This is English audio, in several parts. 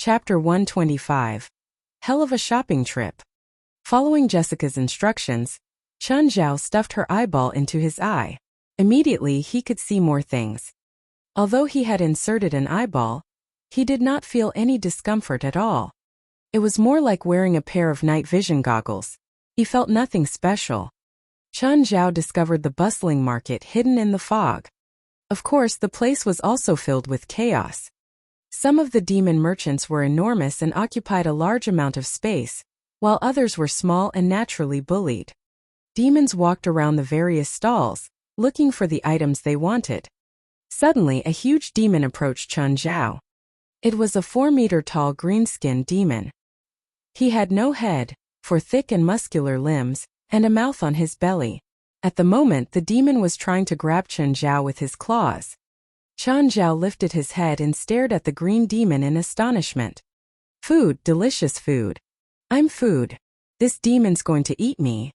Chapter 125. Hell of a shopping trip. Following Jessica's instructions, Chun Zhao stuffed her eyeball into his eye. Immediately he could see more things. Although he had inserted an eyeball, he did not feel any discomfort at all. It was more like wearing a pair of night vision goggles. He felt nothing special. Chun Zhao discovered the bustling market hidden in the fog. Of course, the place was also filled with chaos. Some of the demon merchants were enormous and occupied a large amount of space, while others were small and naturally bullied. Demons walked around the various stalls, looking for the items they wanted. Suddenly, a huge demon approached Chun Zhao. It was a 4-meter-tall green-skinned demon. He had no head, for thick and muscular limbs, and a mouth on his belly. At the moment, the demon was trying to grab Chun Zhao with his claws. Chun Zhao lifted his head and stared at the green demon in astonishment. Food, delicious food. I'm food. This demon's going to eat me.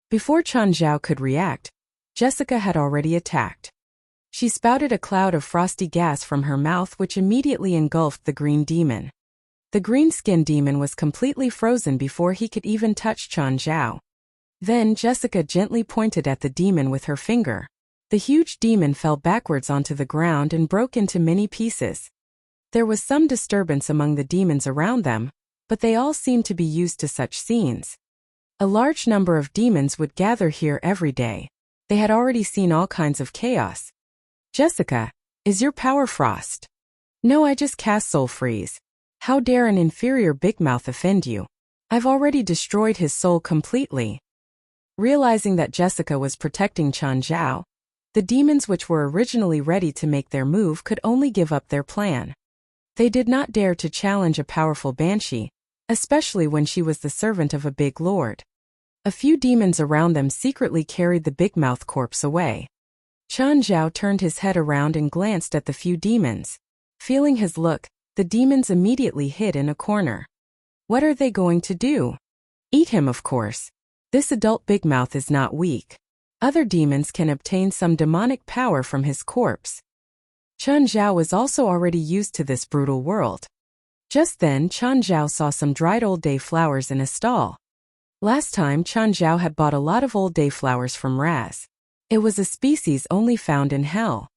Before Chun Zhao could react, Jessica had already attacked. She spouted a cloud of frosty gas from her mouth which immediately engulfed the green demon. The green-skinned demon was completely frozen before he could even touch Chun Zhao. Then Jessica gently pointed at the demon with her finger. The huge demon fell backwards onto the ground and broke into many pieces. There was some disturbance among the demons around them, but they all seemed to be used to such scenes. A large number of demons would gather here every day. They had already seen all kinds of chaos. Jessica, is your power frost? No, I just cast soul freeze. How dare an inferior big mouth offend you? I've already destroyed his soul completely. Realizing that Jessica was protecting Chun Zhao, the demons which were originally ready to make their move could only give up their plan. They did not dare to challenge a powerful banshee, especially when she was the servant of a big lord. A few demons around them secretly carried the big mouth corpse away. Chun Zhao turned his head around and glanced at the few demons. Feeling his look, the demons immediately hid in a corner. What are they going to do? Eat him, of course. This adult big mouth is not weak. Other demons can obtain some demonic power from his corpse. Chun Zhao was also already used to this brutal world. Just then, Chun Zhao saw some dried old day flowers in a stall. Last time, Chun Zhao had bought a lot of old day flowers from Raz. It was a species only found in hell.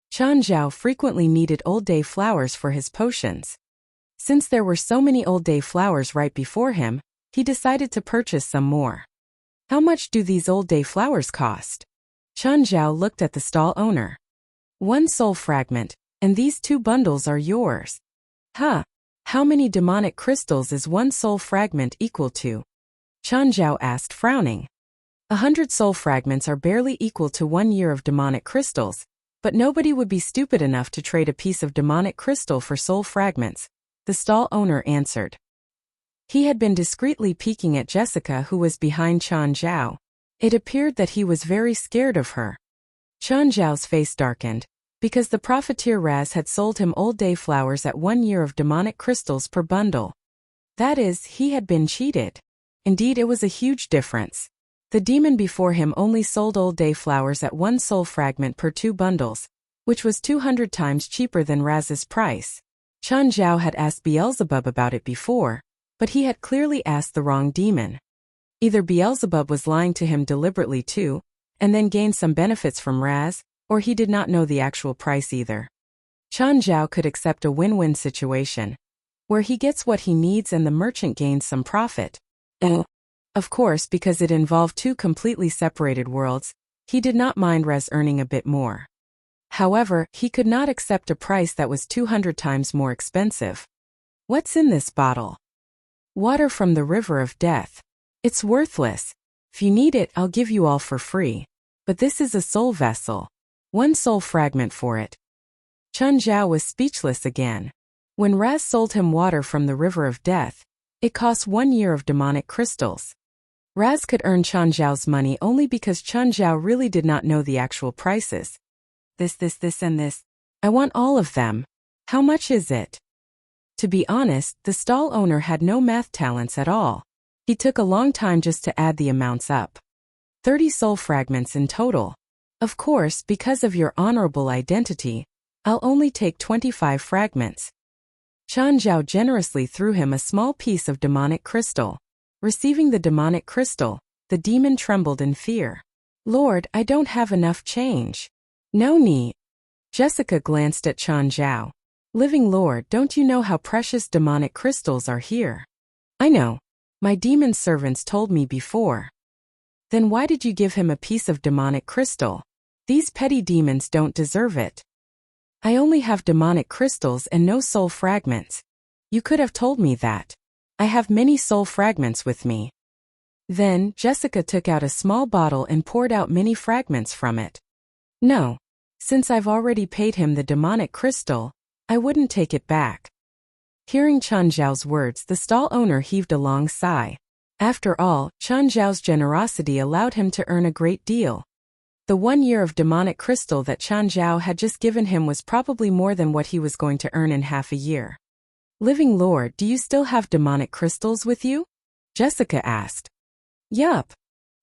Chun Zhao frequently needed old day flowers for his potions. Since there were so many old day flowers right before him, he decided to purchase some more. How much do these old day flowers cost? Chun Zhao looked at the stall owner. 1 soul fragment, and these 2 bundles are yours. Huh? How many demonic crystals is 1 soul fragment equal to? Chun Zhao asked, frowning. 100 soul fragments are barely equal to 1 year of demonic crystals, but nobody would be stupid enough to trade a piece of demonic crystal for soul fragments, the stall owner answered. He had been discreetly peeking at Jessica, who was behind Chun Zhao. It appeared that he was very scared of her. Chun Zhao's face darkened, because the profiteer Raz had sold him old day flowers at 1 year of demonic crystals per bundle. That is, he had been cheated. Indeed, it was a huge difference. The demon before him only sold old day flowers at 1 soul fragment per 2 bundles, which was 200 times cheaper than Raz's price. Chun Zhao had asked Beelzebub about it before, but he had clearly asked the wrong demon. Either Beelzebub was lying to him deliberately too, and then gained some benefits from Raz, or he did not know the actual price either. Chun Zhao could accept a win-win situation, where he gets what he needs and the merchant gains some profit. Of course, because it involved 2 completely separated worlds, he did not mind Raz earning a bit more. However, he could not accept a price that was 200 times more expensive. What's in this bottle? Water from the river of death. It's worthless. If you need it, I'll give you all for free. But this is a soul vessel. 1 soul fragment for it. Chun Zhao was speechless again. When Raz sold him water from the river of death, it cost 1 year of demonic crystals. Raz could earn Chun Zhao's money only because Chun Zhao really did not know the actual prices. This and this. I want all of them. How much is it? To be honest, the stall owner had no math talents at all. He took a long time just to add the amounts up. 30 soul fragments in total. Of course, because of your honorable identity, I'll only take 25 fragments. Chen Zhao generously threw him a small piece of demonic crystal. Receiving the demonic crystal, the demon trembled in fear. Lord, I don't have enough change. No need. Jessica glanced at Chen Zhao. Living Lord, don't you know how precious demonic crystals are here? I know. My demon servants told me before. Then why did you give him a piece of demonic crystal? These petty demons don't deserve it. I only have demonic crystals and no soul fragments. You could have told me that. I have many soul fragments with me. Then, Jessica took out a small bottle and poured out many fragments from it. No. Since I've already paid him the demonic crystal, I wouldn't take it back. Hearing Chen Zhao's words, the stall owner heaved a long sigh. After all, Chen Zhao's generosity allowed him to earn a great deal. The 1 year of demonic crystal that Chen Zhao had just given him was probably more than what he was going to earn in half a year. Living Lord, do you still have demonic crystals with you? Jessica asked. Yup.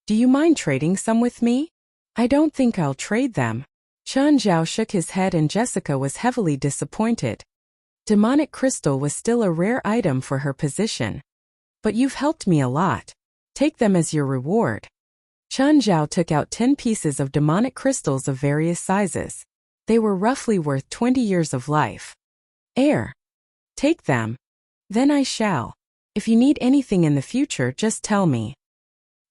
Do you mind trading some with me? I don't think I'll trade them. Chen Zhao shook his head and Jessica was heavily disappointed. Demonic crystal was still a rare item for her position. But you've helped me a lot. Take them as your reward. Chen Zhao took out 10 pieces of demonic crystals of various sizes. They were roughly worth 20 years of life. Take them. Then I shall. If you need anything in the future, just tell me.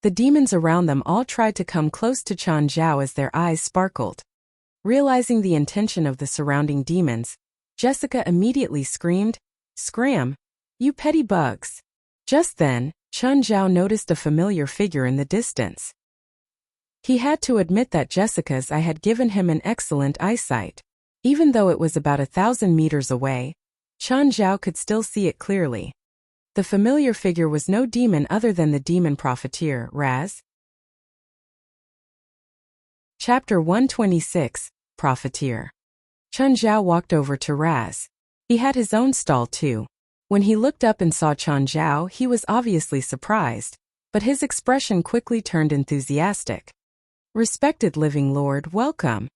The demons around them all tried to come close to Chen Zhao as their eyes sparkled. Realizing the intention of the surrounding demons, Jessica immediately screamed, "Scram! You petty bugs!" Just then, Chen Zhao noticed a familiar figure in the distance. He had to admit that Jessica's eye had given him an excellent eyesight. Even though it was about 1,000 meters away, Chen Zhao could still see it clearly. The familiar figure was no demon other than the demon profiteer, Raz. Chapter 126, Profiteer. Chen Zhao walked over to Raz. He had his own stall too. When he looked up and saw Chen Zhao, he was obviously surprised, but his expression quickly turned enthusiastic. Respected Living Lord, welcome.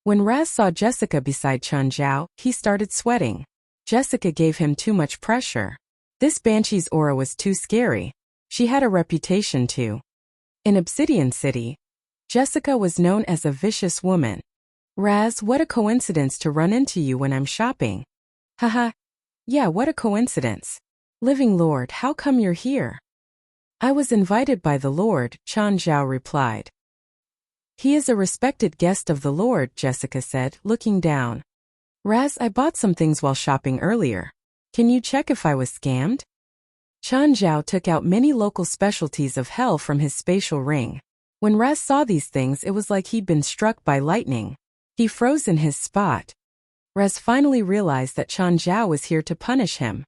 When Raz saw Jessica beside Chen Zhao, he started sweating. Jessica gave him too much pressure. This banshee's aura was too scary. She had a reputation too. In Obsidian City, Jessica was known as a vicious woman. Raz, what a coincidence to run into you when I'm shopping. Haha. Yeah, what a coincidence. Living Lord, how come you're here? I was invited by the Lord, Chen Zhao replied. He is a respected guest of the Lord, Jessica said, looking down. Raz, I bought some things while shopping earlier. Can you check if I was scammed? Chen Zhao took out many local specialties of hell from his spatial ring. When Raz saw these things, it was like he'd been struck by lightning. He froze in his spot. Raz finally realized that Chen Zhao was here to punish him.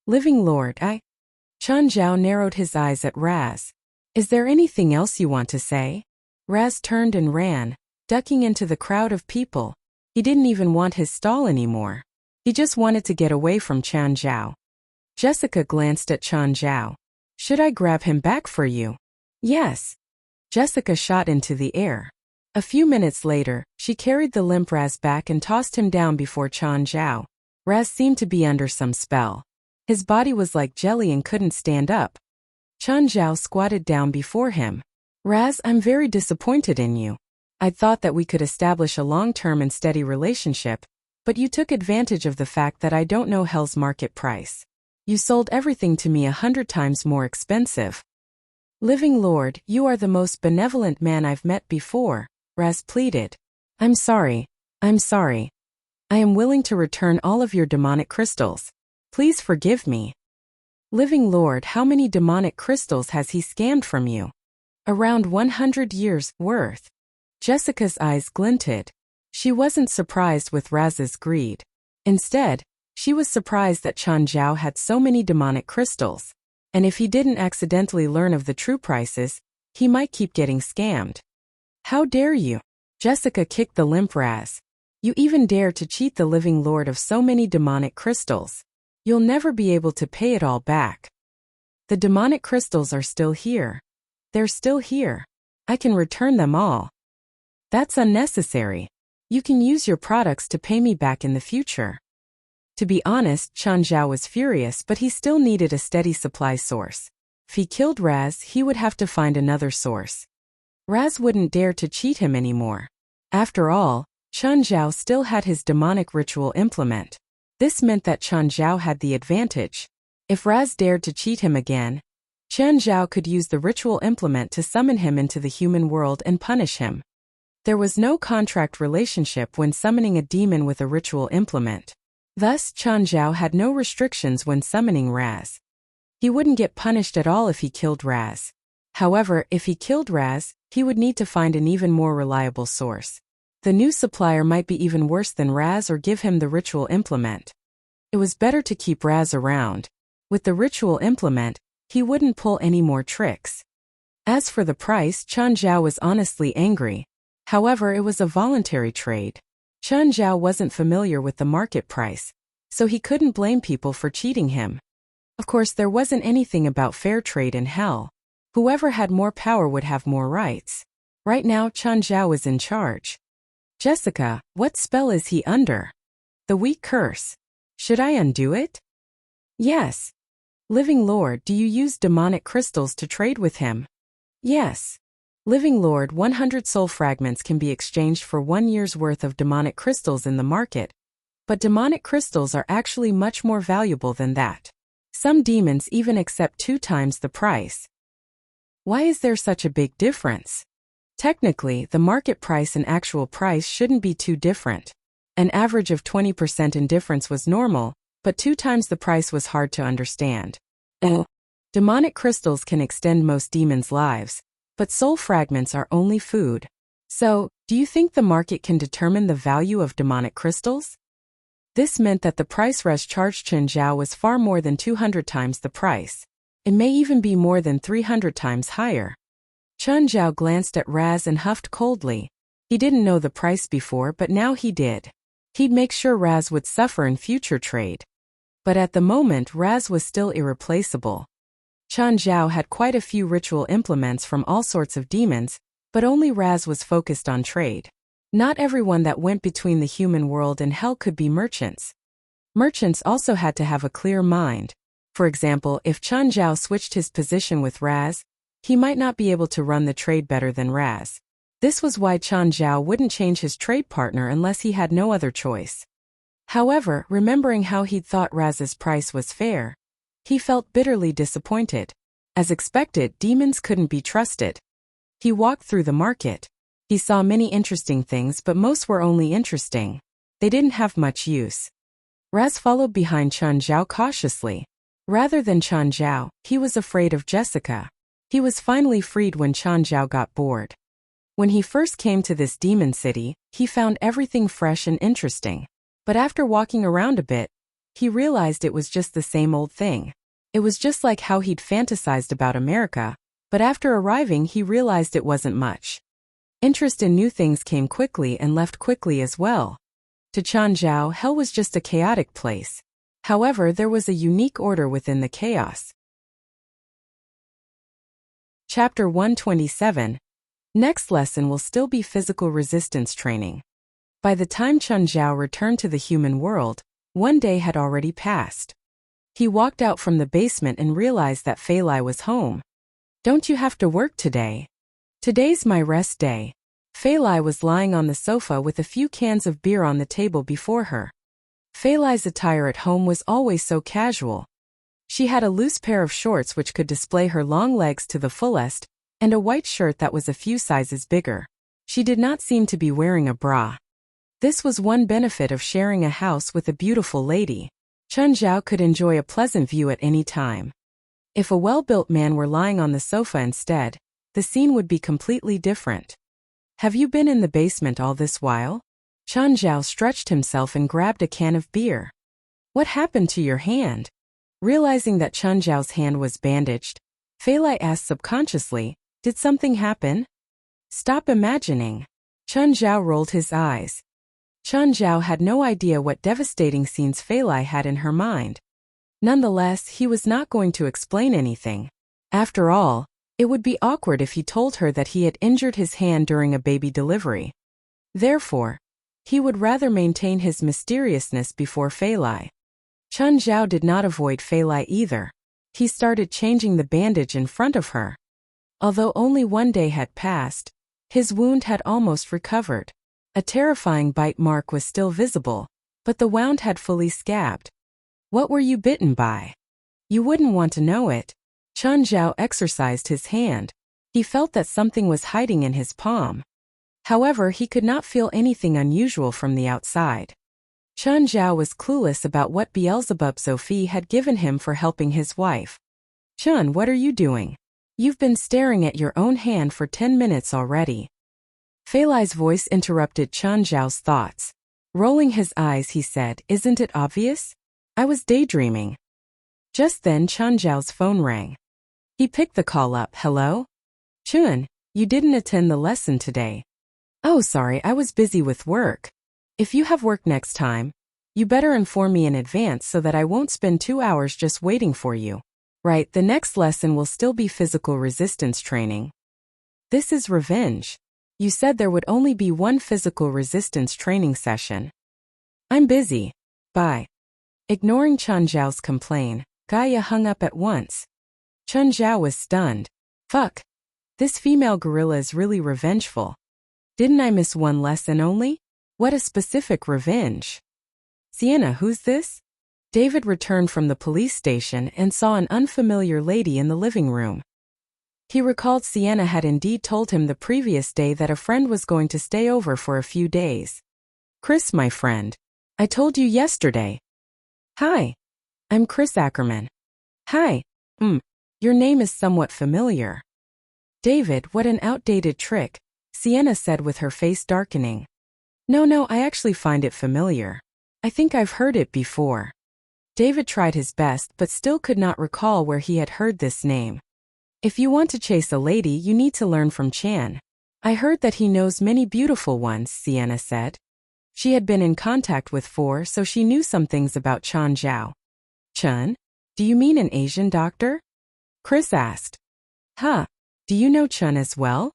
Living Lord, Chen Zhao narrowed his eyes at Raz. Is there anything else you want to say? Raz turned and ran, ducking into the crowd of people. He didn't even want his stall anymore. He just wanted to get away from Chen Zhao. Jessica glanced at Chen Zhao. Should I grab him back for you? Yes. Jessica shot into the air. A few minutes later, she carried the limp Raz back and tossed him down before Chen Zhao. Raz seemed to be under some spell. His body was like jelly and couldn't stand up. Chen Zhao squatted down before him. Raz, I'm very disappointed in you. I thought that we could establish a long-term and steady relationship, but you took advantage of the fact that I don't know hell's market price. You sold everything to me 100 times more expensive. Living Lord, you are the most benevolent man I've met before, Raz pleaded. I'm sorry. I am willing to return all of your demonic crystals. Please forgive me. Living Lord, how many demonic crystals has he scammed from you? Around 100 years' worth. Jessica's eyes glinted. She wasn't surprised with Raz's greed. Instead, she was surprised that Chen Zhao had so many demonic crystals. And if he didn't accidentally learn of the true prices, he might keep getting scammed. How dare you? Jessica kicked the limp Raz. You even dare to cheat the Living Lord of so many demonic crystals. You'll never be able to pay it all back. The demonic crystals are still here. They're still here. I can return them all. That's unnecessary. You can use your products to pay me back in the future. To be honest, Chen Zhao was furious, but he still needed a steady supply source. If he killed Raz, he would have to find another source. Raz wouldn't dare to cheat him anymore. After all, Chen Zhao still had his demonic ritual implement. This meant that Chen Zhao had the advantage. If Raz dared to cheat him again, Chen Zhao could use the ritual implement to summon him into the human world and punish him. There was no contract relationship when summoning a demon with a ritual implement. Thus, Chen Zhao had no restrictions when summoning Raz. He wouldn't get punished at all if he killed Raz. However, if he killed Raz, he would need to find an even more reliable source. The new supplier might be even worse than Raz or give him the ritual implement. It was better to keep Raz around. With the ritual implement, he wouldn't pull any more tricks. As for the price, Chen Zhao was honestly angry. However, it was a voluntary trade. Chen Zhao wasn't familiar with the market price, so he couldn't blame people for cheating him. Of course, there wasn't anything about fair trade in hell. Whoever had more power would have more rights. Right now, Chen Zhao is in charge. Jessica, what spell is he under? The weak curse. Should I undo it? Yes. Living Lord, do you use demonic crystals to trade with him? Yes. Living Lord, 100 soul fragments can be exchanged for 1 year's worth of demonic crystals in the market. But demonic crystals are actually much more valuable than that. Some demons even accept 2 times the price. Why is there such a big difference? Technically, the market price and actual price shouldn't be too different. An average of 20% in difference was normal, but 2 times the price was hard to understand. Demonic crystals can extend most demons' lives, but soul fragments are only food. So, do you think the market can determine the value of demonic crystals? This meant that the price Raz charged Chen Zhao was far more than 200 times the price. It may even be more than 300 times higher. Chen Zhao glanced at Raz and huffed coldly. He didn't know the price before, but now he did. He'd make sure Raz would suffer in future trade. But at the moment, Raz was still irreplaceable. Chen Zhao had quite a few ritual implements from all sorts of demons, but only Raz was focused on trade. Not everyone that went between the human world and hell could be merchants. Merchants also had to have a clear mind. For example, if Chen Zhao switched his position with Raz, he might not be able to run the trade better than Raz. This was why Chen Zhao wouldn't change his trade partner unless he had no other choice. However, remembering how he'd thought Raz's price was fair, he felt bitterly disappointed. As expected, demons couldn't be trusted. He walked through the market. He saw many interesting things, but most were only interesting. They didn't have much use. Raz followed behind Chen Zhao cautiously. Rather than Chen Zhao, he was afraid of Jessica. He was finally freed when Chen Zhao got bored. When he first came to this demon city, he found everything fresh and interesting. But after walking around a bit, he realized it was just the same old thing. It was just like how he'd fantasized about America, but after arriving he realized it wasn't much. Interest in new things came quickly and left quickly as well. To Chen Zhao, hell was just a chaotic place. However, there was a unique order within the chaos. Chapter 127. Next lesson will still be physical resistance training. By the time Chen Zhao returned to the human world, 1 day had already passed. He walked out from the basement and realized that Fei Lai was home. "Don't you have to work today?" "Today's my rest day." Fei Lai was lying on the sofa with a few cans of beer on the table before her. Fei Lai's attire at home was always so casual. She had a loose pair of shorts which could display her long legs to the fullest, and a white shirt that was a few sizes bigger. She did not seem to be wearing a bra. This was one benefit of sharing a house with a beautiful lady. Chen Zhao could enjoy a pleasant view at any time. If a well-built man were lying on the sofa instead, the scene would be completely different. "Have you been in the basement all this while?" Chen Zhao stretched himself and grabbed a can of beer. "What happened to your hand?" Realizing that Chen Zhao's hand was bandaged, Fei Lai asked subconsciously, "Did something happen?" "Stop imagining." Chen Zhao rolled his eyes. Chen Zhao had no idea what devastating scenes Fei Lai had in her mind. Nonetheless, he was not going to explain anything. After all, it would be awkward if he told her that he had injured his hand during a baby delivery. Therefore, he would rather maintain his mysteriousness before Fei Lai. Chun Zhao did not avoid Fei Lai either. He started changing the bandage in front of her. Although only 1 day had passed, his wound had almost recovered. A terrifying bite mark was still visible, but the wound had fully scabbed. What were you bitten by? You wouldn't want to know it. Chun Zhao exercised his hand. He felt that something was hiding in his palm. However, he could not feel anything unusual from the outside. Chun Zhao was clueless about what Beelzebub Sophie had given him for helping his wife. Chun, what are you doing? You've been staring at your own hand for 10 minutes already. Fei Lai's voice interrupted Chun Zhao's thoughts. Rolling his eyes, he said, Isn't it obvious? I was daydreaming. Just then Chun Zhao's phone rang. He picked the call up. Hello? Chun, you didn't attend the lesson today. Oh, sorry, I was busy with work. If you have work next time, you better inform me in advance so that I won't spend 2 hours just waiting for you. Right, the next lesson will still be physical resistance training. This is revenge. You said there would only be 1 physical resistance training session. I'm busy. Bye. Ignoring Chun Zhao's complaint, Gaia hung up at once. Chun Zhao was stunned. Fuck. This female gorilla is really revengeful. Didn't I miss 1 lesson only? What a specific revenge. Sienna, who's this? David returned from the police station and saw an unfamiliar lady in the living room. He recalled Sienna had indeed told him the previous day that a friend was going to stay over for a few days. Chris, my friend. I told you yesterday. Hi. I'm Chris Ackerman. Hi. Your name is somewhat familiar. David, what an outdated trick, Sienna said with her face darkening. No, I actually find it familiar. I think I've heard it before. David tried his best but still could not recall where he had heard this name. If you want to chase a lady, you need to learn from Chan. I heard that he knows many beautiful ones, Sienna said. She had been in contact with 4, so she knew some things about Chun Zhao. Chun? Do you mean an Asian doctor? Chris asked. Huh. Do you know Chun as well?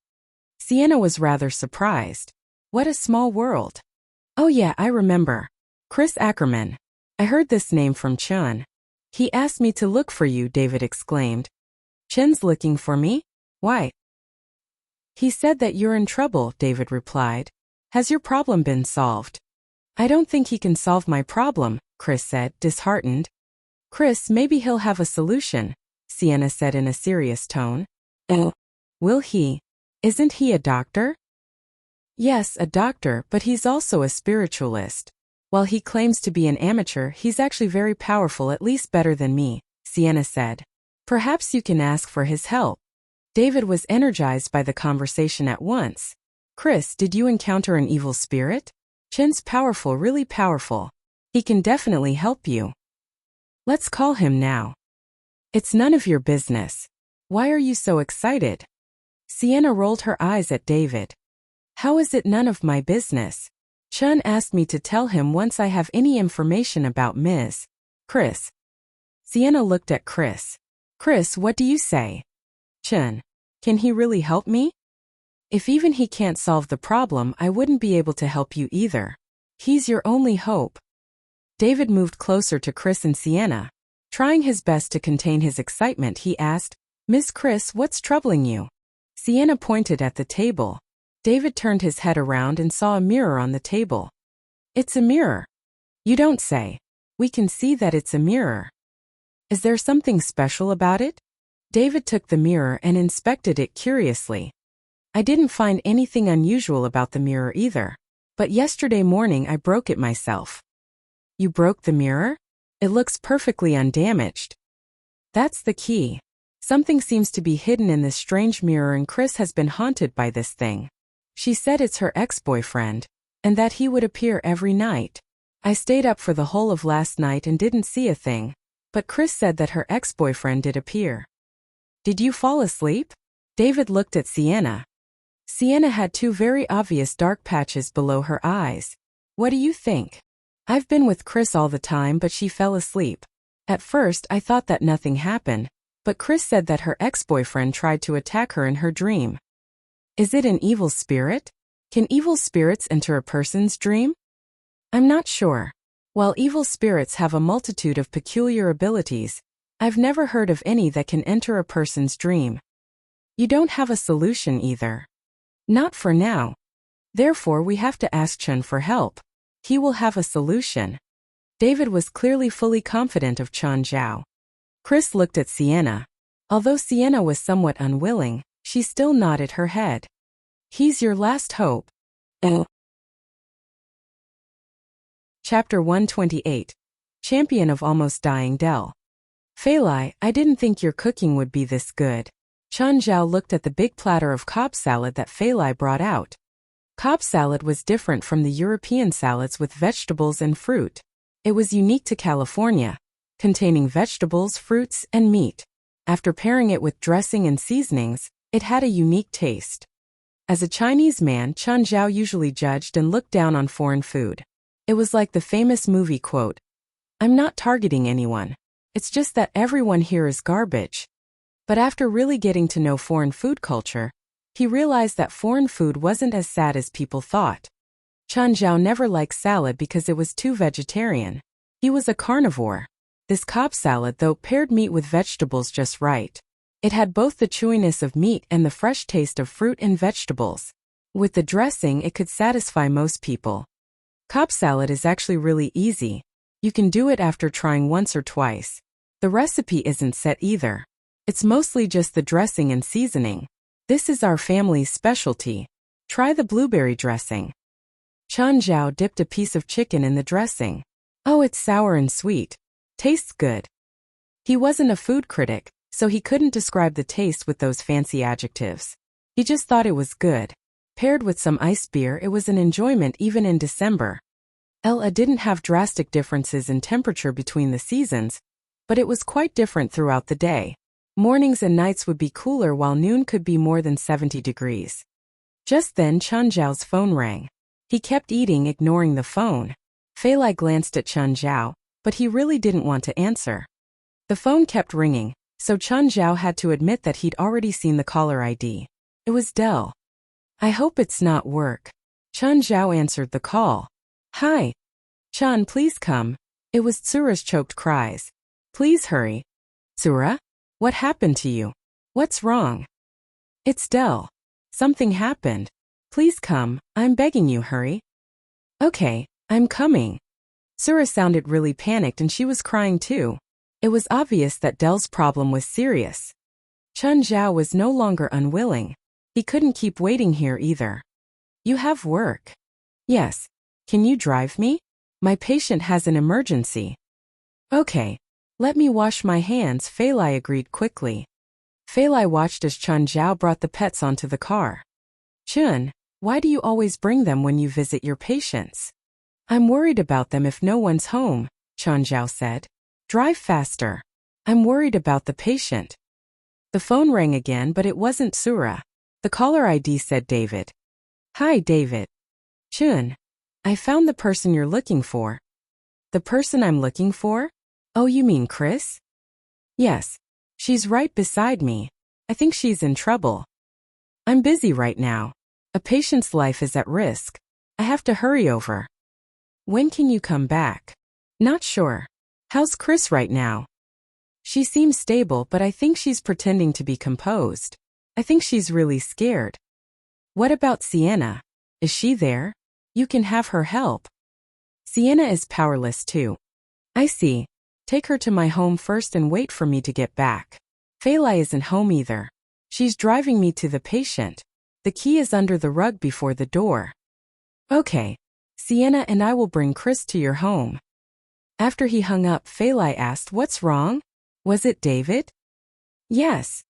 Sienna was rather surprised. What a small world. Oh yeah, I remember. Chris Ackerman. I heard this name from Chun. He asked me to look for you, David exclaimed. Chun's looking for me? Why? He said that you're in trouble, David replied. Has your problem been solved? I don't think he can solve my problem, Chris said, disheartened. Chris, maybe he'll have a solution, Sienna said in a serious tone. Oh. Will he? Isn't he a doctor? Yes, a doctor, but he's also a spiritualist. While he claims to be an amateur, he's actually very powerful, at least better than me, Sienna said. Perhaps you can ask for his help. David was energized by the conversation at once. Chris, did you encounter an evil spirit? Chin's powerful, really powerful. He can definitely help you. Let's call him now. It's none of your business. Why are you so excited? Sienna rolled her eyes at David. How is it none of my business? Chun asked me to tell him once I have any information about Ms. Chris. Sienna looked at Chris. Chris, what do you say? Chun, can he really help me? If even he can't solve the problem, I wouldn't be able to help you either. He's your only hope. David moved closer to Chris and Sienna. Trying his best to contain his excitement, he asked, Miss Chris, what's troubling you? Sienna pointed at the table. David turned his head around and saw a mirror on the table. It's a mirror. You don't say. We can see that it's a mirror. Is there something special about it? David took the mirror and inspected it curiously. I didn't find anything unusual about the mirror either. But yesterday morning I broke it myself. You broke the mirror? It looks perfectly undamaged. That's the key. Something seems to be hidden in this strange mirror and Chris has been haunted by this thing. She said it's her ex-boyfriend, and that he would appear every night. I stayed up for the whole of last night and didn't see a thing, but Chris said that her ex-boyfriend did appear. Did you fall asleep? David looked at Sienna. Sienna had 2 very obvious dark patches below her eyes. What do you think? I've been with Chris all the time, but she fell asleep. At first I thought that nothing happened, but Chris said that her ex-boyfriend tried to attack her in her dream. Is it an evil spirit? Can evil spirits enter a person's dream? I'm not sure. While evil spirits have a multitude of peculiar abilities, I've never heard of any that can enter a person's dream. You don't have a solution either. Not for now. Therefore we have to ask Chun for help. He will have a solution. David was clearly fully confident of Chun Zhao. Chris looked at Sienna. Although Sienna was somewhat unwilling, she still nodded her head. He's your last hope. Chapter 128. Champion of Almost Dying Del. Fei Lai, I didn't think your cooking would be this good. Chun Zhao looked at the big platter of Cobb salad that Fei Lai brought out. Cobb salad was different from the European salads with vegetables and fruit. It was unique to California, containing vegetables, fruits, and meat. After pairing it with dressing and seasonings, it had a unique taste. As a Chinese man, Chun Zhao usually judged and looked down on foreign food. It was like the famous movie quote, "I'm not targeting anyone. It's just that everyone here is garbage." But after really getting to know foreign food culture, he realized that foreign food wasn't as sad as people thought. Chun Zhao never liked salad because it was too vegetarian. He was a carnivore. This Cobb salad, though, paired meat with vegetables just right. It had both the chewiness of meat and the fresh taste of fruit and vegetables. With the dressing, it could satisfy most people. Cobb salad is actually really easy. You can do it after trying once or twice. The recipe isn't set either. It's mostly just the dressing and seasoning. This is our family's specialty. Try the blueberry dressing. Chun Zhao dipped a piece of chicken in the dressing. Oh, it's sour and sweet. Tastes good. He wasn't a food critic, so he couldn't describe the taste with those fancy adjectives. He just thought it was good. Paired with some iced beer, it was an enjoyment even in December. Ella didn't have drastic differences in temperature between the seasons, but it was quite different throughout the day. Mornings and nights would be cooler while noon could be more than 70 degrees. Just then Chun Zhao's phone rang. He kept eating, ignoring the phone. Fei Lai glanced at Chun Zhao, but he really didn't want to answer. The phone kept ringing, so Chun Zhao had to admit that he'd already seen the caller ID. It was Del. I hope it's not work. Chun Zhao answered the call. Hi. Chun, please come. It was Tsura's choked cries. Please hurry. Tsura? What happened to you? What's wrong? It's Del. Something happened. Please come, I'm begging you, hurry. Okay, I'm coming. Tsura sounded really panicked and she was crying too. It was obvious that Del's problem was serious. Chun Zhao was no longer unwilling. He couldn't keep waiting here either. You have work. Yes. Can you drive me? My patient has an emergency. Okay. Let me wash my hands, Fei Lai agreed quickly. Fei Lai watched as Chun Zhao brought the pets onto the car. Chun, why do you always bring them when you visit your patients? I'm worried about them if no one's home, Chun Zhao said. Drive faster. I'm worried about the patient. The phone rang again, but it wasn't Tsura. The caller ID said David. Hi, David. Chun, I found the person you're looking for. The person I'm looking for? Oh, you mean Chris? Yes. She's right beside me. I think she's in trouble. I'm busy right now. A patient's life is at risk. I have to hurry over. When can you come back? Not sure. How's Chris right now? She seems stable, but I think she's pretending to be composed. I think she's really scared. What about Sienna? Is she there? You can have her help. Sienna is powerless too. I see. Take her to my home first and wait for me to get back. Fei Lai isn't home either. She's driving me to the patient. The key is under the rug before the door. Okay. Sienna and I will bring Chris to your home. After he hung up, Fei Lai asked, what's wrong? Was it David? Yes.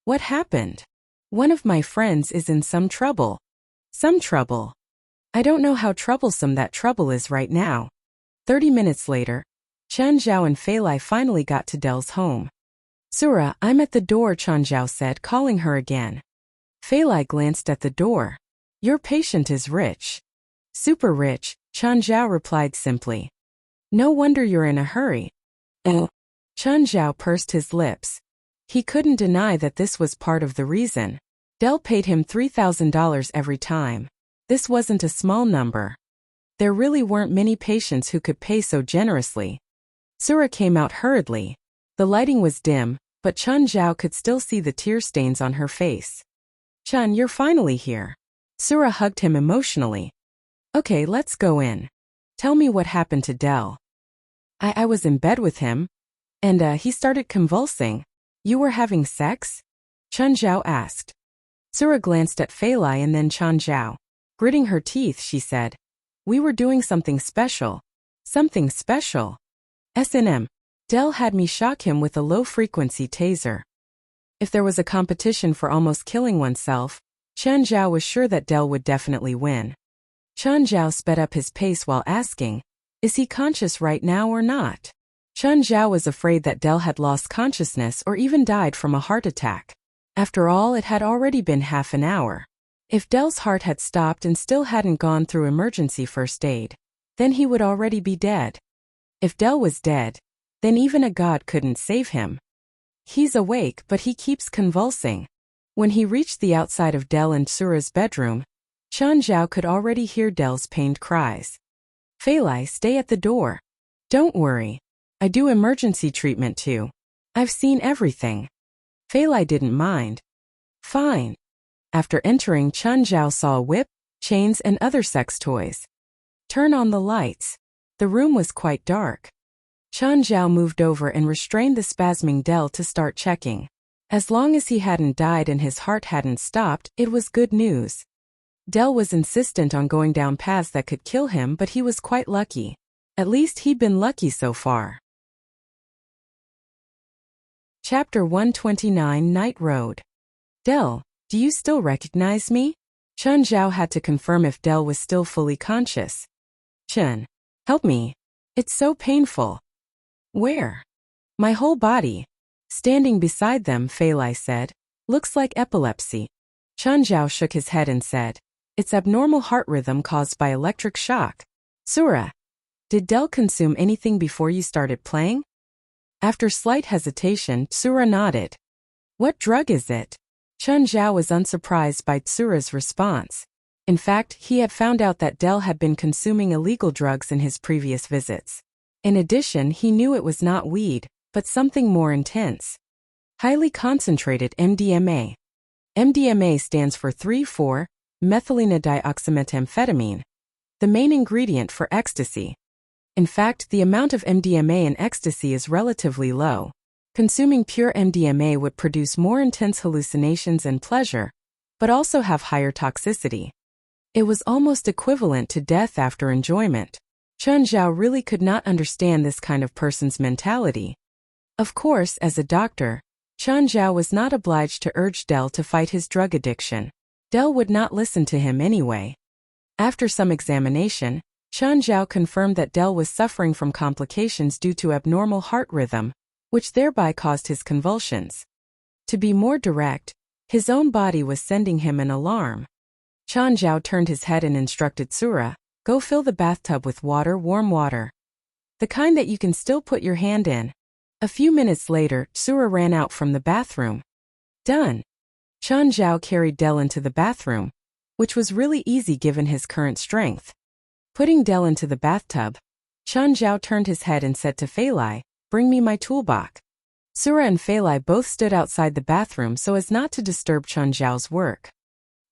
What happened? One of my friends is in some trouble. Some trouble. I don't know how troublesome that trouble is right now. 30 minutes later, Chun Zhao and Fei Lai finally got to Del's home. Tsura, I'm at the door, Chun Zhao said, calling her again. Fei Lai glanced at the door. Your patient is rich. Super rich, Chun Zhao replied simply. No wonder you're in a hurry. Oh. Chun Zhao pursed his lips. He couldn't deny that this was part of the reason. Del paid him $3,000 every time. This wasn't a small number. There really weren't many patients who could pay so generously. Sura came out hurriedly. The lighting was dim, but Chun Zhao could still see the tear stains on her face. Chun, you're finally here. Sura hugged him emotionally. Okay, let's go in. Tell me what happened to Del. I was in bed with him, and he started convulsing. You were having sex? Chun Zhao asked. Sura glanced at Fei Lai and then Chun Zhao. Gritting her teeth, she said, we were doing something special. Something special. S&M. Del had me shock him with a low-frequency taser. If there was a competition for almost killing oneself, Chun Zhao was sure that Del would definitely win. Chun Zhao sped up his pace while asking, is he conscious right now or not? Chun Zhao was afraid that Del had lost consciousness or even died from a heart attack. After all, it had already been half an hour. If Del's heart had stopped and still hadn't gone through emergency first aid, then he would already be dead. If Del was dead, then even a god couldn't save him. He's awake, but he keeps convulsing. When he reached the outside of Del and Sura's bedroom, Chun Zhao could already hear Del's pained cries. Fei Lai, stay at the door. Don't worry. I do emergency treatment too. I've seen everything. Fei Lai didn't mind. Fine. After entering, Chun Zhao saw a whip, chains and other sex toys. Turn on the lights. The room was quite dark. Chun Zhao moved over and restrained the spasming Del to start checking. As long as he hadn't died and his heart hadn't stopped, it was good news. Del was insistent on going down paths that could kill him, but he was quite lucky. At least he'd been lucky so far. Chapter 129, Night Road. Del, do you still recognize me? Chun Zhao had to confirm if Del was still fully conscious. Chun, help me. It's so painful. Where? My whole body. Standing beside them, Fei Lai said, looks like epilepsy. Chun Zhao shook his head and said, it's abnormal heart rhythm caused by electric shock. Sura, did Del consume anything before you started playing? After slight hesitation, Sura nodded. What drug is it? Chun Zhao was unsurprised by Sura's response. In fact, he had found out that Del had been consuming illegal drugs in his previous visits. In addition, he knew it was not weed, but something more intense. Highly concentrated MDMA. MDMA stands for 3,4-methylene-dioxymethamphetamine, the main ingredient for ecstasy. In fact, the amount of MDMA in ecstasy is relatively low. Consuming pure MDMA would produce more intense hallucinations and pleasure, but also have higher toxicity. It was almost equivalent to death after enjoyment. Chun Zhao really could not understand this kind of person's mentality. Of course, as a doctor, Chun Zhao was not obliged to urge Del to fight his drug addiction. Del would not listen to him anyway. After some examination, Chun Zhao confirmed that Del was suffering from complications due to abnormal heart rhythm, which thereby caused his convulsions. To be more direct, his own body was sending him an alarm. Chun Zhao turned his head and instructed Sura, go fill the bathtub with water, warm water. The kind that you can still put your hand in. A few minutes later, Sura ran out from the bathroom. Done. Chun Zhao carried Del into the bathroom, which was really easy given his current strength. Putting Del into the bathtub, Chun Zhao turned his head and said to Fei Lai, bring me my toolbox. Sura and Fei Lai both stood outside the bathroom so as not to disturb Chun Zhao's work.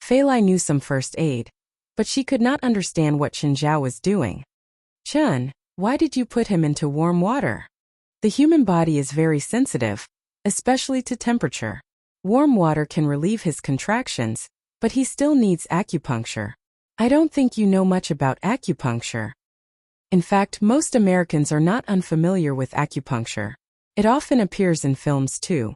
Fei Lai knew some first aid, but she could not understand what Chun Zhao was doing. Chun, why did you put him into warm water? The human body is very sensitive, especially to temperature. Warm water can relieve his contractions, but he still needs acupuncture. I don't think you know much about acupuncture. In fact, most Americans are not unfamiliar with acupuncture. It often appears in films too.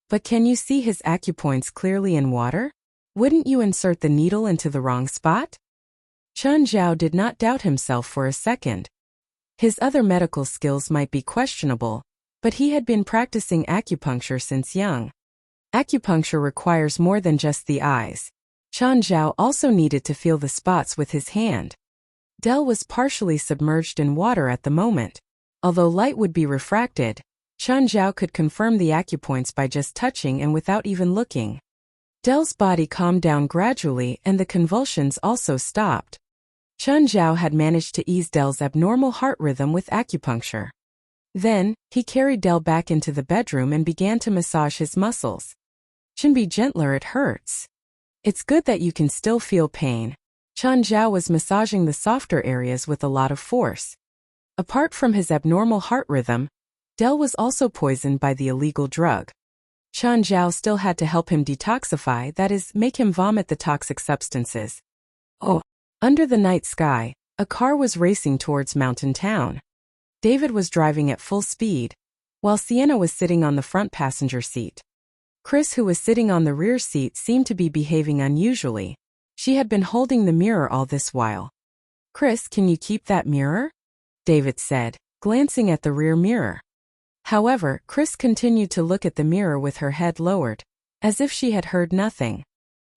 But can you see his acupoints clearly in water? Wouldn't you insert the needle into the wrong spot? Chun Zhao did not doubt himself for a second. His other medical skills might be questionable, but he had been practicing acupuncture since young. Acupuncture requires more than just the eyes. Chun Zhao also needed to feel the spots with his hand. Del was partially submerged in water at the moment. Although light would be refracted, Chun Zhao could confirm the acupoints by just touching and without even looking. Del's body calmed down gradually and the convulsions also stopped. Chun Zhao had managed to ease Dell's abnormal heart rhythm with acupuncture. Then, he carried Dell back into the bedroom and began to massage his muscles. Chun, be gentler, it hurts. It's good that you can still feel pain. Chun Zhao was massaging the softer areas with a lot of force. Apart from his abnormal heart rhythm, Dell was also poisoned by the illegal drug. Chun Zhao still had to help him detoxify, that is, make him vomit the toxic substances. Oh! Under the night sky, a car was racing towards Mountain Town. David was driving at full speed, while Sienna was sitting on the front passenger seat. Chris, who was sitting on the rear seat, seemed to be behaving unusually. She had been holding the mirror all this while. "Chris, can you keep that mirror?" David said, glancing at the rear mirror. However, Chris continued to look at the mirror with her head lowered, as if she had heard nothing.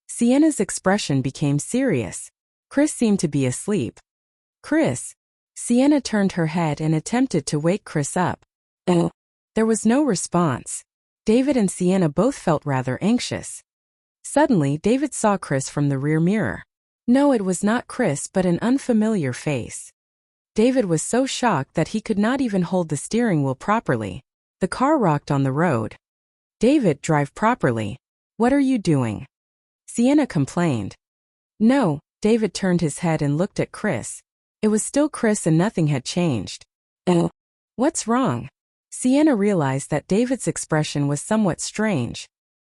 Sienna's expression became serious. Chris seemed to be asleep. "Chris." Sienna turned her head and attempted to wake Chris up. There was no response. David and Sienna both felt rather anxious. Suddenly, David saw Chris from the rear mirror. No, it was not Chris, but an unfamiliar face. David was so shocked that he could not even hold the steering wheel properly. The car rocked on the road. "David, drive properly. What are you doing?" Sienna complained. "No." David turned his head and looked at Chris. It was still Chris and nothing had changed. What's wrong?" Sienna realized that David's expression was somewhat strange.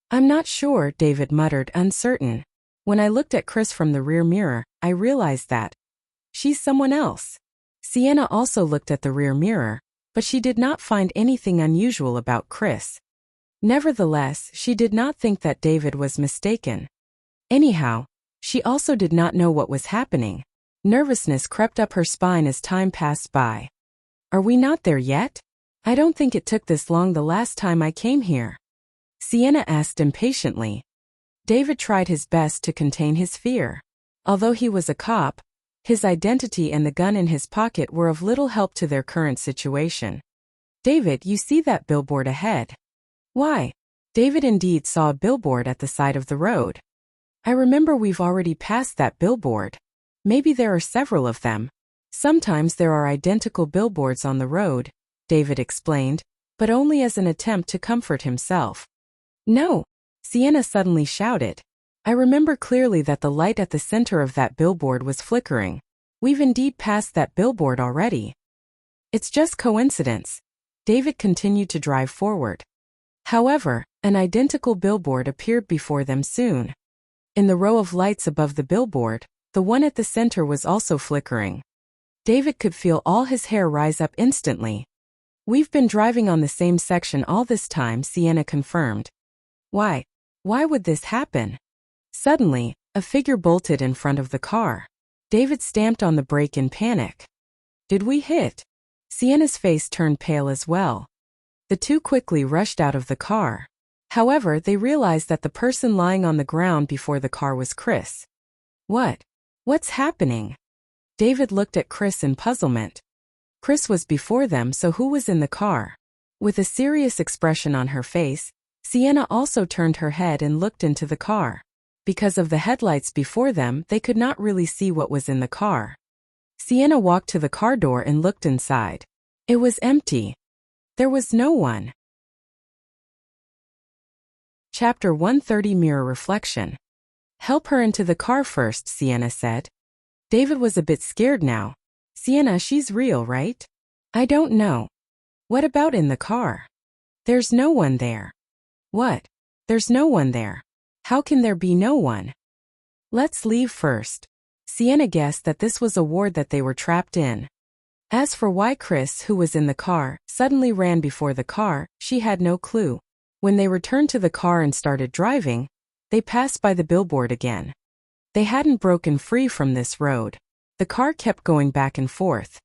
"I'm not sure," David muttered, uncertain. "When I looked at Chris from the rear mirror, I realized that she's someone else." Sienna also looked at the rear mirror, but she did not find anything unusual about Chris. Nevertheless, she did not think that David was mistaken. Anyhow, she also did not know what was happening. Nervousness crept up her spine as time passed by. "Are we not there yet? I don't think it took this long the last time I came here," Sienna asked impatiently. David tried his best to contain his fear. Although he was a cop, his identity and the gun in his pocket were of little help to their current situation. "David, you see that billboard ahead?" "Why?" David indeed saw a billboard at the side of the road. "I remember we've already passed that billboard. Maybe there are several of them. Sometimes there are identical billboards on the road," David explained, but only as an attempt to comfort himself. "No!" Sienna suddenly shouted. "I remember clearly that the light at the center of that billboard was flickering. We've indeed passed that billboard already." "It's just coincidence." David continued to drive forward. However, an identical billboard appeared before them soon. In the row of lights above the billboard, the one at the center was also flickering. David could feel all his hair rise up instantly. "We've been driving on the same section all this time," Sienna confirmed. "Why? Why would this happen?" Suddenly, a figure bolted in front of the car. David stamped on the brake in panic. "Did we hit?" Sienna's face turned pale as well. The two quickly rushed out of the car. However, they realized that the person lying on the ground before the car was Chris. What's happening?" David looked at Chris in puzzlement. Chris was before them, so who was in the car? With a serious expression on her face, Sienna also turned her head and looked into the car. Because of the headlights before them, they could not really see what was in the car. Sienna walked to the car door and looked inside. It was empty. There was no one. Chapter 130, Mirror Reflection. "Help her into the car first," Sienna said. David was a bit scared now. "Sienna, she's real, right?" "I don't know." "What about in the car?" "There's no one there." "What? There's no one there? How can there be no one?" "Let's leave first." Sienna guessed that this was a ward that they were trapped in. As for why Chris, who was in the car, suddenly ran before the car, she had no clue. When they returned to the car and started driving, they passed by the billboard again. They hadn't broken free from this road. The car kept going back and forth.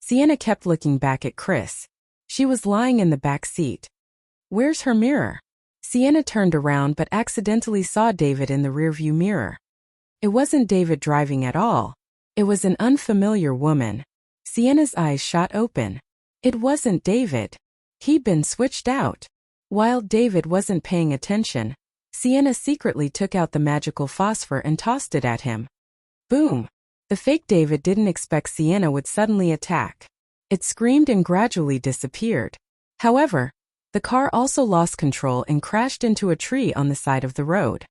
Sienna kept looking back at Chris. She was lying in the back seat. "Where's her mirror?" Sienna turned around but accidentally saw David in the rearview mirror. It wasn't David driving at all. It was an unfamiliar woman. Sienna's eyes shot open. It wasn't David. He'd been switched out. While David wasn't paying attention, Sienna secretly took out the magical phosphor and tossed it at him. Boom! The fake David didn't expect Sienna would suddenly attack. It screamed and gradually disappeared. However, the car also lost control and crashed into a tree on the side of the road.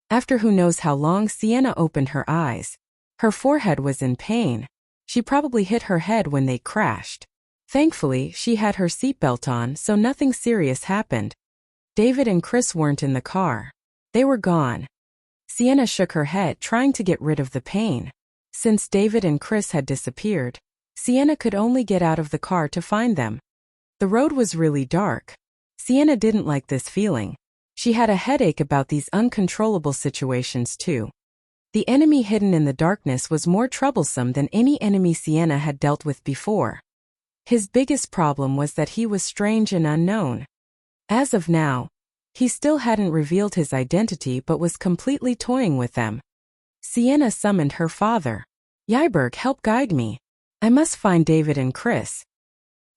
After who knows how long, Sienna opened her eyes. Her forehead was in pain. She probably hit her head when they crashed. Thankfully, she had her seatbelt on, so nothing serious happened. David and Chris weren't in the car. They were gone. Sienna shook her head, trying to get rid of the pain. Since David and Chris had disappeared, Sienna could only get out of the car to find them. The road was really dark. Sienna didn't like this feeling. She had a headache about these uncontrollable situations too. The enemy hidden in the darkness was more troublesome than any enemy Sienna had dealt with before. His biggest problem was that he was strange and unknown. As of now, he still hadn't revealed his identity but was completely toying with them. Sienna summoned her father. Yberg, help guide me. I must find David and Chris.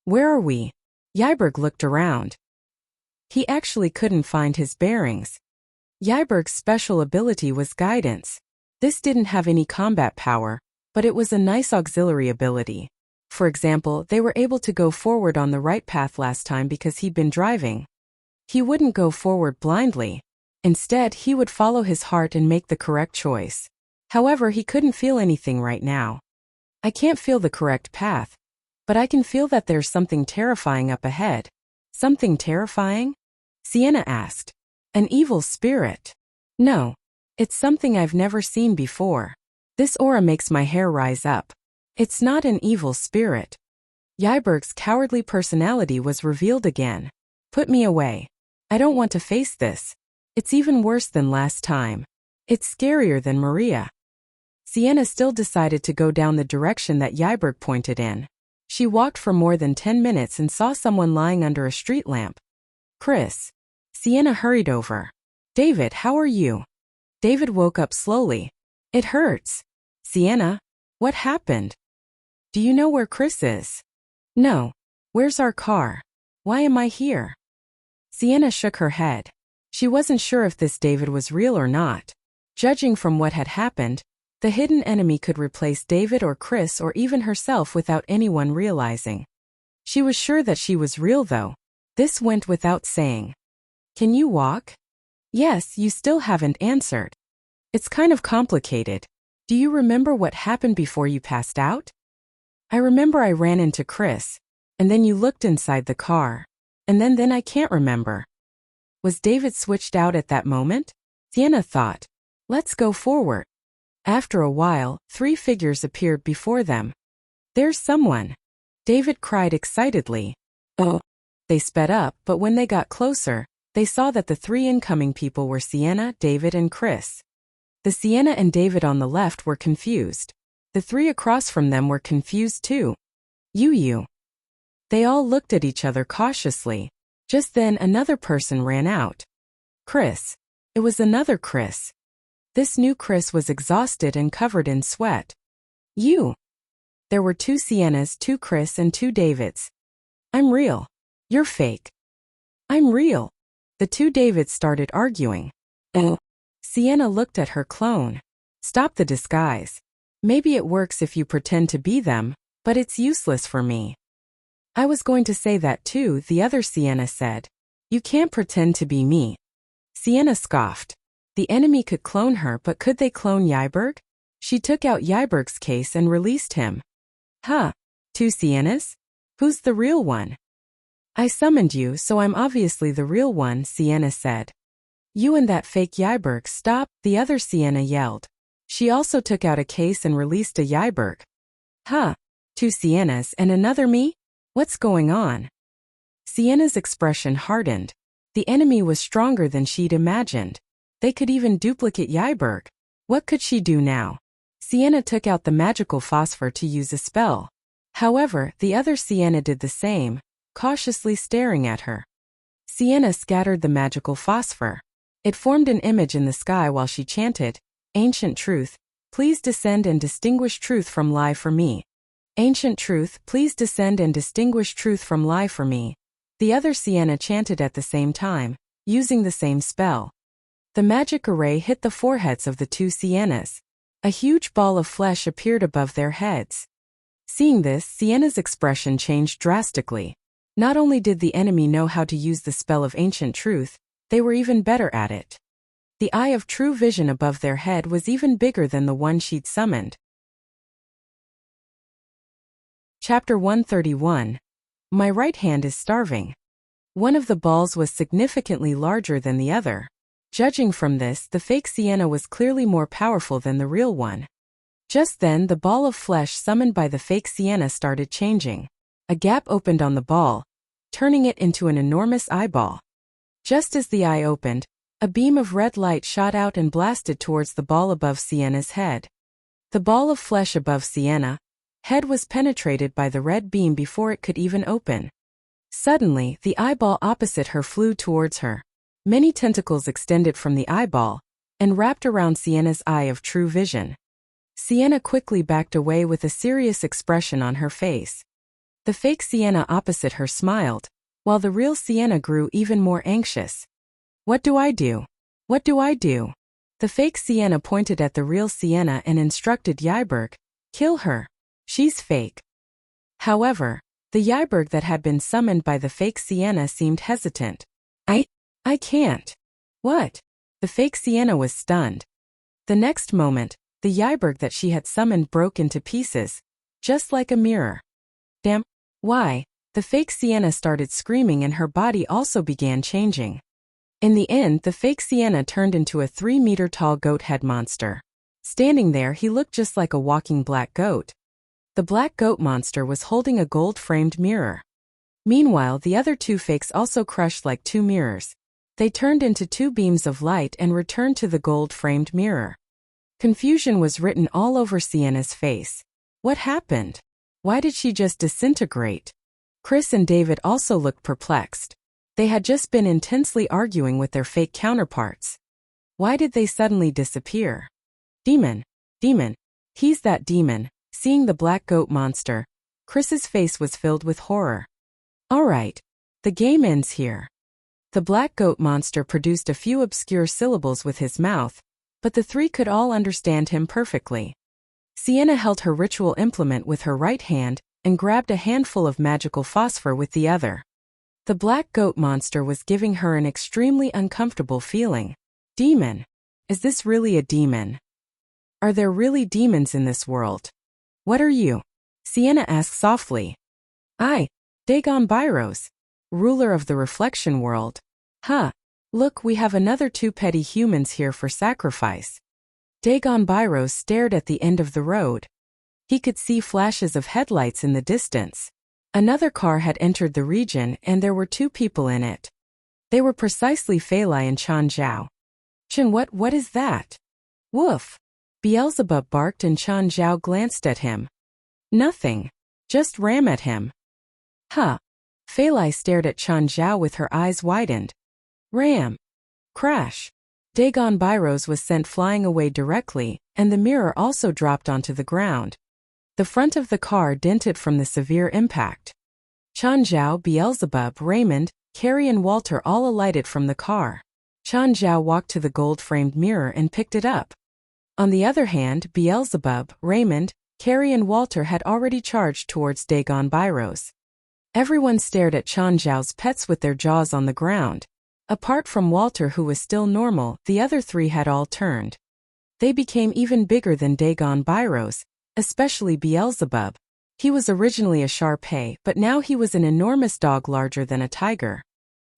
Where are we? Yberg looked around. He actually couldn't find his bearings. Yberg's special ability was guidance. This didn't have any combat power, but it was a nice auxiliary ability. For example, they were able to go forward on the right path last time because he'd been driving. He wouldn't go forward blindly. Instead, he would follow his heart and make the correct choice. However, he couldn't feel anything right now. I can't feel the correct path, but I can feel that there's something terrifying up ahead. Something terrifying? Sienna asked. An evil spirit? No. It's something I've never seen before. This aura makes my hair rise up. It's not an evil spirit. Yberg's cowardly personality was revealed again. Put me away. I don't want to face this. It's even worse than last time. It's scarier than Maria. Sienna still decided to go down the direction that Yberg pointed in. She walked for more than 10 minutes and saw someone lying under a street lamp. Chris. Sienna hurried over. David, how are you? David woke up slowly. It hurts. Sienna, what happened? Do you know where Chris is? No. Where's our car? Why am I here? Sienna shook her head. She wasn't sure if this David was real or not. Judging from what had happened, the hidden enemy could replace David or Chris or even herself without anyone realizing. She was sure that she was real though. This went without saying. Can you walk? Yes, you still haven't answered. It's kind of complicated. Do you remember what happened before you passed out? I remember I ran into Chris, and then you looked inside the car, and then I can't remember. Was David switched out at that moment? Sienna thought. Let's go forward. After a while, 3 figures appeared before them. There's someone. David cried excitedly. Oh. They sped up, but when they got closer, they saw that the 3 incoming people were Sienna, David, and Chris. The Sienna and David on the left were confused. The 3 across from them were confused too. You. They all looked at each other cautiously. Just then another person ran out. Chris. It was another Chris. This new Chris was exhausted and covered in sweat. You. There were 2 Siennas, 2 Chris, and 2 Davids. I'm real. You're fake. I'm real. The 2 Davids started arguing. Sienna looked at her clone. Stop the disguise. Maybe it works if you pretend to be them, but it's useless for me. I was going to say that too, the other Sienna said. You can't pretend to be me. Sienna scoffed. The enemy could clone her, but could they clone Yberg? She took out Yberg's case and released him. Huh. 2 Siennas? Who's the real one? I summoned you, so I'm obviously the real one, Sienna said. You and that fake Yberg, stop, the other Sienna yelled. She also took out a case and released a Yberg. Huh. 2 Siennas and another me? What's going on? Sienna's expression hardened. The enemy was stronger than she'd imagined. They could even duplicate Yberg. What could she do now? Sienna took out the magical phosphor to use a spell. However, the other Sienna did the same, cautiously staring at her. Sienna scattered the magical phosphor. It formed an image in the sky while she chanted, Ancient truth, please descend and distinguish truth from lie for me. Ancient truth, please descend and distinguish truth from lie for me. The other Sienna chanted at the same time, using the same spell. The magic array hit the foreheads of the 2 Siennas. A huge ball of flesh appeared above their heads. Seeing this, Sienna's expression changed drastically. Not only did the enemy know how to use the spell of ancient truth, they were even better at it. The eye of true vision above their head was even bigger than the one she'd summoned. Chapter 131. My right hand is starving. One of the balls was significantly larger than the other. Judging from this, the fake Sienna was clearly more powerful than the real one. Just then, the ball of flesh summoned by the fake Sienna started changing. A gap opened on the ball, turning it into an enormous eyeball. Just as the eye opened, a beam of red light shot out and blasted towards the ball above Sienna's head. The ball of flesh above Sienna's head was penetrated by the red beam before it could even open. Suddenly, the eyeball opposite her flew towards her. Many tentacles extended from the eyeball and wrapped around Sienna's eye of true vision. Sienna quickly backed away with a serious expression on her face. The fake Sienna opposite her smiled, while the real Sienna grew even more anxious. What do I do? What do I do? The fake Sienna pointed at the real Sienna and instructed Yberg, kill her. She's fake. However, the Yberg that had been summoned by the fake Sienna seemed hesitant. I can't. What? The fake Sienna was stunned. The next moment, the Yberg that she had summoned broke into pieces, just like a mirror. Damn. Why? The fake Sienna started screaming and her body also began changing. In the end, the fake Sienna turned into a 3-meter-tall goat-head monster. Standing there, he looked just like a walking black goat. The black goat monster was holding a gold-framed mirror. Meanwhile, the other two fakes also crushed like two mirrors. They turned into two beams of light and returned to the gold-framed mirror. Confusion was written all over Sienna's face. What happened? Why did she just disintegrate? Chris and David also looked perplexed. They had just been intensely arguing with their fake counterparts. Why did they suddenly disappear? Demon. He's that demon. Seeing the black goat monster, Chris's face was filled with horror. All right. The game ends here. The black goat monster produced a few obscure syllables with his mouth, but the three could all understand him perfectly. Sienna held her ritual implement with her right hand and grabbed a handful of magical phosphor with the other. The black goat monster was giving her an extremely uncomfortable feeling. Demon. Is this really a demon? Are there really demons in this world? What are you? Sienna asked softly. I, Dagon Byros, ruler of the reflection world. Huh. Look, we have another two petty humans here for sacrifice. Dagon Byros stared at the end of the road. He could see flashes of headlights in the distance. Another car had entered the region and there were two people in it. They were precisely Fei Lai and Chan Zhao. Chen, what is that? Woof. Beelzebub barked and Chan Zhao glanced at him. Nothing. Just ram at him. Huh. Fei Lai stared at Chan Zhao with her eyes widened. Ram. Crash. Dagon Byros was sent flying away directly, and the mirror also dropped onto the ground. The front of the car dented from the severe impact. Chan Zhao, Beelzebub, Raymond, Carrie and Walter all alighted from the car. Chan Zhao walked to the gold-framed mirror and picked it up. On the other hand, Beelzebub, Raymond, Carrie and Walter had already charged towards Dagon Byros. Everyone stared at Chan Zhao's pets with their jaws on the ground. Apart from Walter, who was still normal, the other three had all turned. They became even bigger than Dagon Byros, especially Beelzebub. He was originally a Shar-Pei, but now he was an enormous dog larger than a tiger.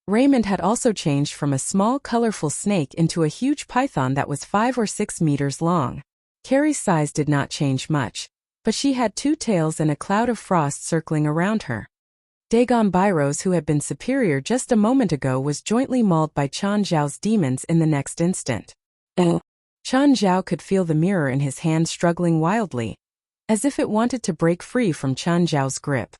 Raymond had also changed from a small colorful snake into a huge python that was 5 or 6 meters long. Carrie's size did not change much, but she had 2 tails and a cloud of frost circling around her. Dagon Byros, who had been superior just a moment ago, was jointly mauled by Chan Zhao's demons in the next instant. Chan Zhao could feel the mirror in his hand struggling wildly, as if it wanted to break free from Chan Zhao's grip.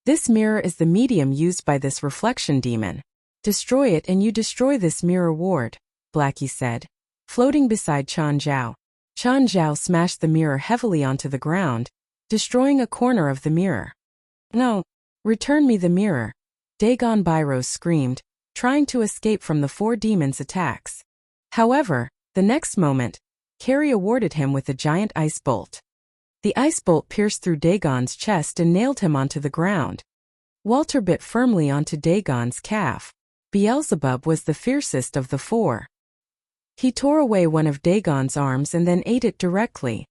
This mirror is the medium used by this reflection demon. Destroy it and you destroy this mirror ward, Blackie said, floating beside Chan Zhao. Chan Zhao smashed the mirror heavily onto the ground, destroying a corner of the mirror. No. Return me the mirror, Dagon Byros screamed, trying to escape from the 4 demons' attacks. However, the next moment, Carrie awarded him with a giant ice bolt. The ice bolt pierced through Dagon's chest and nailed him onto the ground. Walter bit firmly onto Dagon's calf. Beelzebub was the fiercest of the four. He tore away one of Dagon's arms and then ate it directly.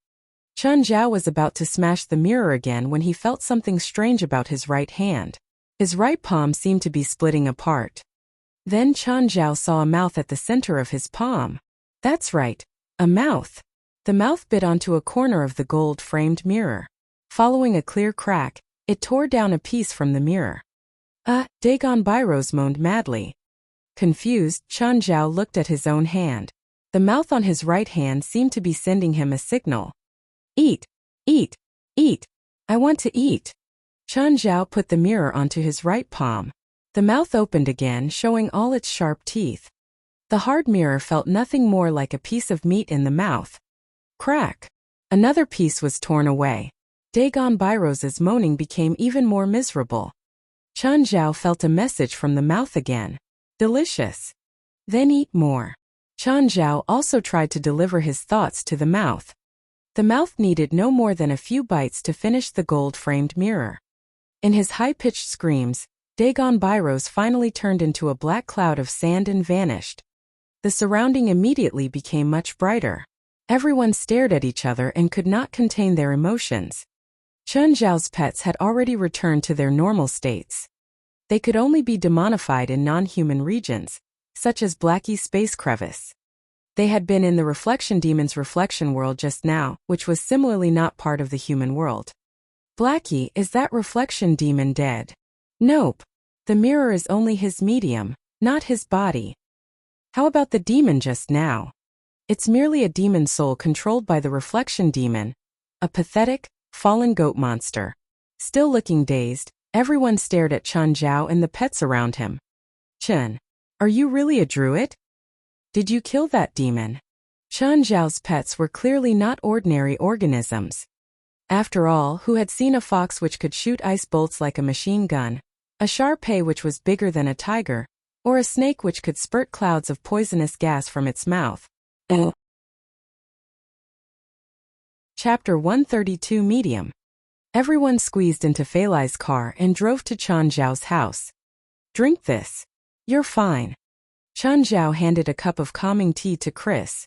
Chun Zhao was about to smash the mirror again when he felt something strange about his right hand. His right palm seemed to be splitting apart. Then Chun Zhao saw a mouth at the center of his palm. That's right, a mouth. The mouth bit onto a corner of the gold-framed mirror. Following a clear crack, it tore down a piece from the mirror. Dagon Byros moaned madly. Confused, Chun Zhao looked at his own hand. The mouth on his right hand seemed to be sending him a signal. Eat, eat, eat. I want to eat. Chun Zhao put the mirror onto his right palm. The mouth opened again, showing all its sharp teeth. The hard mirror felt nothing more like a piece of meat in the mouth. Crack! Another piece was torn away. Dagon Byros's moaning became even more miserable. Chun Zhao felt a message from the mouth again. Delicious. Then eat more. Chun Zhao also tried to deliver his thoughts to the mouth. The mouth needed no more than a few bites to finish the gold-framed mirror. In his high-pitched screams, Dagon Byros finally turned into a black cloud of sand and vanished. The surrounding immediately became much brighter. Everyone stared at each other and could not contain their emotions. Chun Zhao's pets had already returned to their normal states. They could only be demonified in non-human regions, such as Blackie's space crevice. They had been in the reflection demon's reflection world just now, which was similarly not part of the human world. Blackie, is that reflection demon dead? Nope. The mirror is only his medium, not his body. How about the demon just now? It's merely a demon soul controlled by the reflection demon, a pathetic, fallen goat monster. Still looking dazed, everyone stared at Chun Zhao and the pets around him. Chun, are you really a druid? Did you kill that demon? Chun Zhao's pets were clearly not ordinary organisms. After all, who had seen a fox which could shoot ice bolts like a machine gun, a Shar-Pei which was bigger than a tiger, or a snake which could spurt clouds of poisonous gas from its mouth? Chapter 132 Medium. Everyone squeezed into Fei Lai's car and drove to Chun Zhao's house. Drink this. You're fine. Chun Zhao handed a cup of calming tea to Chris.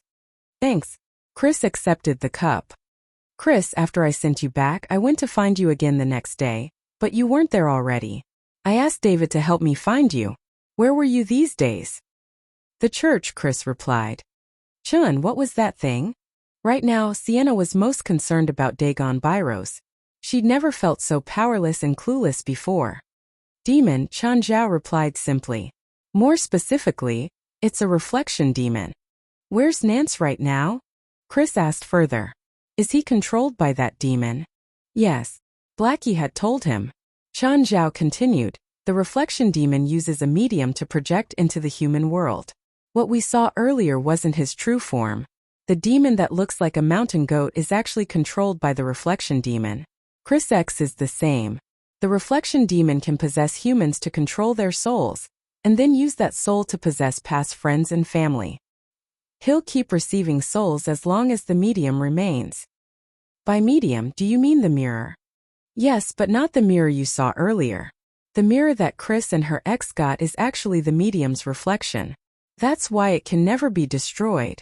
Thanks. Chris accepted the cup. Chris, after I sent you back, I went to find you again the next day, but you weren't there already. I asked David to help me find you. Where were you these days? The church, Chris replied. Chun, what was that thing? Right now, Sienna was most concerned about Dagon Byros. She'd never felt so powerless and clueless before. Demon, Chun Zhao replied simply. More specifically, it's a reflection demon. Where's Nance right now? Chris asked further. Is he controlled by that demon? Yes. Blackie had told him. Chun Zhao continued. The reflection demon uses a medium to project into the human world. What we saw earlier wasn't his true form. The demon that looks like a mountain goat is actually controlled by the reflection demon. Chris X is the same. The reflection demon can possess humans to control their souls, and then use that soul to possess past friends and family. He'll keep receiving souls as long as the medium remains. By medium, do you mean the mirror? Yes, but not the mirror you saw earlier. The mirror that Chris and her ex got is actually the medium's reflection. That's why it can never be destroyed.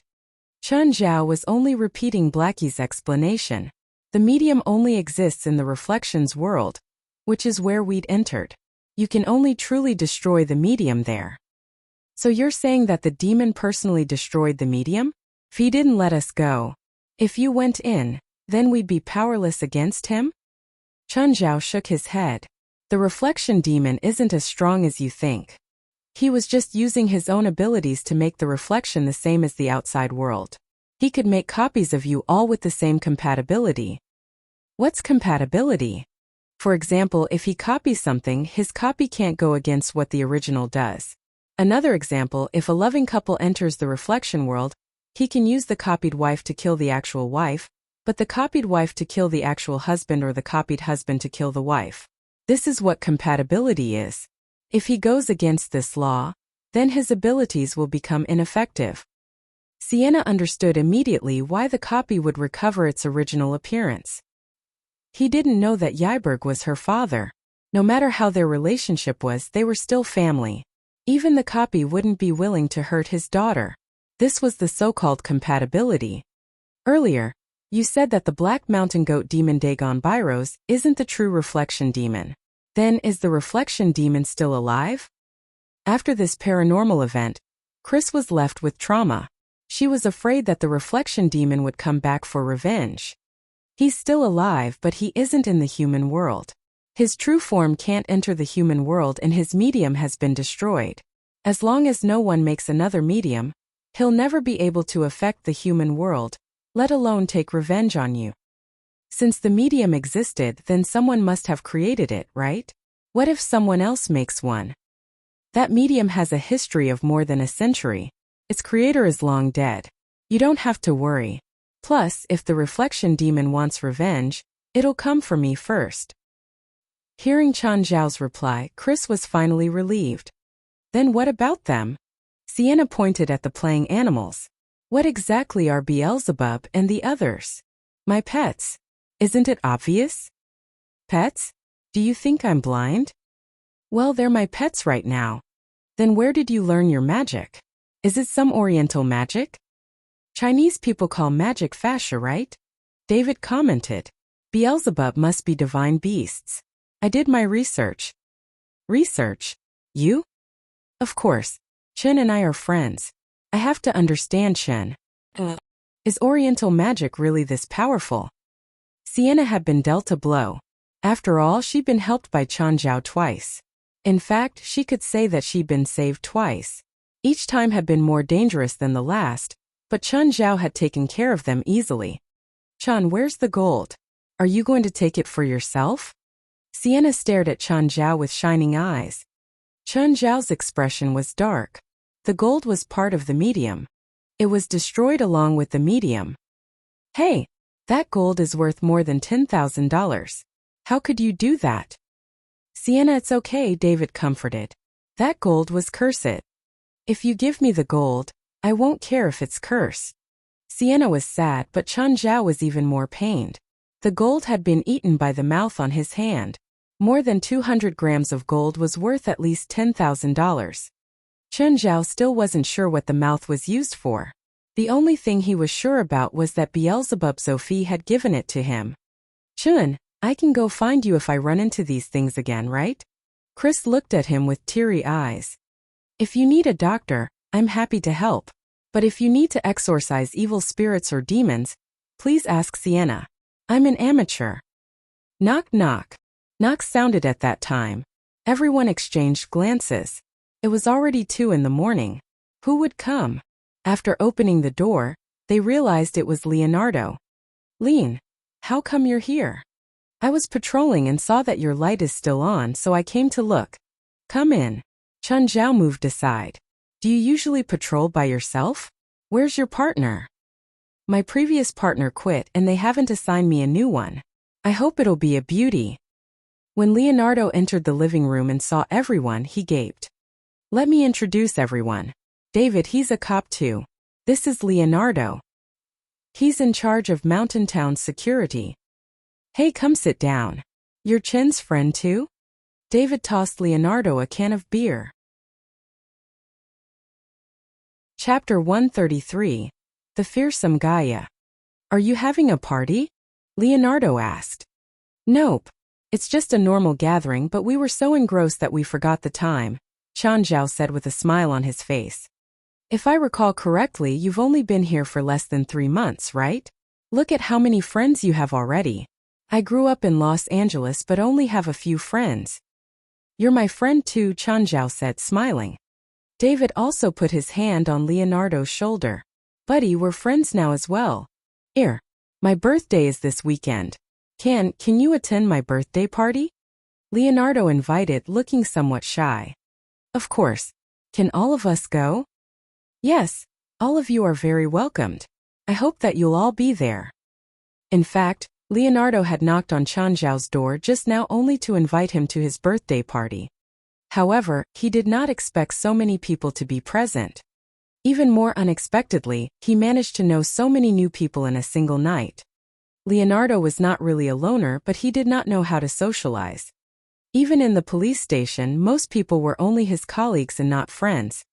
Chun Zhao was only repeating Blackie's explanation. The medium only exists in the reflections world, which is where we'd entered. You can only truly destroy the medium there. So you're saying that the demon personally destroyed the medium? If he didn't let us go. If you went in, then we'd be powerless against him? Chun Zhao shook his head. The reflection demon isn't as strong as you think. He was just using his own abilities to make the reflection the same as the outside world. He could make copies of you all with the same compatibility. What's compatibility? For example, if he copies something, his copy can't go against what the original does. Another example, if a loving couple enters the reflection world, he can use the copied wife to kill the actual wife, but the copied wife to kill the actual husband or the copied husband to kill the wife. This is what compatibility is. If he goes against this law, then his abilities will become ineffective. Sienna understood immediately why the copy would recover its original appearance. He didn't know that Yberg was her father. No matter how their relationship was, they were still family. Even the copy wouldn't be willing to hurt his daughter. This was the so-called compatibility. Earlier, you said that the Black Mountain Goat demon Dagon Byros isn't the true reflection demon. Then is the reflection demon still alive? After this paranormal event, Chris was left with trauma. She was afraid that the reflection demon would come back for revenge. He's still alive, but he isn't in the human world. His true form can't enter the human world and his medium has been destroyed. As long as no one makes another medium, he'll never be able to affect the human world, let alone take revenge on you. Since the medium existed, then someone must have created it, right? What if someone else makes one? That medium has a history of more than a century. Its creator is long dead. You don't have to worry. Plus, if the reflection demon wants revenge, it'll come for me first. Hearing Chan Zhao's reply, Chris was finally relieved. Then what about them? Sienna pointed at the playing animals. What exactly are Beelzebub and the others? My pets. Isn't it obvious? Pets? Do you think I'm blind? Well, they're my pets right now. Then where did you learn your magic? Is it some Oriental magic? Chinese people call magic fascia, right? David commented. Beelzebub must be divine beasts. I did my research. Research? You? Of course. Chen and I are friends. I have to understand Chen. Is Oriental magic really this powerful? Sienna had been dealt a blow. After all, she'd been helped by Chan Zhao twice. In fact, she could say that she'd been saved twice. Each time had been more dangerous than the last, but Chan Zhao had taken care of them easily. Chan, where's the gold? Are you going to take it for yourself? Sienna stared at Chan Zhao with shining eyes. Chan Zhao's expression was dark. The gold was part of the medium. It was destroyed along with the medium. Hey, that gold is worth more than $10,000. How could you do that? Sienna, it's okay, David comforted. That gold was cursed. If you give me the gold, I won't care if it's cursed. Sienna was sad, but Chan Zhao was even more pained. The gold had been eaten by the mouth on his hand. More than 200 grams of gold was worth at least $10,000. Chan Zhao still wasn't sure what the mouth was used for. The only thing he was sure about was that Beelzebub Sophie had given it to him. Chun, I can go find you if I run into these things again, right? Chris looked at him with teary eyes. If you need a doctor, I'm happy to help. But if you need to exorcise evil spirits or demons, please ask Sienna. I'm an amateur. Knock knock. Knocks sounded at that time. Everyone exchanged glances. It was already 2 in the morning. Who would come? After opening the door, they realized it was Leonardo. Lean, how come you're here? I was patrolling and saw that your light is still on, so I came to look. Come in. Chan Zhao moved aside. Do you usually patrol by yourself? Where's your partner? My previous partner quit and they haven't assigned me a new one. I hope it'll be a beauty. When Leonardo entered the living room and saw everyone, he gaped. Let me introduce everyone. David, he's a cop too. This is Leonardo. He's in charge of Mountain Town's security. Hey, come sit down. You're Chen's friend too? David tossed Leonardo a can of beer. Chapter 133. The Fearsome Gaia. Are you having a party? Leonardo asked. Nope. It's just a normal gathering, but we were so engrossed that we forgot the time, Chan Zhao said with a smile on his face. If I recall correctly, you've only been here for less than 3 months, right? Look at how many friends you have already. I grew up in Los Angeles but only have a few friends. You're my friend too, Chan Zhao said, smiling. David also put his hand on Leonardo's shoulder. Buddy, we're friends now as well. Here, my birthday is this weekend. Can you attend my birthday party? Leonardo invited, looking somewhat shy. Of course. Can all of us go? Yes, all of you are very welcomed. I hope that you'll all be there. In fact, Leonardo had knocked on Chan Zhao's door just now only to invite him to his birthday party. However, he did not expect so many people to be present. Even more unexpectedly, he managed to know so many new people in a single night. Leonardo was not really a loner, but he did not know how to socialize. Even in the police station, most people were only his colleagues and not friends.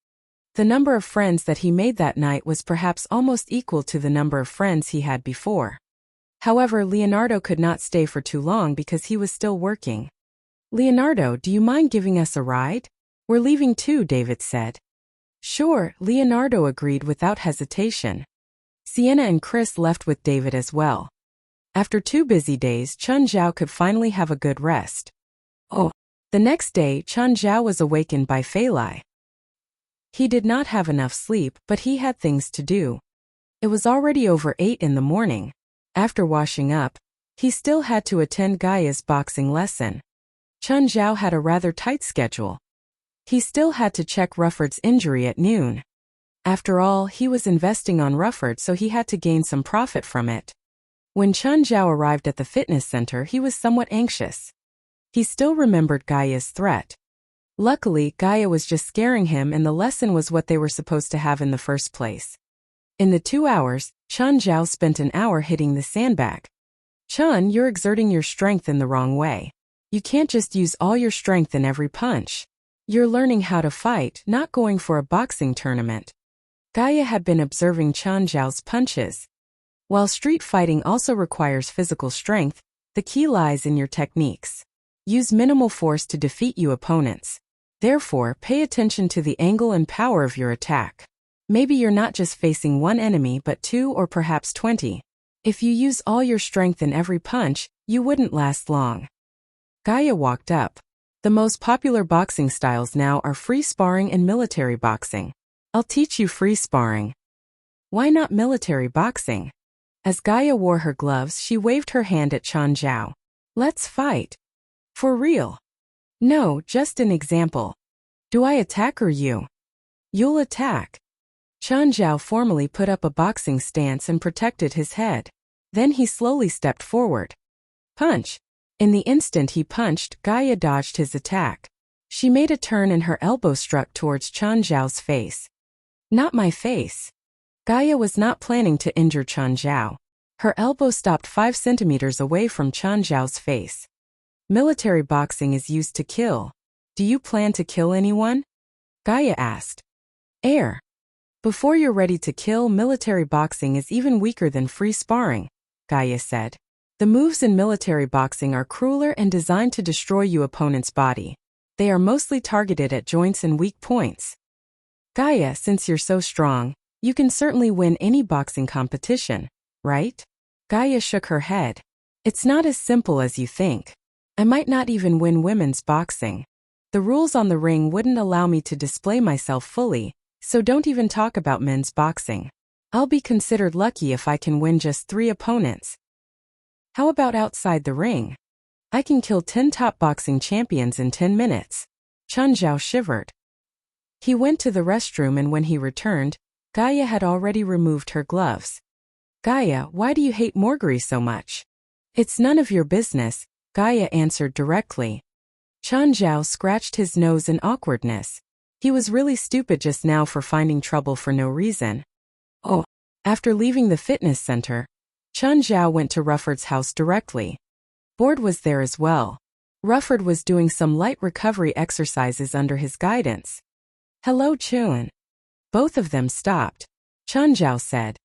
The number of friends that he made that night was perhaps almost equal to the number of friends he had before. However, Leonardo could not stay for too long because he was still working. "Leonardo, do you mind giving us a ride? We're leaving too," David said. "Sure," Leonardo agreed without hesitation. Sienna and Chris left with David as well. After 2 busy days, Chun Zhao could finally have a good rest. The next day, Chun Zhao was awakened by Fei Lai. He did not have enough sleep, but he had things to do. It was already over 8 in the morning. After washing up, he still had to attend Gaia's boxing lesson. Chun Zhao had a rather tight schedule. He still had to check Rufford's injury at noon. After all, he was investing on Rufford, so he had to gain some profit from it. When Chun Zhao arrived at the fitness center, he was somewhat anxious. He still remembered Gaia's threat. Luckily, Gaia was just scaring him, and the lesson was what they were supposed to have in the first place. In the 2 hours, Chun Zhao spent an hour hitting the sandbag. "Chun, you're exerting your strength in the wrong way. You can't just use all your strength in every punch. You're learning how to fight, not going for a boxing tournament." Gaia had been observing Chun Zhao's punches. While street fighting also requires physical strength, the key lies in your techniques. Use minimal force to defeat your opponents. Therefore, pay attention to the angle and power of your attack. Maybe you're not just facing one enemy but 2 or perhaps 20. If you use all your strength in every punch, you wouldn't last long. Gaia walked up. The most popular boxing styles now are free sparring and military boxing. "I'll teach you free sparring." "Why not military boxing?" As Gaia wore her gloves, she waved her hand at Chun Zhao. "Let's fight." "For real?" "No, just an example." "Do I attack or you?" "You'll attack." Chun Zhao formally put up a boxing stance and protected his head. Then he slowly stepped forward. Punch. In the instant he punched, Gaia dodged his attack. She made a turn and her elbow struck towards Chun Zhao's face. "Not my face." Gaia was not planning to injure Chun Zhao. Her elbow stopped 5 centimeters away from Chun Zhao's face. "Military boxing is used to kill. Do you plan to kill anyone?" Gaia asked. "Air. Before you're ready to kill, military boxing is even weaker than free sparring," Gaia said. "The moves in military boxing are crueler and designed to destroy your opponent's body. They are mostly targeted at joints and weak points." "Gaia, since you're so strong, you can certainly win any boxing competition, right?" Gaia shook her head. "It's not as simple as you think. I might not even win women's boxing. The rules on the ring wouldn't allow me to display myself fully, so don't even talk about men's boxing. I'll be considered lucky if I can win just 3 opponents." "How about outside the ring? I can kill 10 top boxing champions in 10 minutes. Chun Zhao shivered. He went to the restroom, and when he returned, Gaia had already removed her gloves. "Gaia, why do you hate Morgari so much?" "It's none of your business," Gaia answered directly. Chun Zhao scratched his nose in awkwardness. He was really stupid just now for finding trouble for no reason. After leaving the fitness center, Chun Zhao went to Rufford's house directly. Board was there as well. Rufford was doing some light recovery exercises under his guidance. "Hello, Chun." Both of them stopped. Chun Zhao said,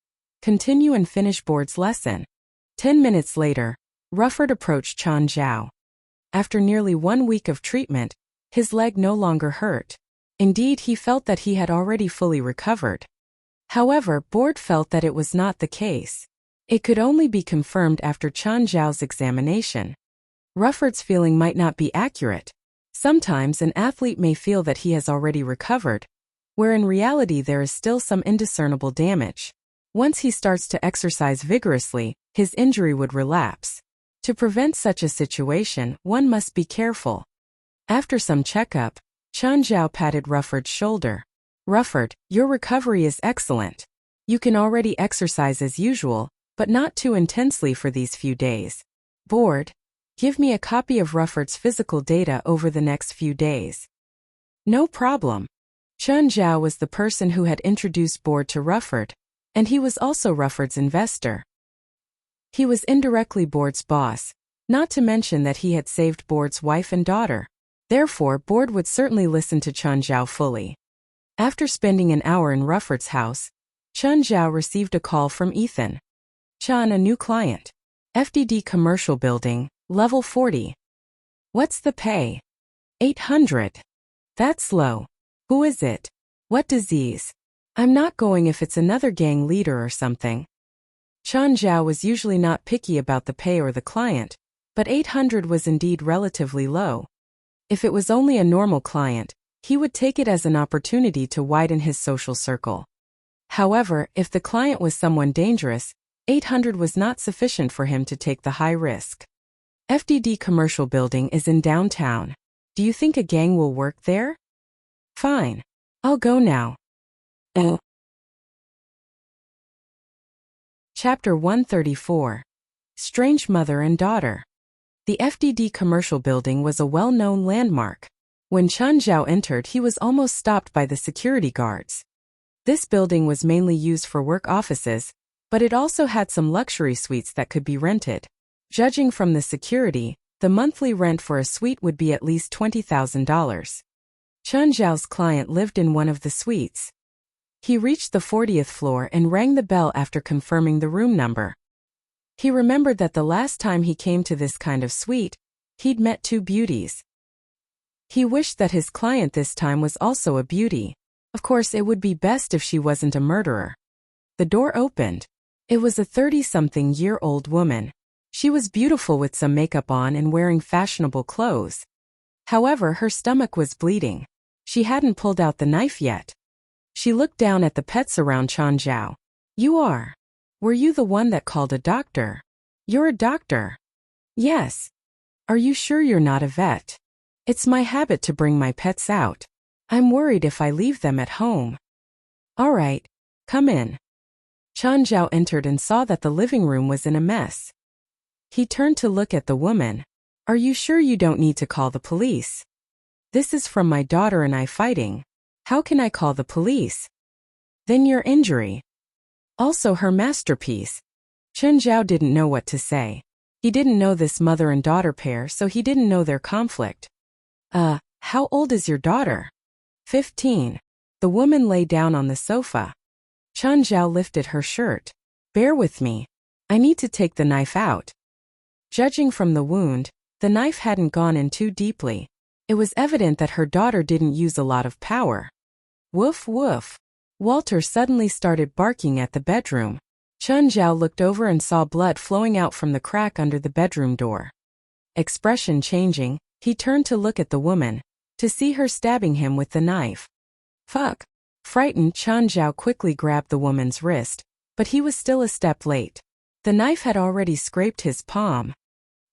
"Continue and finish Board's lesson." 10 minutes later, Rufford approached Chun Zhao. After nearly 1 week of treatment, his leg no longer hurt. Indeed, he felt that he had already fully recovered. However, Board felt that it was not the case. It could only be confirmed after Chun Zhao's examination. Rufford's feeling might not be accurate. Sometimes an athlete may feel that he has already recovered, where in reality there is still some indiscernible damage. Once he starts to exercise vigorously, his injury would relapse. To prevent such a situation, one must be careful. After some checkup, Chun Zhao patted Rufford's shoulder. "Rufford, your recovery is excellent. You can already exercise as usual, but not too intensely for these few days. Board, give me a copy of Rufford's physical data over the next few days." "No problem." Chun Zhao was the person who had introduced Board to Rufford, and he was also Rufford's investor. He was indirectly Board's boss, not to mention that he had saved Board's wife and daughter. Therefore, Board would certainly listen to Chun Zhao fully. After spending an hour in Rufford's house, Chun Zhao received a call from Ethan. Chun, a new client. FDD Commercial Building, level 40. What's the pay? 800. That's low. Who is it? What disease? I'm not going if it's another gang leader or something. Chun Zhao was usually not picky about the pay or the client, but 800 was indeed relatively low. If it was only a normal client, he would take it as an opportunity to widen his social circle. However, if the client was someone dangerous, 800 was not sufficient for him to take the high risk. FDD Commercial Building is in downtown. Do you think a gang will work there? Fine. I'll go now. Chapter 134. Strange Mother and Daughter. The FDD Commercial Building was a well-known landmark. When Chun Zhao entered, he was almost stopped by the security guards. This building was mainly used for work offices, but it also had some luxury suites that could be rented. Judging from the security, the monthly rent for a suite would be at least $20,000. Chun Zhao's client lived in one of the suites. He reached the 40th floor and rang the bell after confirming the room number. He remembered that the last time he came to this kind of suite, he'd met two beauties. He wished that his client this time was also a beauty. Of course, it would be best if she wasn't a murderer. The door opened. It was a 30-something-year-old woman. She was beautiful with some makeup on and wearing fashionable clothes. However, her stomach was bleeding. She hadn't pulled out the knife yet. She looked down at the pets around Chun Zhao. You are. Were you the one that called a doctor? You're a doctor. Yes. Are you sure you're not a vet? It's my habit to bring my pets out. I'm worried if I leave them at home. All right, come in. Chun Zhao entered and saw that the living room was in a mess. He turned to look at the woman. Are you sure you don't need to call the police? This is from my daughter and I fighting. How can I call the police? Then your injury. Also her masterpiece. Chun Zhao didn't know what to say. He didn't know this mother and daughter pair, so he didn't know their conflict. How old is your daughter? 15. The woman lay down on the sofa. Chun Zhao lifted her shirt. Bear with me. I need to take the knife out. Judging from the wound, the knife hadn't gone in too deeply. It was evident that her daughter didn't use a lot of power. Woof woof. Walter suddenly started barking at the bedroom. Chun Zhao looked over and saw blood flowing out from the crack under the bedroom door. Expression changing, he turned to look at the woman, to see her stabbing him with the knife. Fuck. Frightened, Chun Zhao quickly grabbed the woman's wrist, but he was still a step late. The knife had already scraped his palm.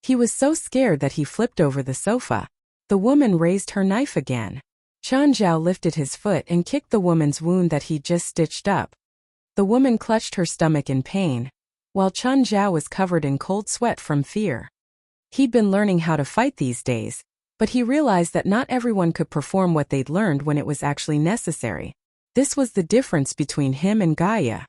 He was so scared that he flipped over the sofa. The woman raised her knife again. Chun Zhao lifted his foot and kicked the woman's wound that he'd just stitched up. The woman clutched her stomach in pain, while Chun Zhao was covered in cold sweat from fear. He'd been learning how to fight these days, but he realized that not everyone could perform what they'd learned when it was actually necessary. This was the difference between him and Gaia.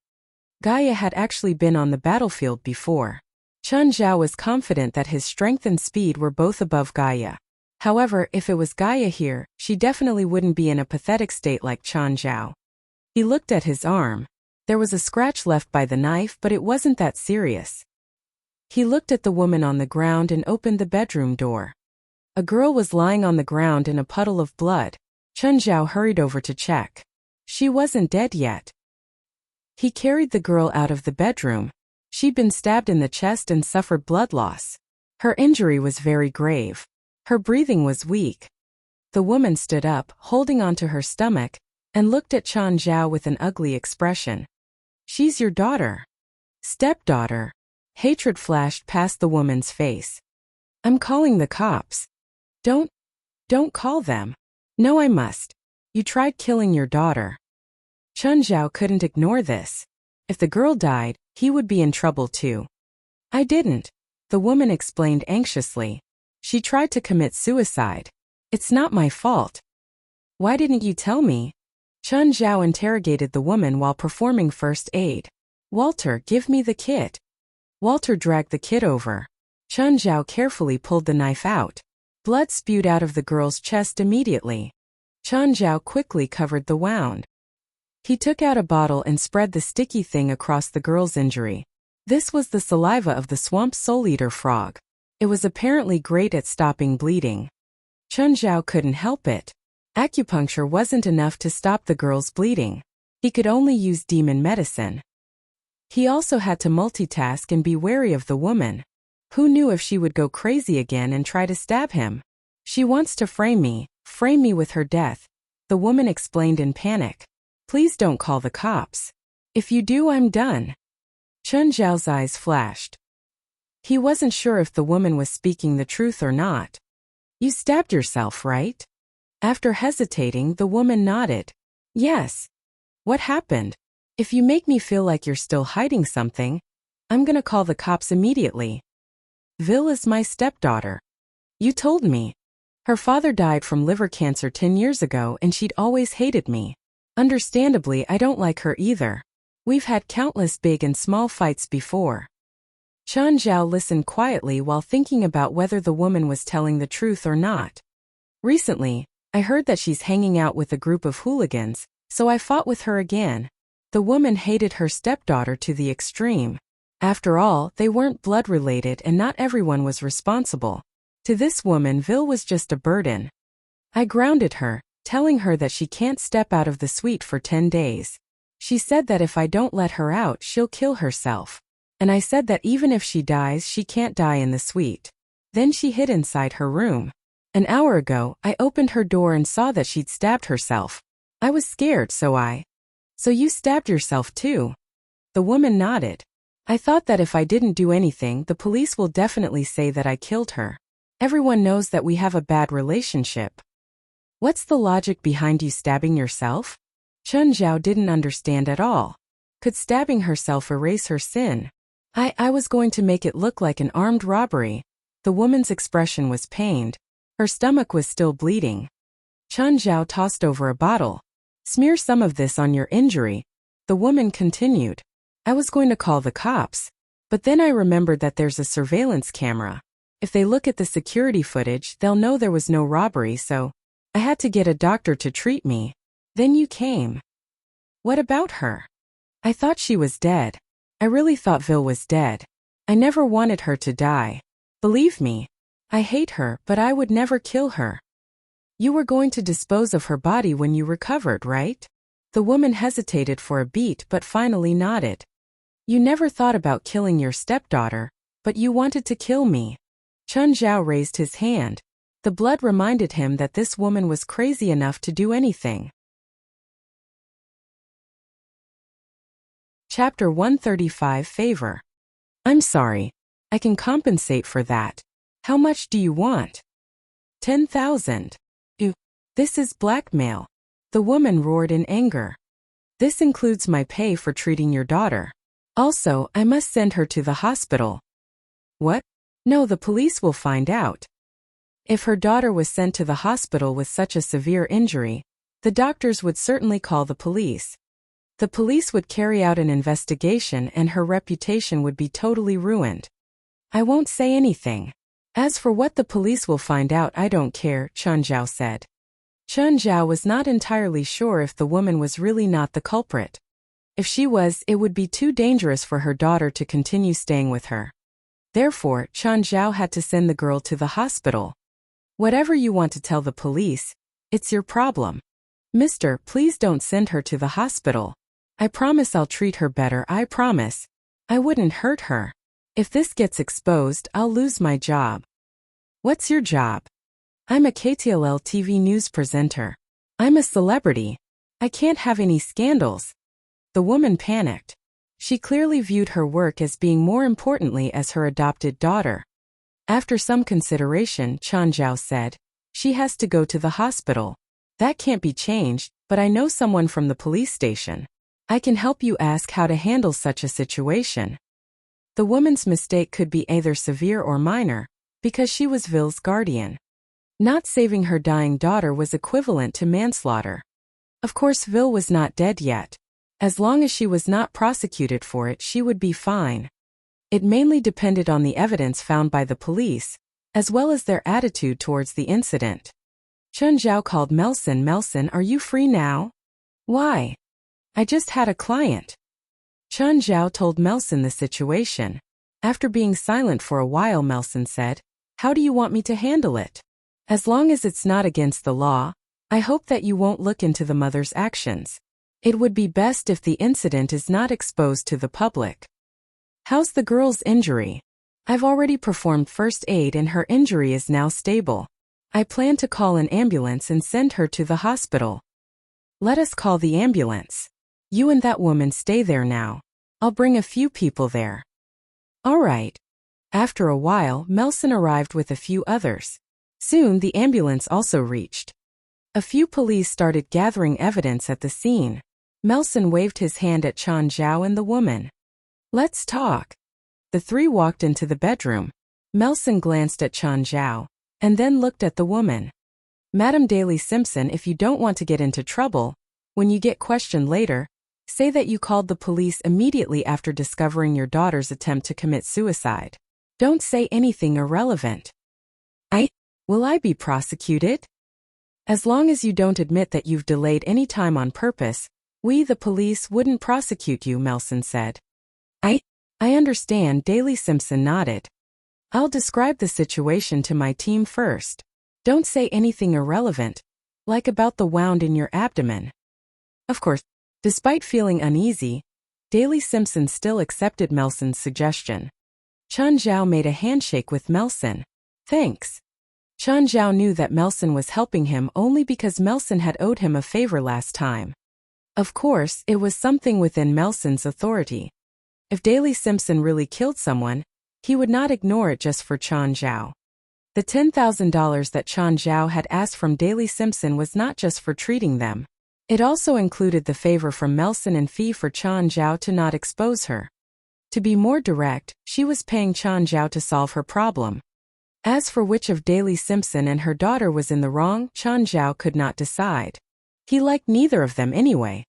Gaia had actually been on the battlefield before. Chun Zhao was confident that his strength and speed were both above Gaia. However, if it was Gaia here, she definitely wouldn't be in a pathetic state like Chun Zhao. He looked at his arm. There was a scratch left by the knife, but it wasn't that serious. He looked at the woman on the ground and opened the bedroom door. A girl was lying on the ground in a puddle of blood. Chun Zhao hurried over to check. She wasn't dead yet. He carried the girl out of the bedroom. She'd been stabbed in the chest and suffered blood loss. Her injury was very grave. Her breathing was weak. The woman stood up, holding onto her stomach, and looked at Chun Zhao with an ugly expression. She's your daughter. Stepdaughter. Hatred flashed past the woman's face. I'm calling the cops. Don't call them. No, I must. You tried killing your daughter. Chun Zhao couldn't ignore this. If the girl died, he would be in trouble too. I didn't. The woman explained anxiously. She tried to commit suicide. It's not my fault. Why didn't you tell me? Chun Zhao interrogated the woman while performing first aid. Walter, give me the kit. Walter dragged the kit over. Chun Zhao carefully pulled the knife out. Blood spewed out of the girl's chest immediately. Chun Zhao quickly covered the wound. He took out a bottle and spread the sticky thing across the girl's injury. This was the saliva of the swamp soul-eater frog. It was apparently great at stopping bleeding. Chun Zhao couldn't help it. Acupuncture wasn't enough to stop the girl's bleeding. He could only use demon medicine. He also had to multitask and be wary of the woman. Who knew if she would go crazy again and try to stab him? She wants to frame me with her death, the woman explained in panic. Please don't call the cops. If you do, I'm done. Chun Zhao's eyes flashed. He wasn't sure if the woman was speaking the truth or not. You stabbed yourself, right? After hesitating, the woman nodded. Yes. What happened? If you make me feel like you're still hiding something, I'm gonna call the cops immediately. Vil is my stepdaughter. You told me. Her father died from liver cancer 10 years ago and she'd always hated me. Understandably, I don't like her either. We've had countless big and small fights before. Chun Zhao listened quietly while thinking about whether the woman was telling the truth or not. Recently, I heard that she's hanging out with a group of hooligans, so I fought with her again. The woman hated her stepdaughter to the extreme. After all, they weren't blood-related and not everyone was responsible. To this woman, Vil was just a burden. I grounded her, telling her that she can't step out of the suite for 10 days. She said that if I don't let her out, she'll kill herself. And I said that even if she dies, she can't die in the suite. Then she hid inside her room. An hour ago, I opened her door and saw that she'd stabbed herself. I was scared, so you stabbed yourself too? The woman nodded. I thought that if I didn't do anything, the police will definitely say that I killed her. Everyone knows that we have a bad relationship. What's the logic behind you stabbing yourself? Chun Zhao didn't understand at all. Could stabbing herself erase her sin? I was going to make it look like an armed robbery. The woman's expression was pained. Her stomach was still bleeding. Chun Zhao tossed over a bottle. Smear some of this on your injury. The woman continued. I was going to call the cops. But then I remembered that there's a surveillance camera. If they look at the security footage, they'll know there was no robbery, so I had to get a doctor to treat me. Then you came. What about her? I thought she was dead. I really thought Vil was dead. I never wanted her to die. Believe me. I hate her, but I would never kill her. You were going to dispose of her body when you recovered, right? The woman hesitated for a beat but finally nodded. You never thought about killing your stepdaughter, but you wanted to kill me. Chun Zhao raised his hand. The blood reminded him that this woman was crazy enough to do anything. Chapter 135 Favor. I'm sorry. I can compensate for that. How much do you want? 10,000. This is blackmail. The woman roared in anger. This includes my pay for treating your daughter. Also, I must send her to the hospital. What? No, the police will find out. If her daughter was sent to the hospital with such a severe injury, the doctors would certainly call the police. The police would carry out an investigation and her reputation would be totally ruined. I won't say anything. As for what the police will find out, I don't care, Chun Zhao said. Chun Zhao was not entirely sure if the woman was really not the culprit. If she was, it would be too dangerous for her daughter to continue staying with her. Therefore, Chun Zhao had to send the girl to the hospital. Whatever you want to tell the police, it's your problem. Mister, please don't send her to the hospital. I promise I'll treat her better, I promise. I wouldn't hurt her. If this gets exposed, I'll lose my job. What's your job? I'm a KTLL TV news presenter. I'm a celebrity. I can't have any scandals. The woman panicked. She clearly viewed her work as being more importantly as her adopted daughter. After some consideration, Chun Zhao said, she has to go to the hospital. That can't be changed, but I know someone from the police station. I can help you ask how to handle such a situation. The woman's mistake could be either severe or minor, because she was Vil's guardian. Not saving her dying daughter was equivalent to manslaughter. Of course, Vil was not dead yet. As long as she was not prosecuted for it, she would be fine. It mainly depended on the evidence found by the police, as well as their attitude towards the incident. Chun Zhao called Melson. Melson, are you free now? Why? I just had a client. Chun Zhao told Melson the situation. After being silent for a while, Melson said, how do you want me to handle it? As long as it's not against the law, I hope that you won't look into the mother's actions. It would be best if the incident is not exposed to the public. How's the girl's injury? I've already performed first aid and her injury is now stable. I plan to call an ambulance and send her to the hospital. Let us call the ambulance. You and that woman stay there now. I'll bring a few people there. All right. After a while, Melson arrived with a few others. Soon the ambulance also reached. A few police started gathering evidence at the scene. Melson waved his hand at Chun Zhao and the woman. Let's talk. The three walked into the bedroom. Melson glanced at Chun Zhao, and then looked at the woman. Madam Daly Simpson, if you don't want to get into trouble, when you get questioned later, say that you called the police immediately after discovering your daughter's attempt to commit suicide. Don't say anything irrelevant. Will I be prosecuted? As long as you don't admit that you've delayed any time on purpose, we the police wouldn't prosecute you, Melson said. I understand, Daly Simpson nodded. I'll describe the situation to my team first. Don't say anything irrelevant, like about the wound in your abdomen. Of course, despite feeling uneasy, Daly Simpson still accepted Melson's suggestion. Chun Zhao made a handshake with Melson. Thanks. Chun Zhao knew that Melson was helping him only because Melson had owed him a favor last time. Of course, it was something within Melson's authority. If Daly Simpson really killed someone, he would not ignore it just for Chun Zhao. The $10,000 that Chun Zhao had asked from Daly Simpson was not just for treating them. It also included the favor from Melson and fee for Chun Zhao to not expose her. To be more direct, she was paying Chun Zhao to solve her problem. As for which of Daly Simpson and her daughter was in the wrong, Chun Zhao could not decide. He liked neither of them anyway.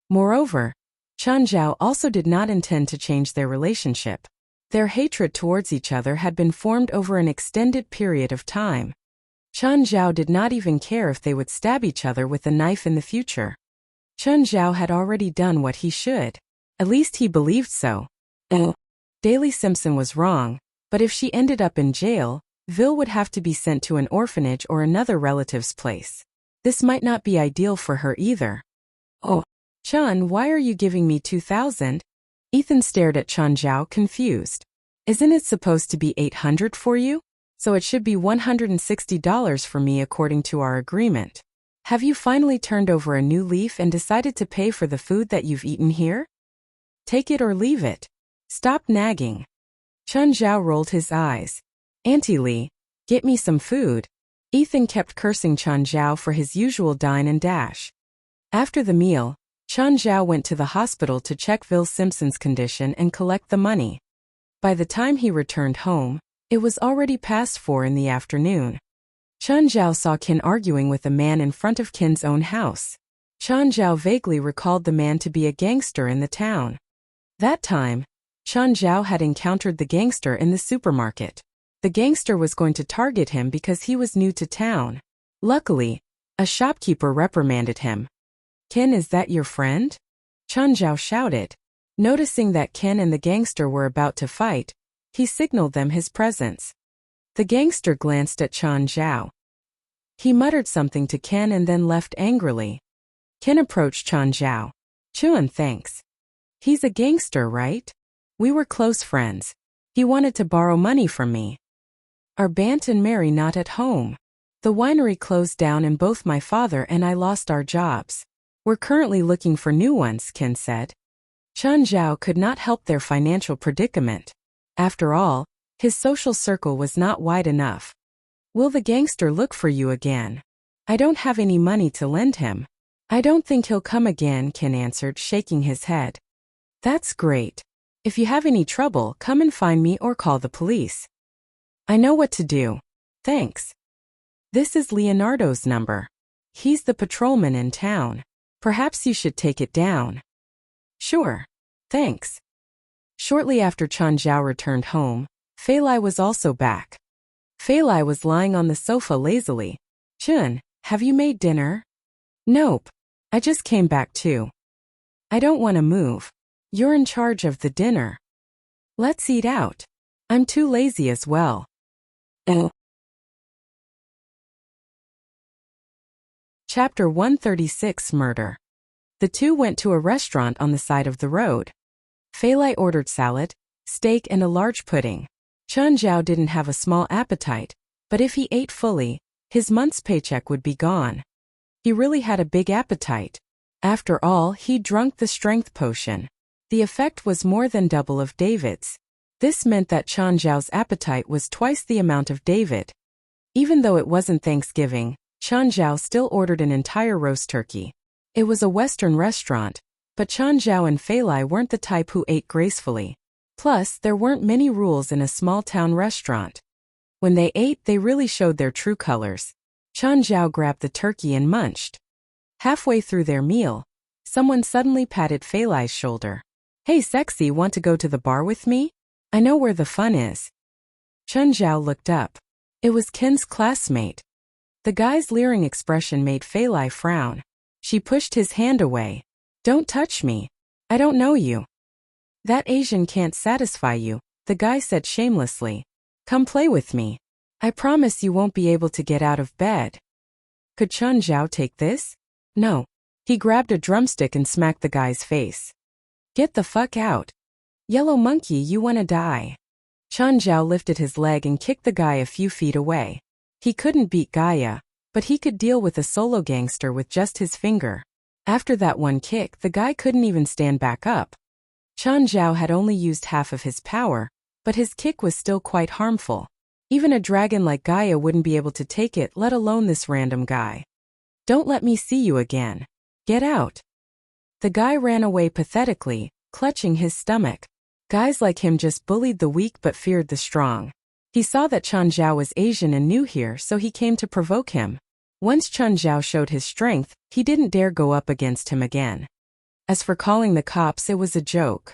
Moreover, Chun Zhao also did not intend to change their relationship. Their hatred towards each other had been formed over an extended period of time. Chun Zhao did not even care if they would stab each other with a knife in the future. Chun Zhao had already done what he should. At least he believed so. Daly Simpson was wrong, but if she ended up in jail, Vil would have to be sent to an orphanage or another relative's place. This might not be ideal for her either. Chun, why are you giving me $2,000? Ethan stared at Chun Zhao, confused. Isn't it supposed to be $800 for you? So it should be $160 for me according to our agreement. Have you finally turned over a new leaf and decided to pay for the food that you've eaten here? Take it or leave it. Stop nagging. Chun Zhao rolled his eyes. Auntie Lee, get me some food. Ethan kept cursing Chun Zhao for his usual dine and dash. After the meal, Chun Zhao went to the hospital to check Vil Simpson's condition and collect the money. By the time he returned home, it was already past 4 in the afternoon. Chun Zhao saw Kin arguing with a man in front of Kin's own house. Chun Zhao vaguely recalled the man to be a gangster in the town. That time, Chun Zhao had encountered the gangster in the supermarket. The gangster was going to target him because he was new to town. Luckily, a shopkeeper reprimanded him. Ken, is that your friend? Chun Zhao shouted. Noticing that Ken and the gangster were about to fight, he signaled them his presence. The gangster glanced at Chun Zhao. He muttered something to Ken and then left angrily. Ken approached Chun Zhao. Chun, thanks. He's a gangster, right? We were close friends. He wanted to borrow money from me. Are Bant and Mary not at home? The winery closed down and both my father and I lost our jobs. We're currently looking for new ones, Ken said. Chun Zhao could not help their financial predicament. After all, his social circle was not wide enough. Will the gangster look for you again? I don't have any money to lend him. I don't think he'll come again, Ken answered, shaking his head. That's great. If you have any trouble, come and find me or call the police. I know what to do. Thanks. This is Leonardo's number. He's the patrolman in town. Perhaps you should take it down. Sure. Thanks. Shortly after Chen Zhao returned home, Fei Lai was also back. Fei Lai was lying on the sofa lazily. Chun, have you made dinner? Nope. I just came back too. I don't want to move. You're in charge of the dinner. Let's eat out. I'm too lazy as well. Chapter 136 Murder. The two went to a restaurant on the side of the road. Fei Lai ordered salad, steak and a large pudding. Chen Zhao didn't have a small appetite, but if he ate fully, his month's paycheck would be gone. He really had a big appetite. After all, he drunk the strength potion. The effect was more than double of David's. This meant that Chen Zhao's appetite was twice the amount of David. Even though it wasn't Thanksgiving, Chen Zhao still ordered an entire roast turkey. It was a Western restaurant, but Chen Zhao and Fei Lai weren't the type who ate gracefully. Plus, there weren't many rules in a small-town restaurant. When they ate, they really showed their true colors. Chen Zhao grabbed the turkey and munched. Halfway through their meal, someone suddenly patted Fei Lai's shoulder. Hey sexy, want to go to the bar with me? I know where the fun is. Chen Zhao looked up. It was Ken's classmate. The guy's leering expression made Fei Lai frown. She pushed his hand away. Don't touch me. I don't know you. That Asian can't satisfy you, the guy said shamelessly. Come play with me. I promise you won't be able to get out of bed. Could Chen Zhao take this? No. He grabbed a drumstick and smacked the guy's face. Get the fuck out. Yellow monkey, you wanna die. Chen Zhao lifted his leg and kicked the guy a few feet away. He couldn't beat Gaia, but he could deal with a solo gangster with just his finger. After that one kick, the guy couldn't even stand back up. Chen Zhao had only used half of his power, but his kick was still quite harmful. Even a dragon like Gaia wouldn't be able to take it, let alone this random guy. Don't let me see you again. Get out. The guy ran away pathetically, clutching his stomach. Guys like him just bullied the weak but feared the strong. He saw that Chen Zhao was Asian and new here, so he came to provoke him. Once Chen Zhao showed his strength, he didn't dare go up against him again. As for calling the cops, it was a joke.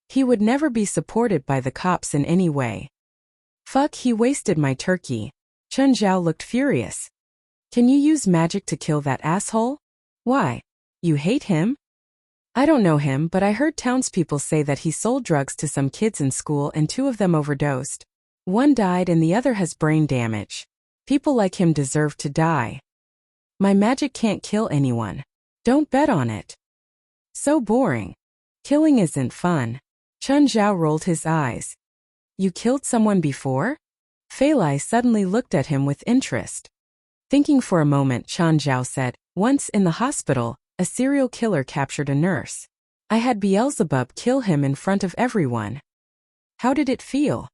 He would never be supported by the cops in any way. Fuck, he wasted my turkey. Chen Zhao looked furious. Can you use magic to kill that asshole? Why? You hate him? I don't know him, but I heard townspeople say that he sold drugs to some kids in school and 2 of them overdosed. One died and the other has brain damage. People like him deserve to die. My magic can't kill anyone. Don't bet on it. So boring. Killing isn't fun. Chen Zhao rolled his eyes. You killed someone before? Fei Lai suddenly looked at him with interest. Thinking for a moment, Chen Zhao said, once in the hospital, a serial killer captured a nurse. I had Beelzebub kill him in front of everyone. How did it feel?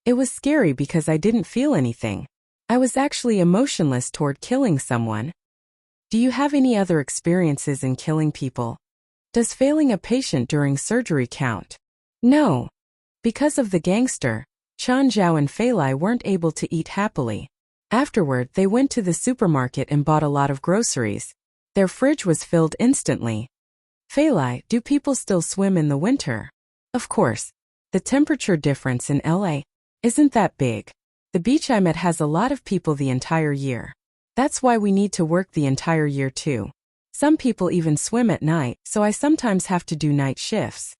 It was scary because I didn't feel anything. I was actually emotionless toward killing someone. Do you have any other experiences in killing people? Does failing a patient during surgery count? No. Because of the gangster, Chen Zhao and Fei Lai weren't able to eat happily. Afterward, they went to the supermarket and bought a lot of groceries. Their fridge was filled instantly. Fei Lai, do people still swim in the winter? Of course. The temperature difference in LA isn't that big. The beach I'm at has a lot of people the entire year. That's why we need to work the entire year too. Some people even swim at night, so I sometimes have to do night shifts.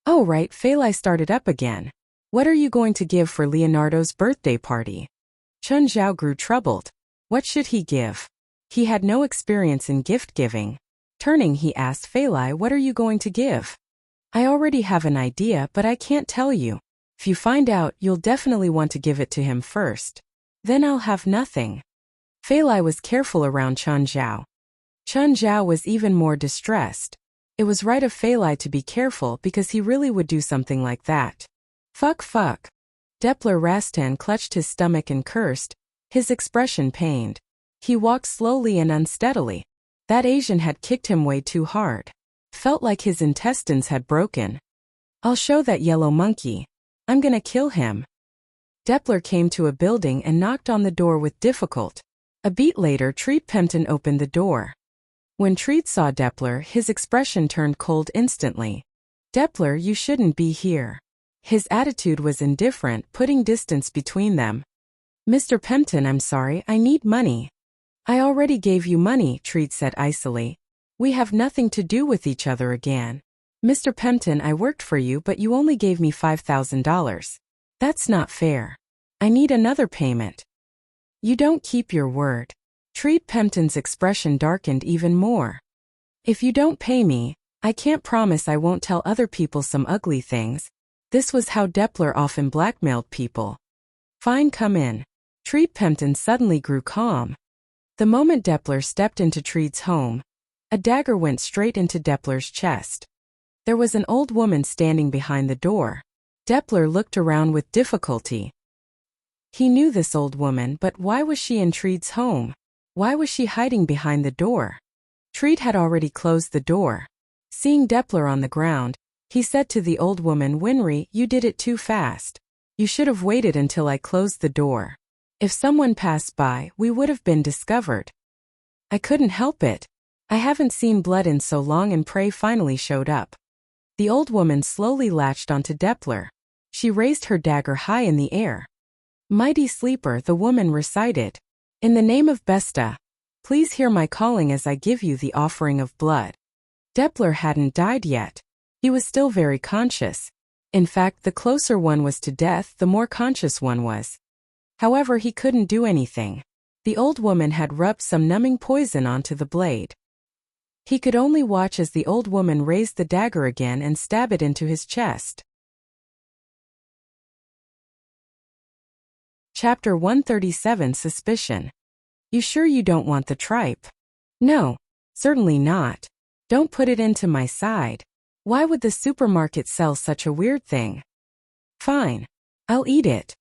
Oh right, Fei Lai started up again. What are you going to give for Leonardo's birthday party? Chen Zhao grew troubled. What should he give? He had no experience in gift giving. Turning, he asked Fei Lai, what are you going to give? I already have an idea, but I can't tell you. If you find out, you'll definitely want to give it to him first. Then I'll have nothing. Fei Lai was careful around Chen Zhao. Chen Zhao was even more distressed. It was right of Fei Lai to be careful because he really would do something like that. Fuck. Depler Rastan clutched his stomach and cursed, his expression pained. He walked slowly and unsteadily. That Asian had kicked him way too hard. Felt like his intestines had broken. I'll show that yellow monkey. I'm gonna kill him. Depler came to a building and knocked on the door with difficulty. A beat later, Treat Pempton opened the door. When Treat saw Depler, his expression turned cold instantly. Depler, you shouldn't be here. His attitude was indifferent, putting distance between them. Mr. Pempton, I'm sorry, I need money. I already gave you money, Treat said icily. We have nothing to do with each other again. Mr. Pempton, I worked for you, but you only gave me $5,000. That's not fair. I need another payment. You don't keep your word. Treat Pempton's expression darkened even more. If you don't pay me, I can't promise I won't tell other people some ugly things. This was how Depler often blackmailed people. Fine, come in. Treat Pempton suddenly grew calm. The moment Depler stepped into Treat's home, a dagger went straight into Depler's chest. There was an old woman standing behind the door. Depler looked around with difficulty. He knew this old woman, but why was she in Treat's home? Why was she hiding behind the door? Treat had already closed the door. Seeing Depler on the ground, he said to the old woman, Winry, you did it too fast. You should have waited until I closed the door. If someone passed by, we would have been discovered. I couldn't help it. I haven't seen blood in so long, and Prey finally showed up. The old woman slowly latched onto Depler. She raised her dagger high in the air. Mighty Sleeper, the woman recited. In the name of Besta, please hear my calling as I give you the offering of blood. Depler hadn't died yet. He was still very conscious. In fact, the closer one was to death, the more conscious one was. However, he couldn't do anything. The old woman had rubbed some numbing poison onto the blade. He could only watch as the old woman raised the dagger again and stab it into his chest. Chapter 137, Suspicion. You sure you don't want the tripe? No, certainly not. Don't put it into my side. Why would the supermarket sell such a weird thing? Fine. I'll eat it.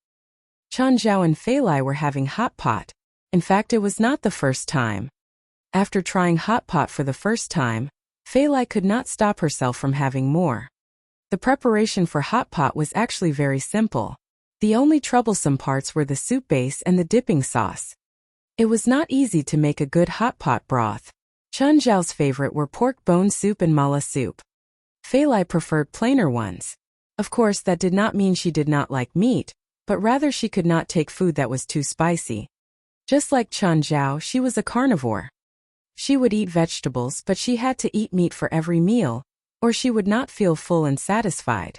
Chan Zhao and Fei Lai were having hot pot. In fact, it was not the first time. After trying hot pot for the first time, Fei Lai could not stop herself from having more. The preparation for hot pot was actually very simple. The only troublesome parts were the soup base and the dipping sauce. It was not easy to make a good hot pot broth. Chun Zhao's favorite were pork bone soup and mala soup. Fei Lai preferred plainer ones. Of course, that did not mean she did not like meat, but rather she could not take food that was too spicy. Just like Chun Zhao, she was a carnivore. She would eat vegetables, but she had to eat meat for every meal, or she would not feel full and satisfied.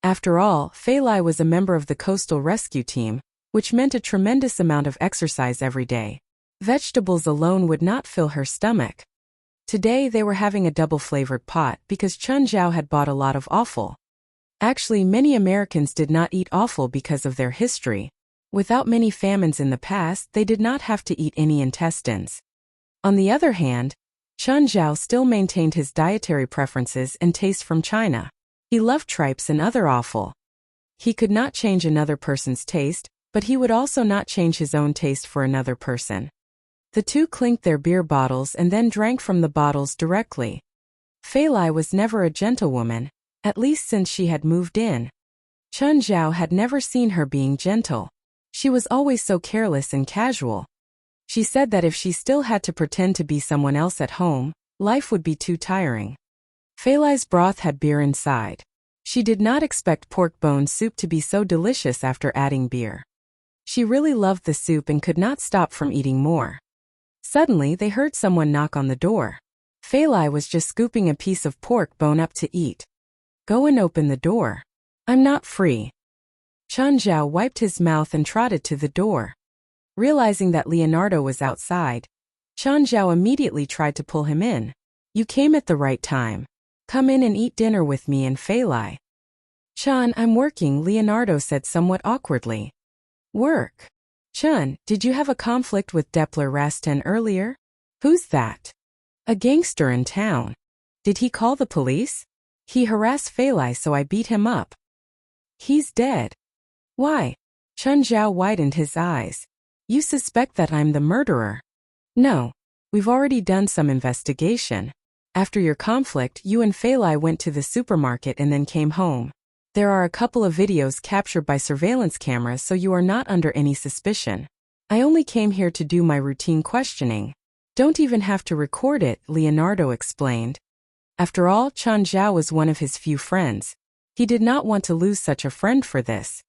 After all, Fei Lai was a member of the Coastal Rescue Team, which meant a tremendous amount of exercise every day. Vegetables alone would not fill her stomach. Today they were having a double-flavored pot because Chun Zhao had bought a lot of offal. Actually, many Americans did not eat offal because of their history. Without many famines in the past, they did not have to eat any intestines. On the other hand, Chun Zhao still maintained his dietary preferences and taste from China. He loved tripes and other offal. He could not change another person's taste, but he would also not change his own taste for another person. The two clinked their beer bottles and then drank from the bottles directly. Fei Lai was never a gentlewoman, at least since she had moved in. Chun Zhao had never seen her being gentle. She was always so careless and casual. She said that if she still had to pretend to be someone else at home, life would be too tiring. Fei Lai's broth had beer inside. She did not expect pork bone soup to be so delicious after adding beer. She really loved the soup and could not stop from eating more. Suddenly, they heard someone knock on the door. Fei Lai was just scooping a piece of pork bone up to eat. Go and open the door. I'm not free. Chun Zhao wiped his mouth and trotted to the door. Realizing that Leonardo was outside, Chun Zhao immediately tried to pull him in. You came at the right time. Come in and eat dinner with me and Fei Lai. Chun, I'm working, Leonardo said somewhat awkwardly. Work? Chun, did you have a conflict with Depler Rasten earlier? Who's that? A gangster in town. Did he call the police? He harassed Fei Lai, so I beat him up. He's dead. Why? Chun Zhao widened his eyes. You suspect that I'm the murderer? No. We've already done some investigation. After your conflict, you and Fei Lai went to the supermarket and then came home. There are a couple of videos captured by surveillance cameras, so you are not under any suspicion. I only came here to do my routine questioning. Don't even have to record it, Leonardo explained. After all, Chen Zhao was one of his few friends. He did not want to lose such a friend for this.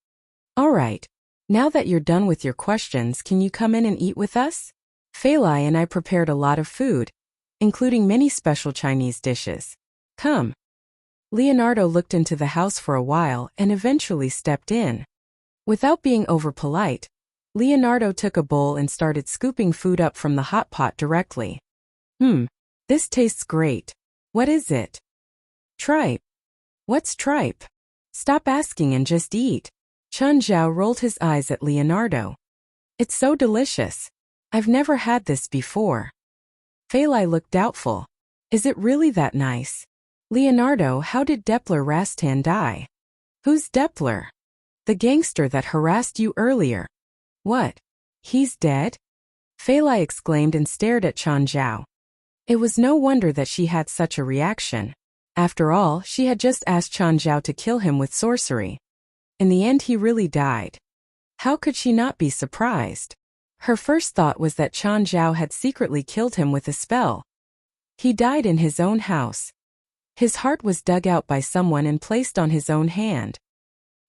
All right. Now that you're done with your questions, can you come in and eat with us? Fei Lai and I prepared a lot of food, including many special Chinese dishes. Come. Leonardo looked into the house for a while and eventually stepped in. Without being over-polite, Leonardo took a bowl and started scooping food up from the hot pot directly. This tastes great. What is it? Tripe. What's tripe? Stop asking and just eat. Chen Zhao rolled his eyes at Leonardo. It's so delicious. I've never had this before. Fei Lai looked doubtful. Is it really that nice? Leonardo, how did Depler Rastan die? Who's Depler? The gangster that harassed you earlier. What? He's dead? Fei Lai exclaimed and stared at Chen Zhao. It was no wonder that she had such a reaction. After all, she had just asked Chen Zhao to kill him with sorcery. In the end, he really died. How could she not be surprised? Her first thought was that Chen Zhao had secretly killed him with a spell. He died in his own house. His heart was dug out by someone and placed on his own hand.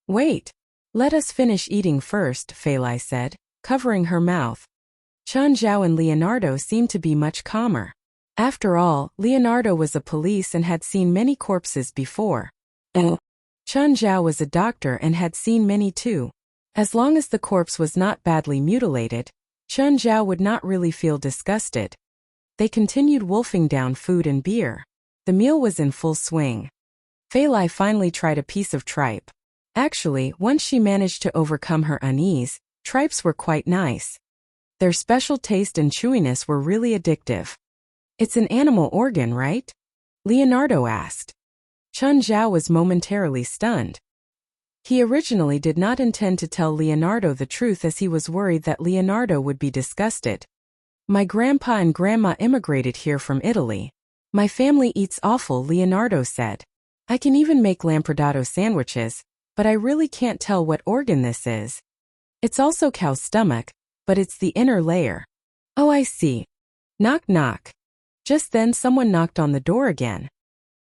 Wait. Let us finish eating first, Fei Lai said, covering her mouth. Chen Zhao and Leonardo seemed to be much calmer. After all, Leonardo was a police and had seen many corpses before. Chen Zhao was a doctor and had seen many too. As long as the corpse was not badly mutilated, Chen Zhao would not really feel disgusted. They continued wolfing down food and beer. The meal was in full swing. Fei Lai finally tried a piece of tripe. Actually, once she managed to overcome her unease, tripes were quite nice. Their special taste and chewiness were really addictive. It's an animal organ, right? Leonardo asked. Chen Zhao was momentarily stunned. He originally did not intend to tell Leonardo the truth as he was worried that Leonardo would be disgusted. My grandpa and grandma immigrated here from Italy. My family eats offal, Leonardo said. I can even make lampredotto sandwiches, but I really can't tell what organ this is. It's also cow's stomach, but it's the inner layer. Oh, I see. Knock knock. Just then someone knocked on the door again.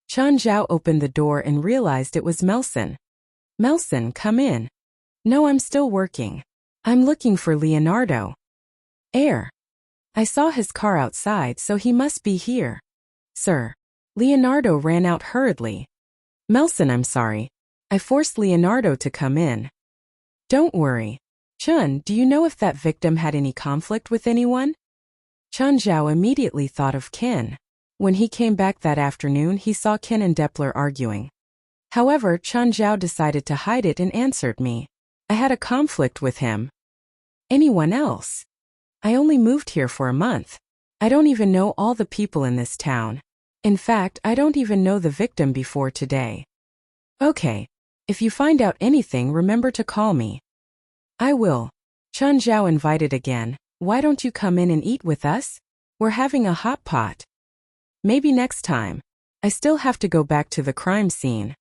Chen Zhao opened the door and realized it was Melson. Melson, come in. No, I'm still working. I'm looking for Leonardo. Air. I saw his car outside, so he must be here. Sir. Leonardo ran out hurriedly. Melson, I'm sorry. I forced Leonardo to come in. Don't worry. Chen, do you know if that victim had any conflict with anyone? Chen Zhao immediately thought of Ken. When he came back that afternoon, he saw Ken and Depler arguing. However, Chen Zhao decided to hide it and answered me. I had a conflict with him. Anyone else? I only moved here for a month. I don't even know all the people in this town. In fact, I don't even know the victim before today. Okay. If you find out anything, remember to call me. I will. Chen Zhao invited again. Why don't you come in and eat with us? We're having a hot pot. Maybe next time. I still have to go back to the crime scene.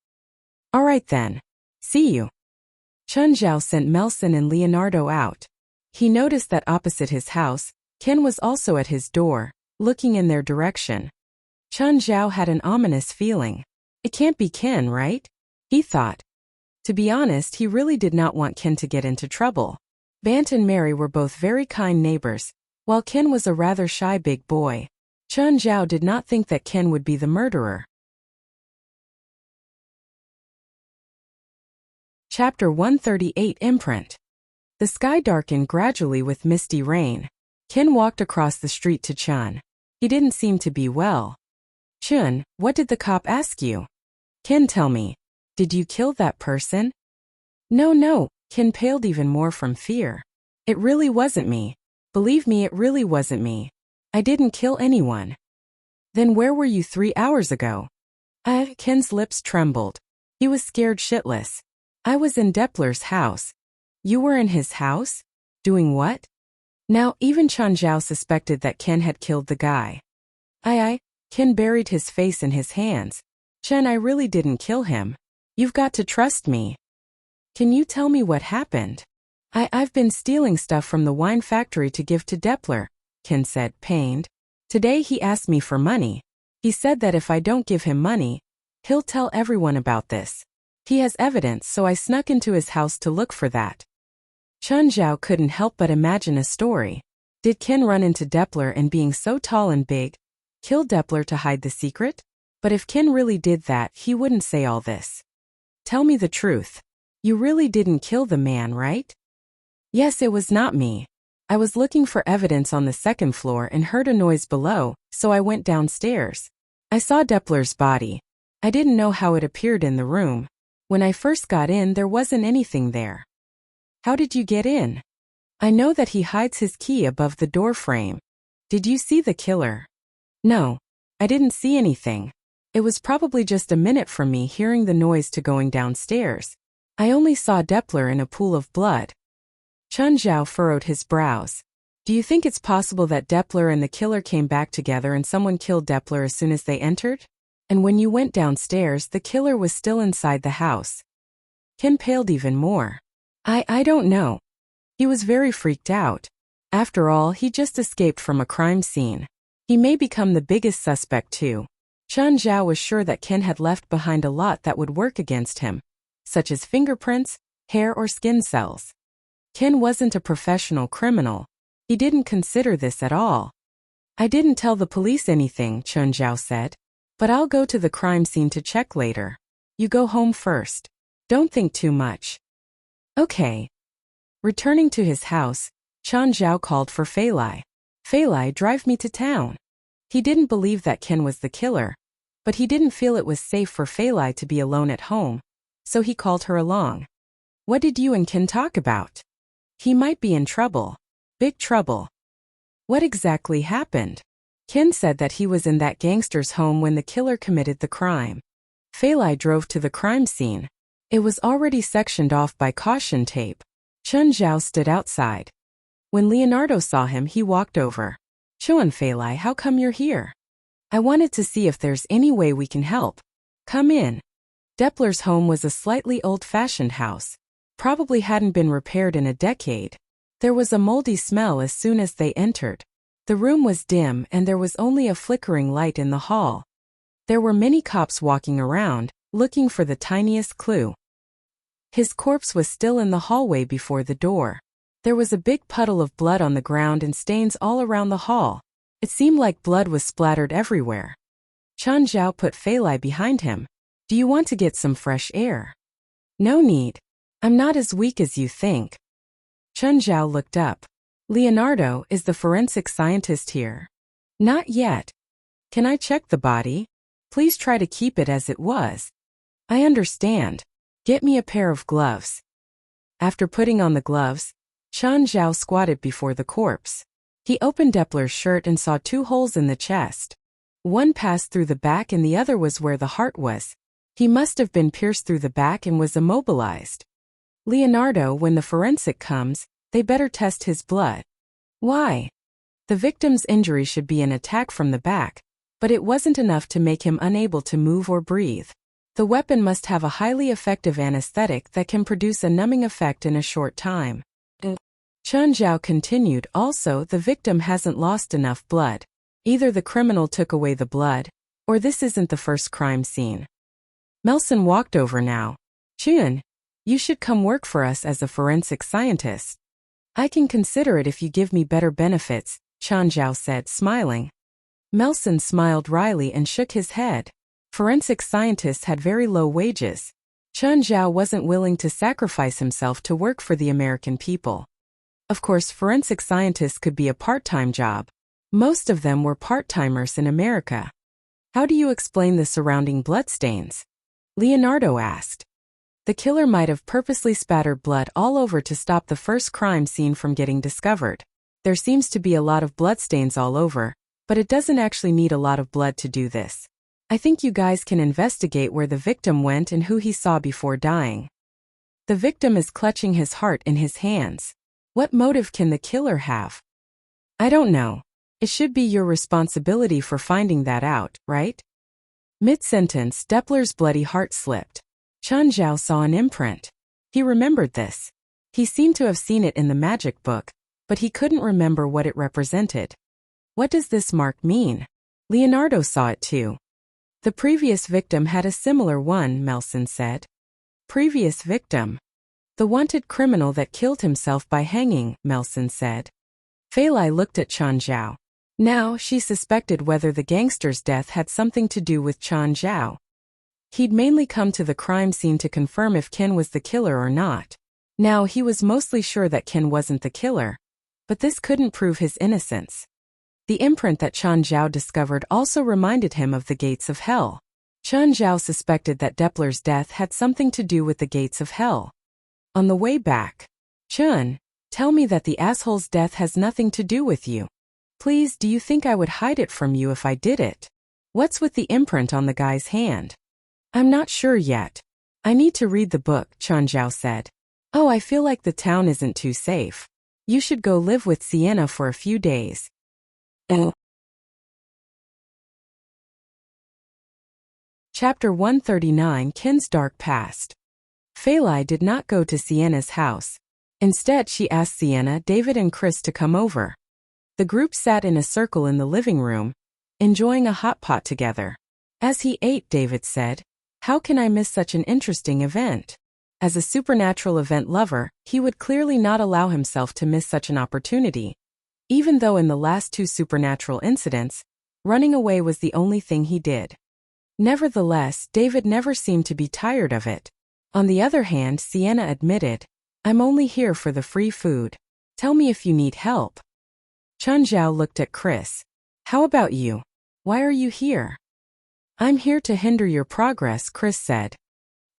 All right then. See you. Chen Zhao sent Melson and Leonardo out. He noticed that opposite his house, Ken was also at his door, looking in their direction. Chen Zhao had an ominous feeling. It can't be Ken, right? He thought. To be honest, he really did not want Ken to get into trouble. Bant and Mary were both very kind neighbors, while Ken was a rather shy big boy. Chen Zhao did not think that Ken would be the murderer. Chapter 138 Imprint. The sky darkened gradually with misty rain. Ken walked across the street to Chen. He didn't seem to be well. Chen, what did the cop ask you? Ken, tell me. Did you kill that person? No, Ken paled even more from fear. It really wasn't me. Believe me, it really wasn't me. I didn't kill anyone. Then where were you 3 hours ago? Ken's lips trembled. He was scared shitless. I was in Depler's house. You were in his house? Doing what? Now, even Chen Zhao suspected that Ken had killed the guy. Ken buried his face in his hands. Chen, I really didn't kill him. You've got to trust me. Can you tell me what happened? I've been stealing stuff from the wine factory to give to Depler, Ken said, pained. Today he asked me for money. He said that if I don't give him money, he'll tell everyone about this. He has evidence, so I snuck into his house to look for that. Chun Zhao couldn't help but imagine a story. Did Ken run into Doppler and being so tall and big, kill Doppler to hide the secret? But if Ken really did that, he wouldn't say all this. Tell me the truth. You really didn't kill the man, right? Yes, it was not me. I was looking for evidence on the second floor and heard a noise below, so I went downstairs. I saw Doppler's body. I didn't know how it appeared in the room. When I first got in, there wasn't anything there. How did you get in? I know that he hides his key above the door frame. Did you see the killer? No, I didn't see anything. It was probably just a minute from me hearing the noise to going downstairs. I only saw Doppler in a pool of blood. Chun Zhao furrowed his brows. Do you think it's possible that Doppler and the killer came back together and someone killed Doppler as soon as they entered? And when you went downstairs, the killer was still inside the house. Ken paled even more. I don't know. He was very freaked out. After all, he just escaped from a crime scene. He may become the biggest suspect too. Chun Zhao was sure that Ken had left behind a lot that would work against him, such as fingerprints, hair or skin cells. Ken wasn't a professional criminal. He didn't consider this at all. I didn't tell the police anything, Chun Zhao said. But I'll go to the crime scene to check later. You go home first. Don't think too much. Okay. Returning to his house, Chun Zhao called for Fei Lai. Fei Lai, drive me to town. He didn't believe that Ken was the killer, but he didn't feel it was safe for Fei Lai to be alone at home, so he called her along. What did you and Ken talk about? He might be in trouble. Big trouble. What exactly happened? Ken said that he was in that gangster's home when the killer committed the crime. Fei Lai drove to the crime scene. It was already sectioned off by caution tape. Chun Zhao stood outside. When Leonardo saw him, he walked over. Chuan, Fei Lai, how come you're here? I wanted to see if there's any way we can help. Come in. Doppler's home was a slightly old-fashioned house. Probably hadn't been repaired in a decade. There was a moldy smell as soon as they entered. The room was dim and there was only a flickering light in the hall. There were many cops walking around, looking for the tiniest clue. His corpse was still in the hallway before the door. There was a big puddle of blood on the ground and stains all around the hall. It seemed like blood was splattered everywhere. Chun Zhao put Fei Lai behind him. Do you want to get some fresh air? No need. I'm not as weak as you think. Chun Zhao looked up. Leonardo, is the forensic scientist here? Not yet. Can I check the body? Please try to keep it as it was. I understand. Get me a pair of gloves. After putting on the gloves, Chun Zhao squatted before the corpse. He opened Doppler's shirt and saw 2 holes in the chest. One passed through the back and the other was where the heart was. He must have been pierced through the back and was immobilized. Leonardo, when the forensic comes, they better test his blood. Why? The victim's injury should be an attack from the back, but it wasn't enough to make him unable to move or breathe. The weapon must have a highly effective anesthetic that can produce a numbing effect in a short time. Chun Zhao continued, also, the victim hasn't lost enough blood. Either the criminal took away the blood, or this isn't the first crime scene. Melson walked over now. Chun, you should come work for us as a forensic scientist. I can consider it if you give me better benefits, Chun Zhao said, smiling. Melson smiled wryly and shook his head. Forensic scientists had very low wages. Chun Zhao wasn't willing to sacrifice himself to work for the American people. Of course, forensic scientists could be a part-time job. Most of them were part-timers in America. How do you explain the surrounding bloodstains? Leonardo asked. The killer might have purposely spattered blood all over to stop the first crime scene from getting discovered. There seems to be a lot of bloodstains all over, but it doesn't actually need a lot of blood to do this. I think you guys can investigate where the victim went and who he saw before dying. The victim is clutching his heart in his hands. What motive can the killer have? I don't know. It should be your responsibility for finding that out, right? Mid-sentence, Doppler's bloody heart slipped. Chun Zhao saw an imprint. He remembered this. He seemed to have seen it in the magic book, but he couldn't remember what it represented. What does this mark mean? Leonardo saw it too. The previous victim had a similar one, Melson said. Previous victim? The wanted criminal that killed himself by hanging, Melson said. Feilai looked at Chen Zhao. Now she suspected whether the gangster's death had something to do with Chen Zhao. He'd mainly come to the crime scene to confirm if Ken was the killer or not. Now he was mostly sure that Ken wasn't the killer, but this couldn't prove his innocence. The imprint that Chen Zhao discovered also reminded him of the gates of hell. Chen Zhao suspected that Depler's death had something to do with the gates of hell. On the way back, Chen, tell me that the asshole's death has nothing to do with you. Please, do you think I would hide it from you if I did it? What's with the imprint on the guy's hand? I'm not sure yet. I need to read the book, Chen Zhao said. Oh, I feel like the town isn't too safe. You should go live with Sienna for a few days. Chapter 139, Ken's Dark Past. Feilai did not go to Sienna's house. Instead, she asked Sienna, David and Chris to come over. The group sat in a circle in the living room, enjoying a hot pot together. As he ate, David said, "How can I miss such an interesting event?" As a supernatural event lover, he would clearly not allow himself to miss such an opportunity. Even though in the last two supernatural incidents, running away was the only thing he did. Nevertheless, David never seemed to be tired of it. On the other hand, Sienna admitted, "I'm only here for the free food. Tell me if you need help." Chen Zhao looked at Chris. "How about you? Why are you here?" "I'm here to hinder your progress," Chris said.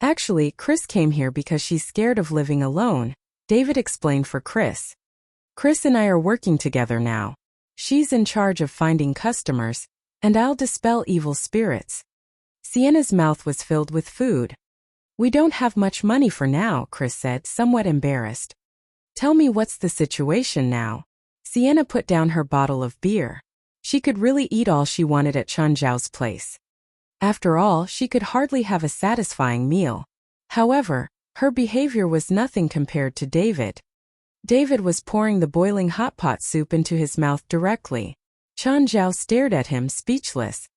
Actually, Chris came here because she's scared of living alone, David explained for Chris. Chris and I are working together now. She's in charge of finding customers, and I'll dispel evil spirits. Sienna's mouth was filled with food. "We don't have much money for now," Chris said, somewhat embarrassed. "Tell me what's the situation now." Sienna put down her bottle of beer. She could really eat all she wanted at Chen Zhao's place. After all, she could hardly have a satisfying meal. However, her behavior was nothing compared to David. David was pouring the boiling hot pot soup into his mouth directly. Chen Zhao stared at him, speechless.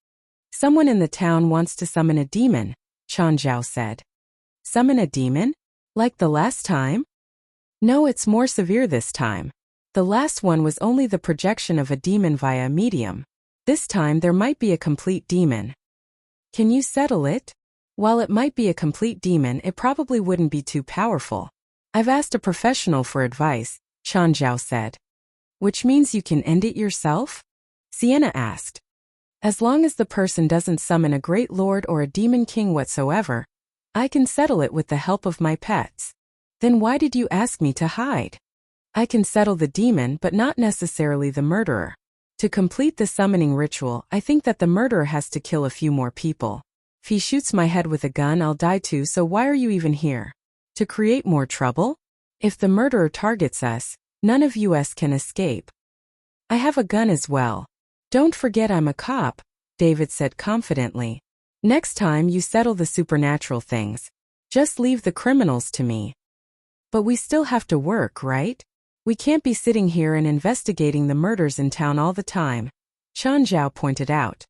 "Someone in the town wants to summon a demon," Chen Zhao said. "Summon a demon? Like the last time?" "No, it's more severe this time. The last one was only the projection of a demon via a medium. This time there might be a complete demon. Can you settle it? While it might be a complete demon, it probably wouldn't be too powerful. I've asked a professional for advice," Chen Zhao said. "Which means you can end it yourself?" Sienna asked. "As long as the person doesn't summon a great lord or a demon king whatsoever, I can settle it with the help of my pets." "Then why did you ask me to hide?" "I can settle the demon but not necessarily the murderer. To complete the summoning ritual, I think that the murderer has to kill a few more people. If he shoots my head with a gun, I'll die too, so why are you even here? To create more trouble? If the murderer targets us, none of us can escape. I have a gun as well. Don't forget I'm a cop," David said confidently. "Next time you settle the supernatural things, just leave the criminals to me." "But we still have to work, right? We can't be sitting here and investigating the murders in town all the time," Chen Zhao pointed out.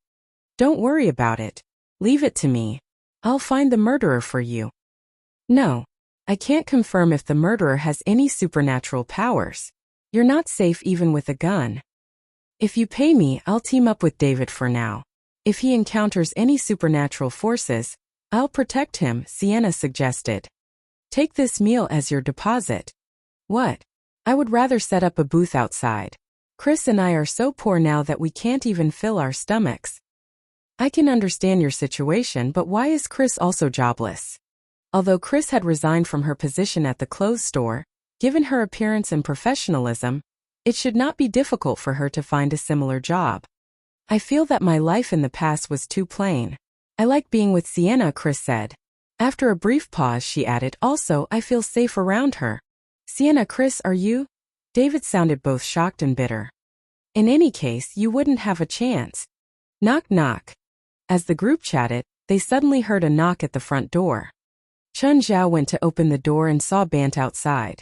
"Don't worry about it. Leave it to me. I'll find the murderer for you." "No. I can't confirm if the murderer has any supernatural powers. You're not safe even with a gun. If you pay me, I'll team up with David for now. If he encounters any supernatural forces, I'll protect him," Sienna suggested. "Take this meal as your deposit." "What? I would rather set up a booth outside. Chris and I are so poor now that we can't even fill our stomachs." "I can understand your situation, but why is Chris also jobless?" Although Chris had resigned from her position at the clothes store, given her appearance and professionalism, it should not be difficult for her to find a similar job. "I feel that my life in the past was too plain. I like being with Sienna," Chris said. After a brief pause, she added, "Also, I feel safe around her." "Sienna, Chris, are you?" David sounded both shocked and bitter. "In any case, you wouldn't have a chance." Knock knock. As the group chatted, they suddenly heard a knock at the front door. Chen Zhao went to open the door and saw Bant outside.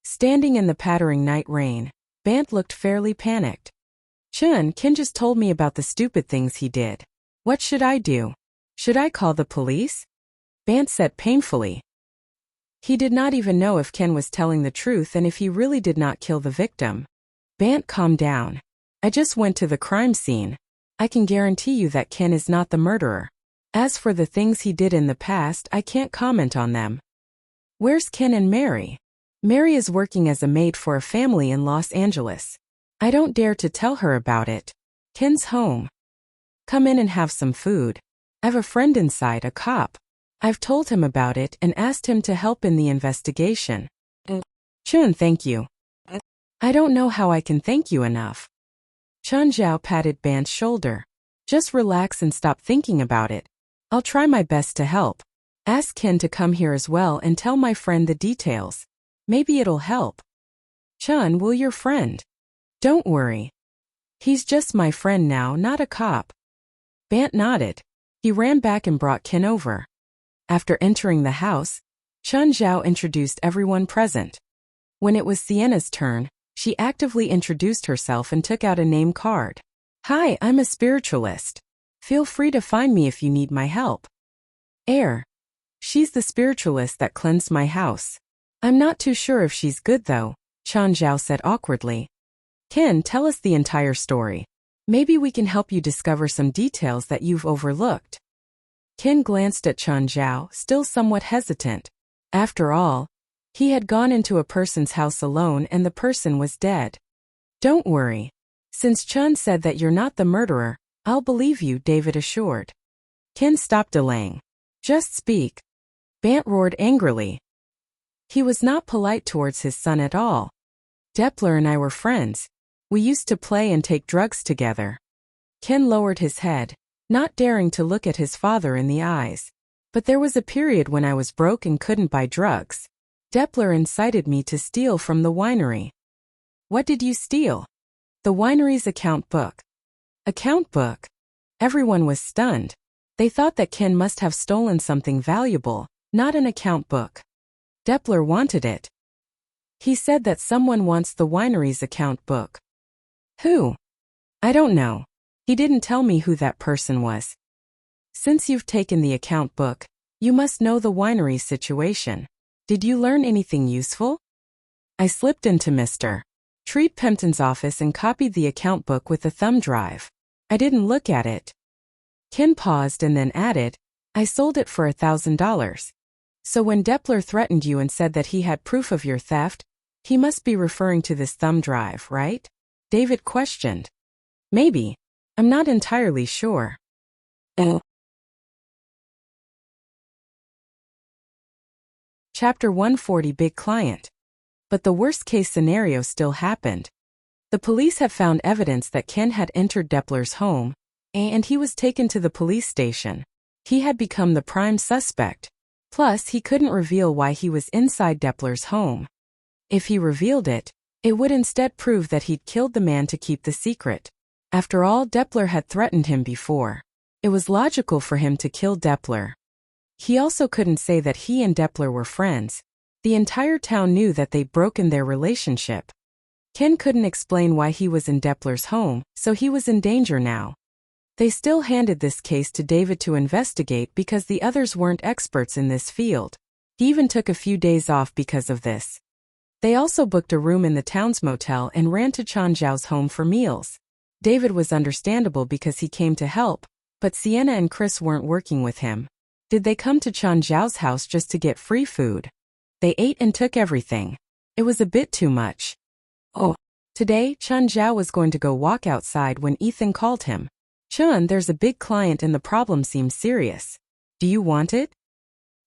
Standing in the pattering night rain, Bant looked fairly panicked. Ken just told me about the stupid things he did. What should I do? Should I call the police? Bant said painfully. He did not even know if Ken was telling the truth and if he really did not kill the victim. Bant, calm down. I just went to the crime scene. I can guarantee you that Ken is not the murderer. As for the things he did in the past, I can't comment on them. Where's Ken and Mary? Mary is working as a maid for a family in Los Angeles. I don't dare to tell her about it. Ken's home. Come in and have some food. I've a friend inside, a cop. I've told him about it and asked him to help in the investigation. Chun, thank you. I don't know how I can thank you enough. Chun Zhao patted Bant's shoulder. Just relax and stop thinking about it. I'll try my best to help. Ask Ken to come here as well and tell my friend the details. Maybe it'll help. Chun, will your friend? Don't worry. He's just my friend now, not a cop. Bant nodded. He ran back and brought Ken over. After entering the house, Chun Zhao introduced everyone present. When it was Sienna's turn, she actively introduced herself and took out a name card. Hi, I'm a spiritualist. Feel free to find me if you need my help. She's the spiritualist that cleansed my house. I'm not too sure if she's good though, Chun Zhao said awkwardly. Ken, tell us the entire story. Maybe we can help you discover some details that you've overlooked. Ken glanced at Chun Zhao, still somewhat hesitant. After all, he had gone into a person's house alone and the person was dead. Don't worry. Since Chun said that you're not the murderer, I'll believe you, David assured. Ken stopped delaying. Just speak. Bant roared angrily. He was not polite towards his son at all. Depler and I were friends. We used to play and take drugs together. Ken lowered his head, not daring to look at his father in the eyes. But there was a period when I was broke and couldn't buy drugs. Depler incited me to steal from the winery. What did you steal? The winery's account book. Account book? Everyone was stunned. They thought that Ken must have stolen something valuable, not an account book. Depler wanted it. He said that someone wants the winery's account book. Who? I don't know. He didn't tell me who that person was. Since you've taken the account book, you must know the winery's situation. Did you learn anything useful? I slipped into Mr. Treat Pempton's office and copied the account book with a thumb drive. I didn't look at it. Ken paused and then added, I sold it for $1,000. So when Depler threatened you and said that he had proof of your theft, he must be referring to this thumb drive, right? David questioned. Maybe. I'm not entirely sure. Chapter 140, Big Client. But the worst-case scenario still happened. The police have found evidence that Ken had entered Depler's home, and he was taken to the police station. He had become the prime suspect. Plus, he couldn't reveal why he was inside Depler's home. If he revealed it, it would instead prove that he'd killed the man to keep the secret. After all, Depler had threatened him before. It was logical for him to kill Depler. He also couldn't say that he and Depler were friends. The entire town knew that they'd broken their relationship. Ken couldn't explain why he was in Depler's home, so he was in danger now. They still handed this case to David to investigate because the others weren't experts in this field. He even took a few days off because of this. They also booked a room in the town's motel and ran to Chun Zhao's home for meals. David was understandable because he came to help, but Sienna and Chris weren't working with him. Did they come to Chun Zhao's house just to get free food? They ate and took everything. It was a bit too much. Today, Chun Zhao was going to go walk outside when Ethan called him. Chun, there's a big client and the problem seems serious. Do you want it?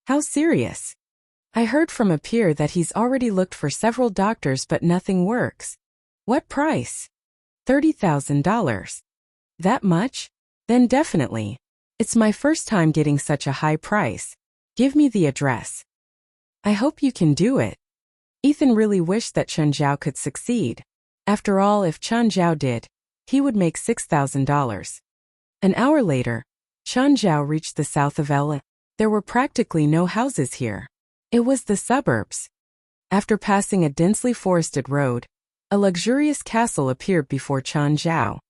How serious? I heard from a peer that he's already looked for several doctors but nothing works. What price? $30,000. That much? Then definitely. It's my first time getting such a high price. Give me the address. I hope you can do it. Ethan really wished that Chun Zhao could succeed. After all, if Chun Zhao did, he would make $6,000. An hour later, Chun Zhao reached the south of LA. There were practically no houses here. It was the suburbs. After passing a densely forested road, a luxurious castle appeared before Chun Zhao.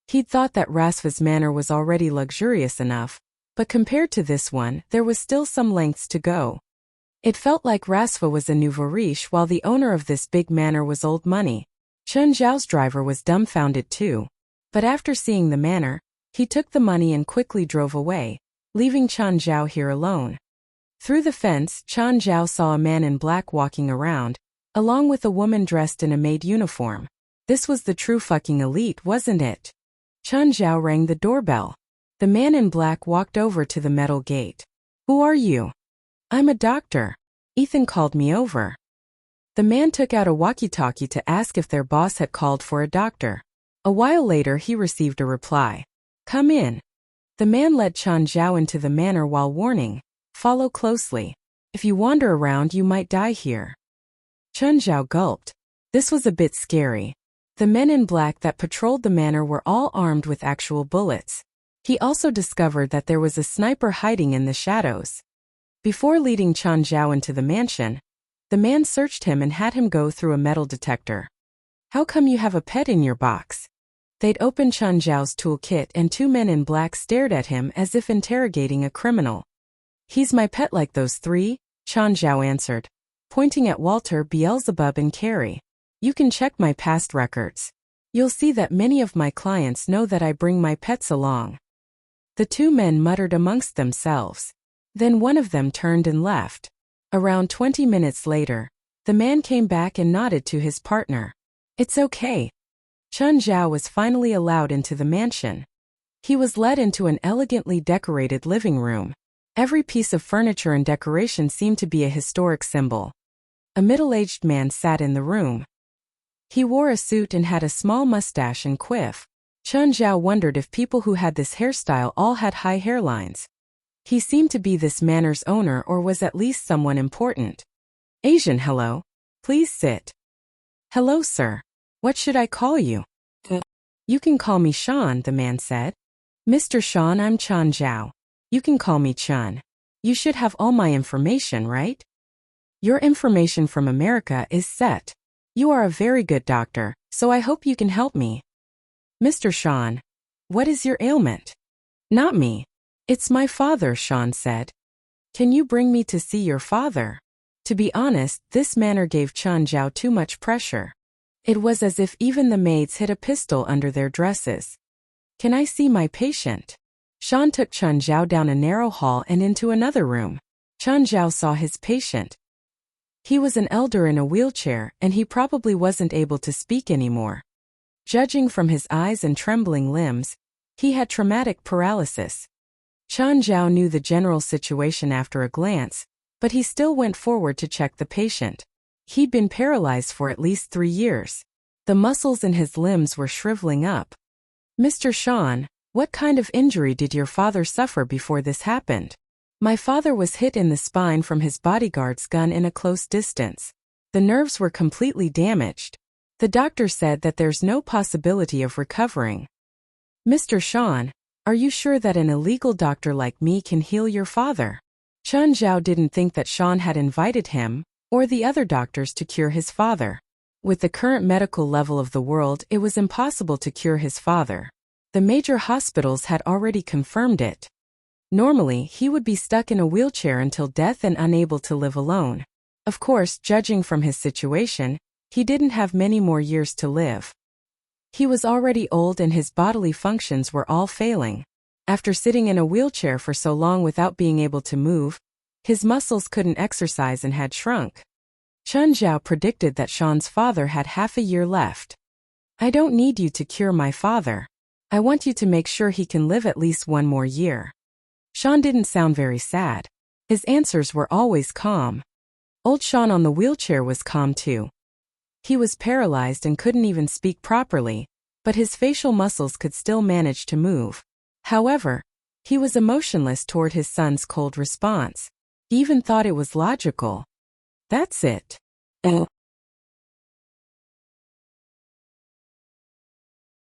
He'd thought that Rasva's manor was already luxurious enough, but compared to this one, there was still some lengths to go. It felt like Rasva was a nouveau riche while the owner of this big manor was old money. Chen Zhao's driver was dumbfounded too. But after seeing the manor, he took the money and quickly drove away, leaving Chen Zhao here alone. Through the fence, Chen Zhao saw a man in black walking around, along with a woman dressed in a maid uniform. This was the true fucking elite, wasn't it? Chen Zhao rang the doorbell. The man in black walked over to the metal gate. "Who are you?" "I'm a doctor. Ethan called me over." The man took out a walkie-talkie to ask if their boss had called for a doctor. A while later he received a reply. "Come in." The man led Chen Zhao into the manor while warning, "Follow closely. If you wander around you might die here." Chen Zhao gulped. This was a bit scary. The men in black that patrolled the manor were all armed with actual bullets. He also discovered that there was a sniper hiding in the shadows. Before leading Chen Zhao into the mansion, the man searched him and had him go through a metal detector. "How come you have a pet in your box?" They'd opened Chen Zhao's toolkit and two men in black stared at him as if interrogating a criminal. "He's my pet like those three," Chen Zhao answered, pointing at Walter, Beelzebub and Carrie. "You can check my past records. You'll see that many of my clients know that I bring my pets along." The two men muttered amongst themselves. Then one of them turned and left. Around 20 minutes later, the man came back and nodded to his partner. "It's okay." Chen Zhao was finally allowed into the mansion. He was led into an elegantly decorated living room. Every piece of furniture and decoration seemed to be a historic symbol. A middle-aged man sat in the room. He wore a suit and had a small mustache and quiff. Chen Zhao wondered if people who had this hairstyle all had high hairlines. He seemed to be this manor's owner or was at least someone important. "Asian, hello. Please sit." "Hello, sir. What should I call you?" "You can call me Sean," the man said. "Mr. Sean, I'm Chen Zhao. You can call me Chen. You should have all my information, right?" "Your information from America is set. You are a very good doctor, so I hope you can help me." "Mr. Sean, what is your ailment?" "Not me. It's my father," Sean said. "Can you bring me to see your father?" To be honest, this manner gave Chen Zhao too much pressure. It was as if even the maids hid a pistol under their dresses. "Can I see my patient?" Sean took Chen Zhao down a narrow hall and into another room. Chen Zhao saw his patient. He was an elder in a wheelchair, and he probably wasn't able to speak anymore. Judging from his eyes and trembling limbs, he had traumatic paralysis. Chen Zhao knew the general situation after a glance, but he still went forward to check the patient. He'd been paralyzed for at least 3 years. The muscles in his limbs were shriveling up. "Mr. Sean, what kind of injury did your father suffer before this happened?" "My father was hit in the spine from his bodyguard's gun in a close distance. The nerves were completely damaged. The doctor said that there's no possibility of recovering." "Mr. Sean, are you sure that an illegal doctor like me can heal your father?" Chen Zhao didn't think that Sean had invited him, or the other doctors, to cure his father. With the current medical level of the world, it was impossible to cure his father. The major hospitals had already confirmed it. Normally, he would be stuck in a wheelchair until death and unable to live alone. Of course, judging from his situation, he didn't have many more years to live. He was already old and his bodily functions were all failing. After sitting in a wheelchair for so long without being able to move, his muscles couldn't exercise and had shrunk. Chen Zhao predicted that Sean's father had half a year left. "I don't need you to cure my father. I want you to make sure he can live at least 1 more year." Sean didn't sound very sad. His answers were always calm. Old Sean on the wheelchair was calm too. He was paralyzed and couldn't even speak properly, but his facial muscles could still manage to move. However, he was emotionless toward his son's cold response. He even thought it was logical. "That's it."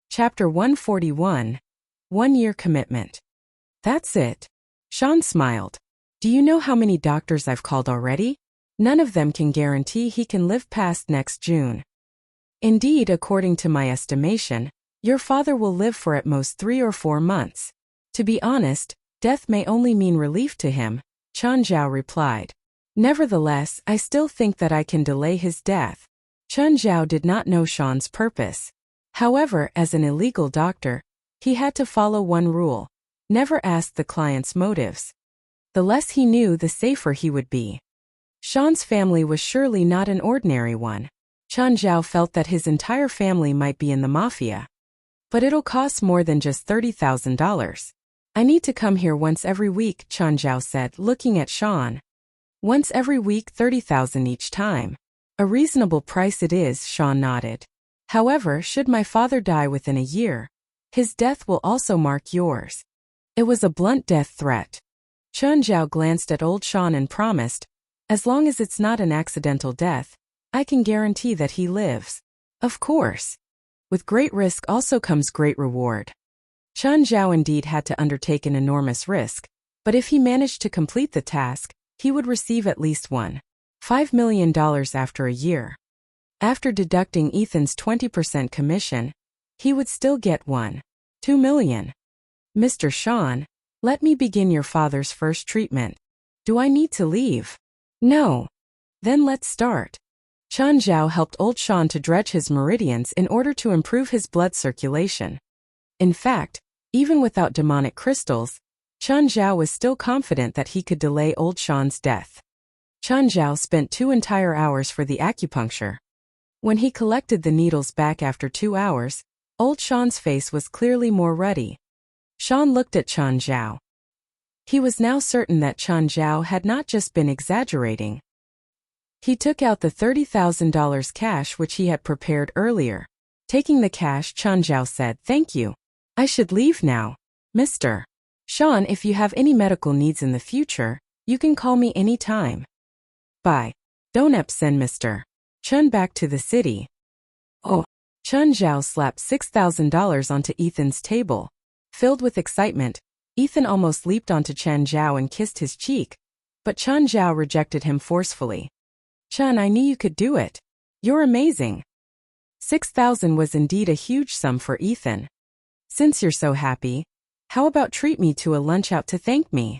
Chapter 141. 1-year commitment. "That's it." Sean smiled. "Do you know how many doctors I've called already? None of them can guarantee he can live past next June. Indeed, according to my estimation, Your father will live for at most 3 or 4 months. To be honest, death may only mean relief to him, Chen Zhao replied. Nevertheless, I still think that I can delay his death. Chen Zhao did not know Sean's purpose. However, as an illegal doctor, he had to follow one rule: never ask the client's motives. The less he knew, the safer he would be. Sean's family was surely not an ordinary one. Chen Zhao felt that his entire family might be in the mafia. But it'll cost more than just $30,000. I need to come here once every week, Chen Zhao said, looking at Sean. Once every week, 30,000 each time. A reasonable price it is, Sean nodded. However, should my father die within a year, his death will also mark yours. It was a blunt death threat. Chen Zhao glanced at old Sean and promised, as long as it's not an accidental death, I can guarantee that he lives. Of course. With great risk also comes great reward. Chen Zhao indeed had to undertake an enormous risk, but if he managed to complete the task, he would receive at least $1.5 million after a year. After deducting Ethan's 20% commission, he would still get $1.2 million. Mr. Sean, let me begin your father's first treatment. Do I need to leave? No. Then let's start. Chen Zhao helped old Sean to dredge his meridians in order to improve his blood circulation. In fact, even without demonic crystals, Chen Zhao was still confident that he could delay old Sean's death. Chen Zhao spent 2 entire hours for the acupuncture. When he collected the needles back after 2 hours, old Sean's face was clearly more ruddy. Sean looked at Chen Zhao. He was now certain that Chen Zhao had not just been exaggerating. He took out the $30,000 cash which he had prepared earlier. Taking the cash, Chen Zhao said, "Thank you. I should leave now. Mr. Sean, if you have any medical needs in the future, you can call me any time. Bye. Don't send Mr. Chen back to the city." Oh. Chen Zhao slapped $6,000 onto Ethan's table. Filled with excitement, Ethan almost leaped onto Chen Zhao and kissed his cheek, but Chen Zhao rejected him forcefully. "Chen, I knew you could do it. You're amazing." 6,000 was indeed a huge sum for Ethan. "Since you're so happy, how about treat me to a lunch out to thank me?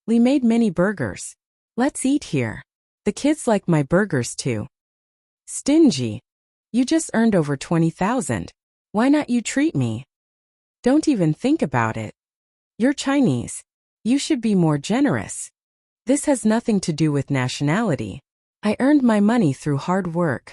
Lee made mini burgers. Let's eat here. The kids like my burgers too." "Stingy. You just earned over 20,000. Why not you treat me?" "Don't even think about it. You're Chinese. You should be more generous. This has nothing to do with nationality. I earned my money through hard work.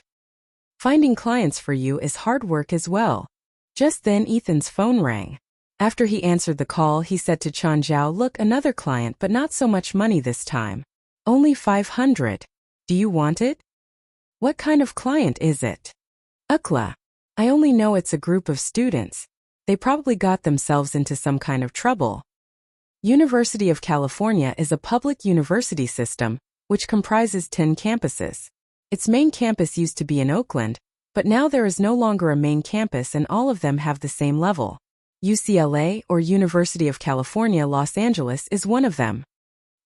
Finding clients for you is hard work as well." Just then Ethan's phone rang. After he answered the call, he said to Chen Zhao, "Look, another client, but not so much money this time. Only 500. Do you want it?" "What kind of client is it?" "Ukla. I only know it's a group of students. They probably got themselves into some kind of trouble." University of California is a public university system, which comprises 10 campuses. Its main campus used to be in Oakland, but now there is no longer a main campus and all of them have the same level. UCLA, or University of California, Los Angeles, is one of them.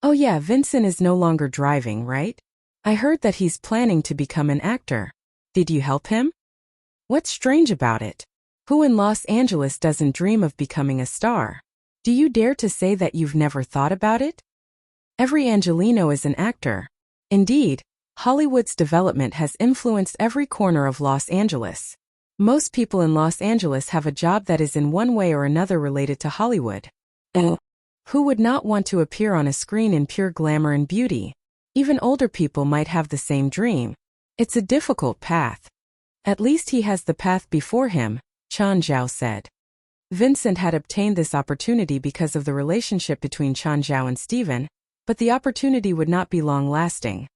"Oh yeah, Vincent is no longer driving, right? I heard that he's planning to become an actor. Did you help him?" "What's strange about it? Who in Los Angeles doesn't dream of becoming a star? Do you dare to say that you've never thought about it? Every Angelino is an actor. Indeed, Hollywood's development has influenced every corner of Los Angeles. Most people in Los Angeles have a job that is in one way or another related to Hollywood. Who would not want to appear on a screen in pure glamour and beauty? Even older people might have the same dream. It's a difficult path. At least he has the path before him," Chen Zhao said. Vincent had obtained this opportunity because of the relationship between Chen Zhao and Steven, but the opportunity would not be long-lasting.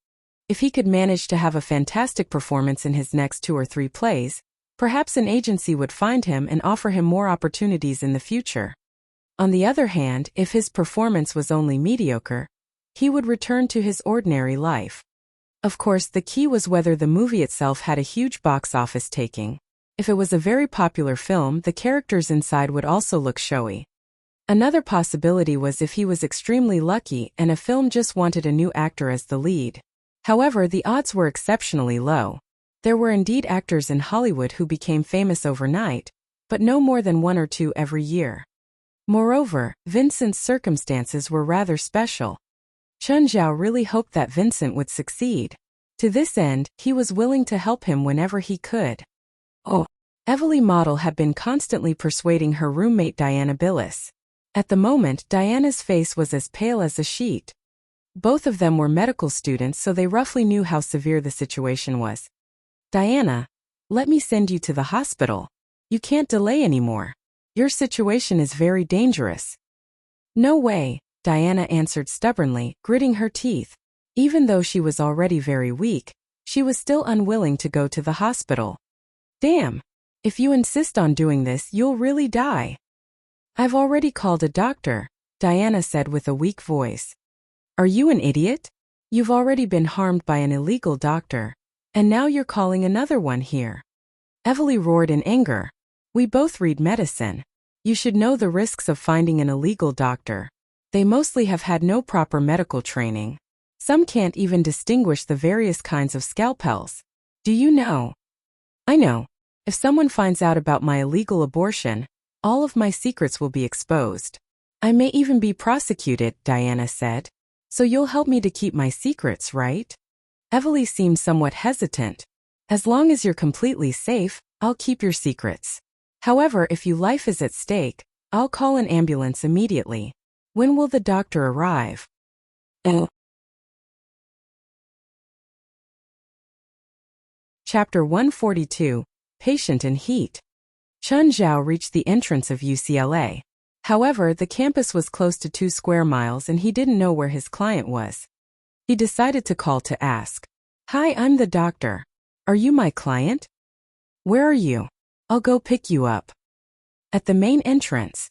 If he could manage to have a fantastic performance in his next 2 or 3 plays, perhaps an agency would find him and offer him more opportunities in the future. On the other hand, if his performance was only mediocre, he would return to his ordinary life. Of course, the key was whether the movie itself had a huge box office taking. If it was a very popular film, the characters inside would also look showy. Another possibility was if he was extremely lucky and a film just wanted a new actor as the lead. However, the odds were exceptionally low. There were indeed actors in Hollywood who became famous overnight, but no more than 1 or 2 every year. Moreover, Vincent's circumstances were rather special. Chun Zhao really hoped that Vincent would succeed. To this end, he was willing to help him whenever he could. Oh, Evely Model had been constantly persuading her roommate Diana Billis. At the moment, Diana's face was as pale as a sheet. Both of them were medical students, so they roughly knew how severe the situation was. Diana, let me send you to the hospital. You can't delay anymore. Your situation is very dangerous. No way, Diana answered stubbornly, gritting her teeth. Even though she was already very weak, she was still unwilling to go to the hospital. Damn! If you insist on doing this, you'll really die. I've already called a doctor, Diana said with a weak voice. Are you an idiot? You've already been harmed by an illegal doctor. And now you're calling another one here. Evely roared in anger. We both read medicine. You should know the risks of finding an illegal doctor. They mostly have had no proper medical training. Some can't even distinguish the various kinds of scalpels. Do you know? I know. If someone finds out about my illegal abortion, all of my secrets will be exposed. I may even be prosecuted, Diana said. So you'll help me to keep my secrets, right? Evely seemed somewhat hesitant. As long as you're completely safe, I'll keep your secrets. However, if your life is at stake, I'll call an ambulance immediately. When will the doctor arrive? Chapter 142, Patient in Heat. Chun Zhao reached the entrance of UCLA. However, the campus was close to 2 square miles and he didn't know where his client was. He decided to call to ask. Hi, I'm the doctor. Are you my client? Where are you? I'll go pick you up. At the main entrance.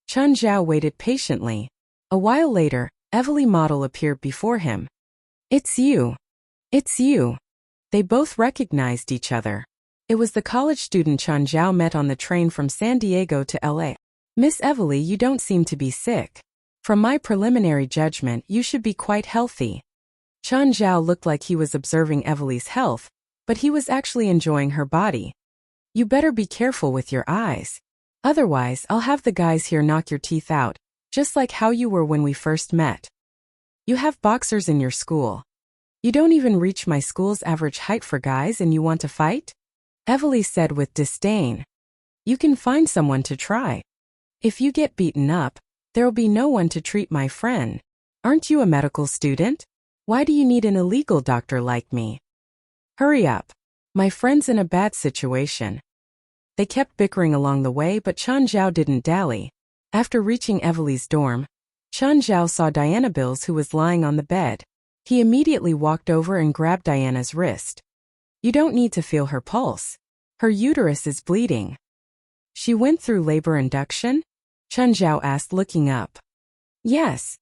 Chun Zhao waited patiently. A while later, Evely Model appeared before him. It's you. It's you. They both recognized each other. It was the college student Chun Zhao met on the train from San Diego to LA. Miss Evely, you don't seem to be sick. From my preliminary judgment, you should be quite healthy. Chun Zhao looked like he was observing Evely's health, but he was actually enjoying her body. You better be careful with your eyes. Otherwise, I'll have the guys here knock your teeth out, just like how you were when we first met. You have boxers in your school. You don't even reach my school's average height for guys and you want to fight? Evely said with disdain. You can find someone to try. If you get beaten up, there'll be no one to treat my friend. Aren't you a medical student? Why do you need an illegal doctor like me? Hurry up. My friend's in a bad situation. They kept bickering along the way, but Chun Zhao didn't dally. After reaching Evely's dorm, Chun Zhao saw Diana Bills, who was lying on the bed. He immediately walked over and grabbed Diana's wrist. You don't need to feel her pulse. Her uterus is bleeding. She went through labor induction? Chun Zhao asked, looking up. Yes.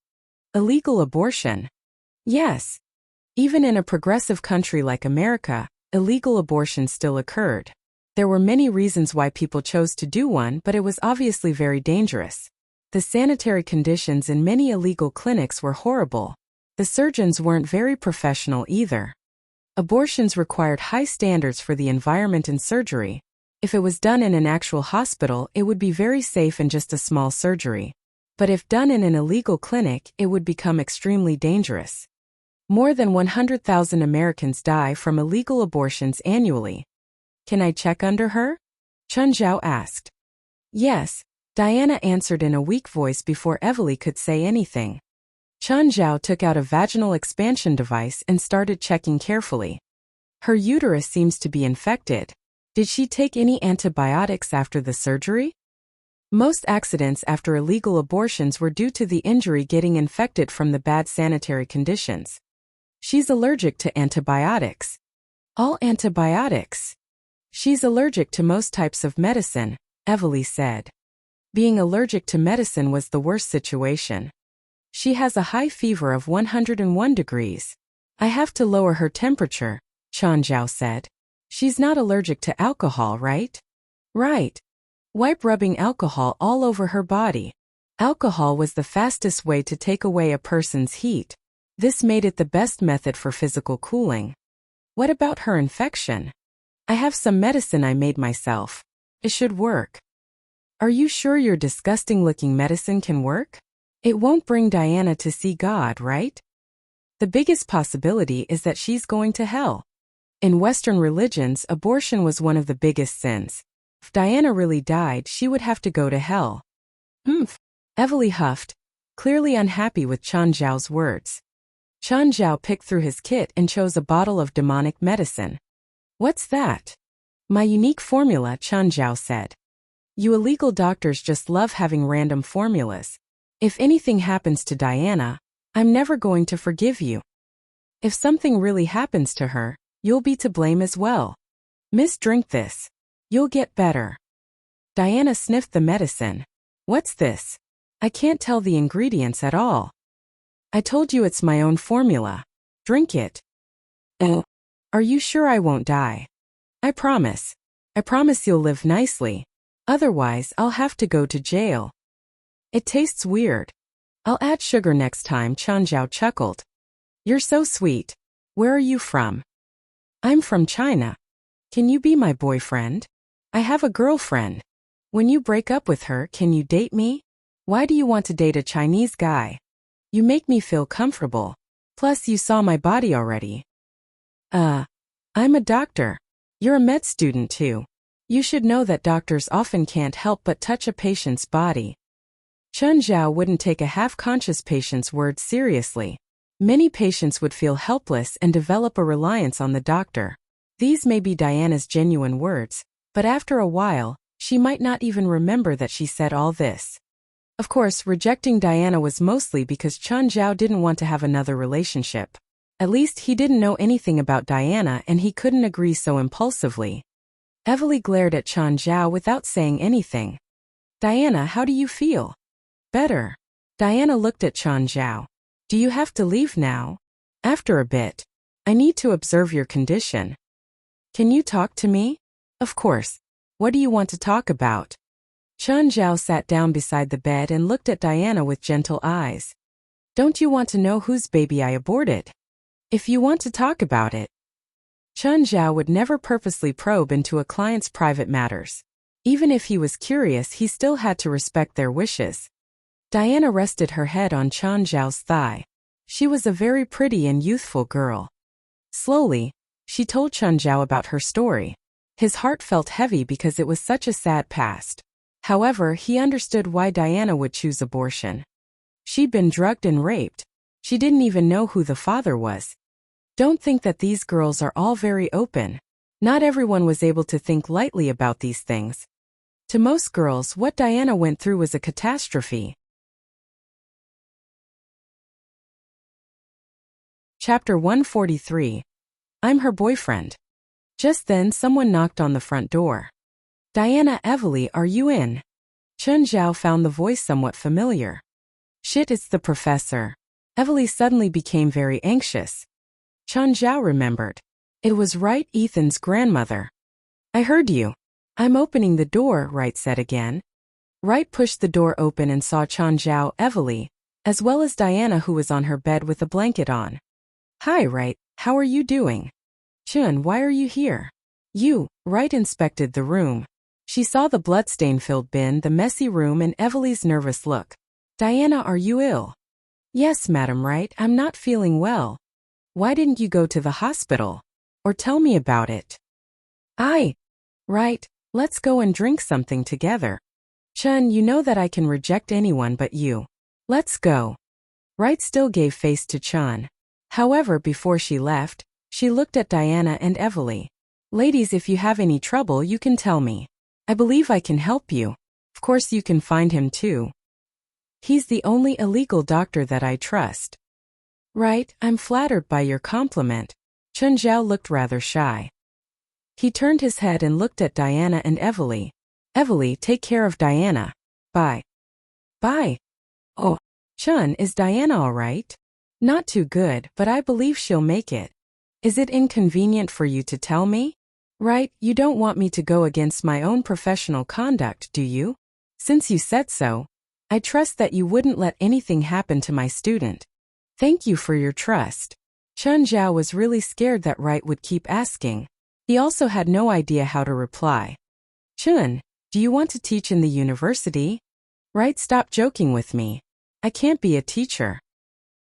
Illegal abortion. Yes. Even in a progressive country like America, illegal abortion still occurred. There were many reasons why people chose to do one, but it was obviously very dangerous. The sanitary conditions in many illegal clinics were horrible. The surgeons weren't very professional either. Abortions required high standards for the environment and surgery. If it was done in an actual hospital, it would be very safe and just a small surgery. But if done in an illegal clinic, it would become extremely dangerous. More than 100,000 Americans die from illegal abortions annually. Can I check under her? Chun Zhao asked. Yes, Diana answered in a weak voice before Evely could say anything. Chun Zhao took out a vaginal expansion device and started checking carefully. Her uterus seems to be infected. Did she take any antibiotics after the surgery? Most accidents after illegal abortions were due to the injury getting infected from the bad sanitary conditions. She's allergic to antibiotics. All antibiotics. She's allergic to most types of medicine, Evely said. Being allergic to medicine was the worst situation. She has a high fever of 101 degrees. I have to lower her temperature, Chun Zhao said. She's not allergic to alcohol, right? Right. Wipe rubbing alcohol all over her body. Alcohol was the fastest way to take away a person's heat. This made it the best method for physical cooling. What about her infection? I have some medicine I made myself. It should work. Are you sure your disgusting-looking medicine can work? It won't bring Diana to see God, right? The biggest possibility is that she's going to hell. In Western religions, abortion was one of the biggest sins. If Diana really died, she would have to go to hell. Humph. Evely huffed, clearly unhappy with Chen Zhao's words. Chen Zhao picked through his kit and chose a bottle of demonic medicine. What's that? My unique formula, Chen Zhao said. You illegal doctors just love having random formulas. If anything happens to Diana, I'm never going to forgive you. If something really happens to her, you'll be to blame as well. Miss, drink this. You'll get better. Diana sniffed the medicine. What's this? I can't tell the ingredients at all. I told you it's my own formula. Drink it. Oh. Are you sure I won't die? I promise. I promise you'll live nicely. Otherwise, I'll have to go to jail. It tastes weird. I'll add sugar next time, Chen Zhao chuckled. You're so sweet. Where are you from? I'm from China. Can you be my boyfriend? I have a girlfriend. When you break up with her, can you date me? Why do you want to date a Chinese guy? You make me feel comfortable. Plus, you saw my body already. I'm a doctor. You're a med student too. You should know that doctors often can't help but touch a patient's body. Chen Zhao wouldn't take a half-conscious patient's words seriously. Many patients would feel helpless and develop a reliance on the doctor. These may be Diana's genuine words, but after a while, she might not even remember that she said all this. Of course, rejecting Diana was mostly because Chen Zhao didn't want to have another relationship. At least he didn't know anything about Diana and he couldn't agree so impulsively. Evely glared at Chen Zhao without saying anything. Diana, how do you feel? Better. Diana looked at Chen Zhao. Do you have to leave now? After a bit. I need to observe your condition. Can you talk to me? Of course. What do you want to talk about? Chen Zhao sat down beside the bed and looked at Diana with gentle eyes. Don't you want to know whose baby I aborted? If you want to talk about it. Chen Zhao would never purposely probe into a client's private matters. Even if he was curious, he still had to respect their wishes. Diana rested her head on Chen Zhao's thigh. She was a very pretty and youthful girl. Slowly, she told Chen Zhao about her story. His heart felt heavy because it was such a sad past. However, he understood why Diana would choose abortion. She'd been drugged and raped. She didn't even know who the father was. Don't think that these girls are all very open. Not everyone was able to think lightly about these things. To most girls, what Diana went through was a catastrophe. Chapter 143. I'm her boyfriend. Just then someone knocked on the front door. Diana, Evely, are you in? Chen Zhao found the voice somewhat familiar. Shit, it's the professor. Evely suddenly became very anxious. Chen Zhao remembered. It was Wright, Ethan's grandmother. I heard you. I'm opening the door, Wright said again. Wright pushed the door open and saw Chen Zhao, Evely, as well as Diana, who was on her bed with a blanket on. Hi, Wright. How are you doing? Chun, why are you here? Wright inspected the room. She saw the bloodstain-filled bin, the messy room, and Evely's nervous look. Diana, are you ill? Yes, Madam Wright, I'm not feeling well. Why didn't you go to the hospital? Or tell me about it? Right, let's go and drink something together. Chun, you know that I can reject anyone but you. Let's go. Wright still gave face to Chun. However, before she left, she looked at Diana and Evely. Ladies, if you have any trouble, you can tell me. I believe I can help you. Of course, you can find him too. He's the only illegal doctor that I trust. Right, I'm flattered by your compliment. Chen Zhao looked rather shy. He turned his head and looked at Diana and Evely. Evely, take care of Diana. Bye. Bye. Oh, Chun, is Diana all right? Not too good, but I believe she'll make it. Is it inconvenient for you to tell me? Right, you don't want me to go against my own professional conduct, do you? Since you said so, I trust that you wouldn't let anything happen to my student. Thank you for your trust. Chen Zhao was really scared that Wright would keep asking. He also had no idea how to reply. Chun, Do you want to teach in the university? Right, stop joking with me. I can't be a teacher.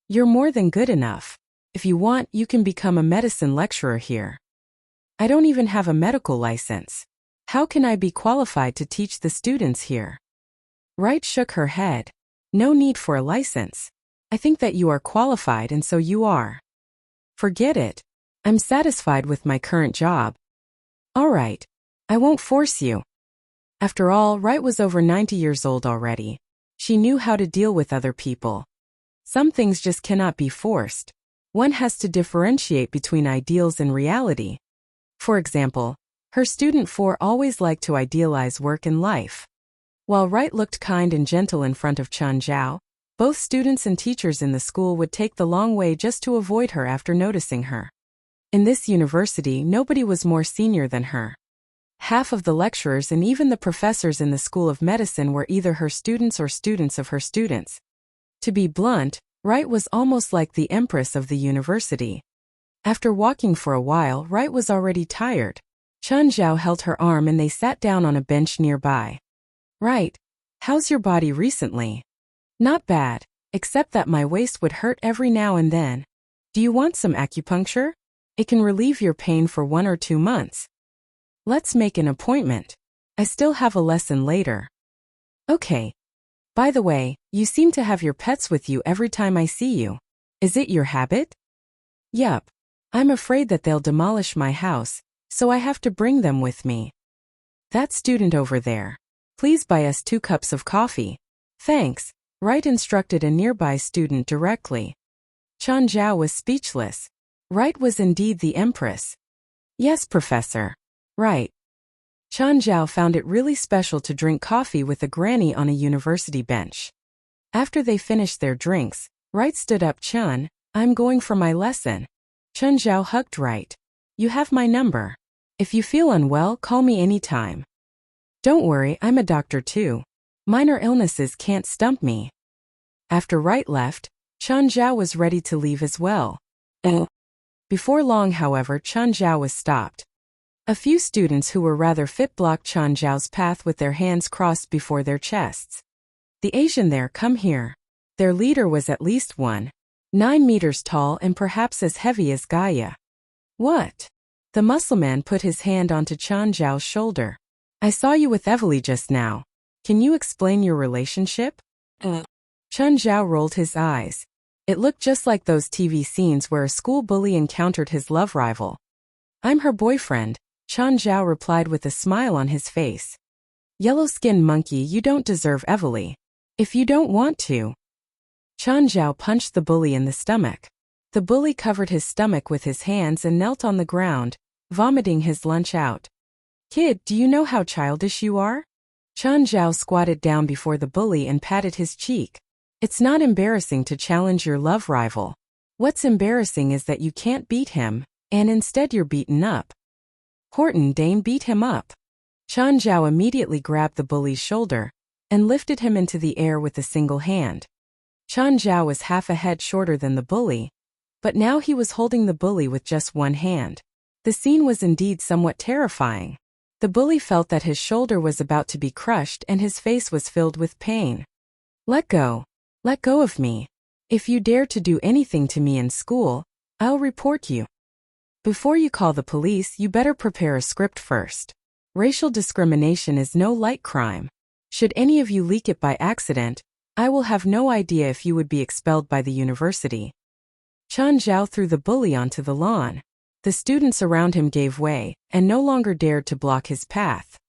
You're more than good enough. If you want, you can become a medicine lecturer here. I don't even have a medical license. How can I be qualified to teach the students here? Right shook her head. No need for a license. I think that you are qualified and so you are. Forget it. I'm satisfied with my current job. All right. I won't force you. After all, Wright was over 90 years old already. She knew how to deal with other people. Some things just cannot be forced. One has to differentiate between ideals and reality. For example, her student 4 always liked to idealize work and life. While Wright looked kind and gentle in front of Chen Zhao, both students and teachers in the school would take the long way just to avoid her after noticing her. In this university, nobody was more senior than her. Half of the lecturers and even the professors in the School of Medicine were either her students or students of her students. To be blunt, Wright was almost like the empress of the university. After walking for a while, Wright was already tired. Chen Zhao held her arm and they sat down on a bench nearby. Right. How's your body recently? Not bad, except that my waist would hurt every now and then. Do you want some acupuncture? It can relieve your pain for 1 or 2 months. Let's make an appointment. I still have a lesson later. Okay. By the way, you seem to have your pets with you every time I see you. Is it your habit? Yup. I'm afraid that they'll demolish my house, so I have to bring them with me. That student over there. Please buy us 2 cups of coffee. Thanks, Wright instructed a nearby student directly. Chen Zhao was speechless. Wright was indeed the empress. Yes, Professor. Right. Chen Zhao found it really special to drink coffee with a granny on a university bench. After they finished their drinks, Wright stood up. Chen, I'm going for my lesson. Chen Zhao hugged Wright. You have my number. If you feel unwell, call me anytime. Don't worry, I'm a doctor too. Minor illnesses can't stump me. After Wright left, Chen Zhao was ready to leave as well. Before long, however, Chen Zhao was stopped. A few students who were rather fit blocked Chen Zhao's path with their hands crossed before their chests. The Asian there, come here. Their leader was at least 9 meters tall and perhaps as heavy as Gaia. What? The muscleman put his hand onto Chen Zhao's shoulder. I saw you with Evely just now. Can you explain your relationship? Chen Zhao rolled his eyes. It looked just like those TV scenes where a school bully encountered his love rival. I'm her boyfriend, Chen Zhao replied with a smile on his face. Yellow-skinned monkey, you don't deserve Evely. If you don't want to. Chen Zhao punched the bully in the stomach. The bully covered his stomach with his hands and knelt on the ground, vomiting his lunch out. Kid, do you know how childish you are? Chen Zhao squatted down before the bully and patted his cheek. It's not embarrassing to challenge your love rival. What's embarrassing is that you can't beat him, and instead you're beaten up. Horton Dane beat him up. Chen Zhao immediately grabbed the bully's shoulder and lifted him into the air with a single hand. Chen Zhao was half a head shorter than the bully, but now he was holding the bully with just one hand. The scene was indeed somewhat terrifying. The bully felt that his shoulder was about to be crushed and his face was filled with pain. Let go. Let go of me. If you dare to do anything to me in school, I'll report you. Before you call the police, you better prepare a script first. Racial discrimination is no light crime. Should any of you leak it by accident, I will have no idea if you would be expelled by the university. Chen Zhao threw the bully onto the lawn. The students around him gave way and no longer dared to block his path.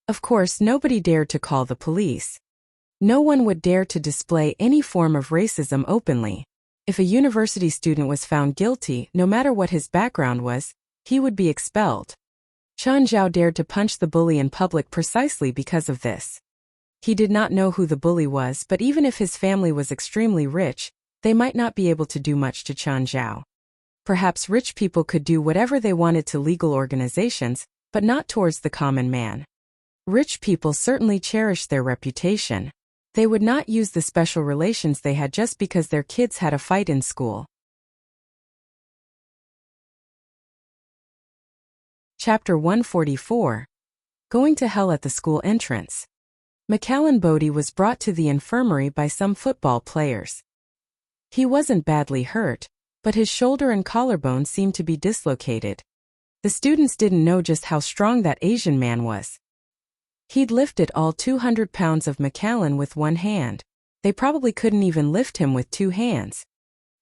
Of course, nobody dared to call the police. No one would dare to display any form of racism openly. If a university student was found guilty, no matter what his background was, he would be expelled. Chen Zhao dared to punch the bully in public precisely because of this. He did not know who the bully was, but even if his family was extremely rich, they might not be able to do much to Chen Zhao. Perhaps rich people could do whatever they wanted to legal organizations, but not towards the common man. Rich people certainly cherished their reputation. They would not use the special relations they had just because their kids had a fight in school. Chapter 144. Going to hell at the school entrance. Macallan Bodhi was brought to the infirmary by some football players. He wasn't badly hurt, but his shoulder and collarbone seemed to be dislocated. The students didn't know just how strong that Asian man was. He'd lifted all 200 pounds of Macallan with one hand. They probably couldn't even lift him with two hands.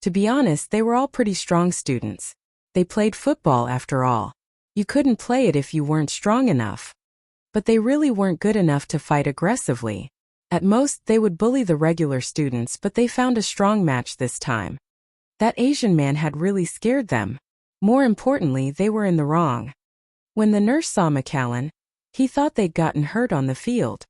To be honest, they were all pretty strong students. They played football after all. You couldn't play it if you weren't strong enough. But they really weren't good enough to fight aggressively. At most, they would bully the regular students, but they found a strong match this time. That Asian man had really scared them. More importantly, they were in the wrong. When the nurse saw Macallan, he thought they'd gotten hurt on the field.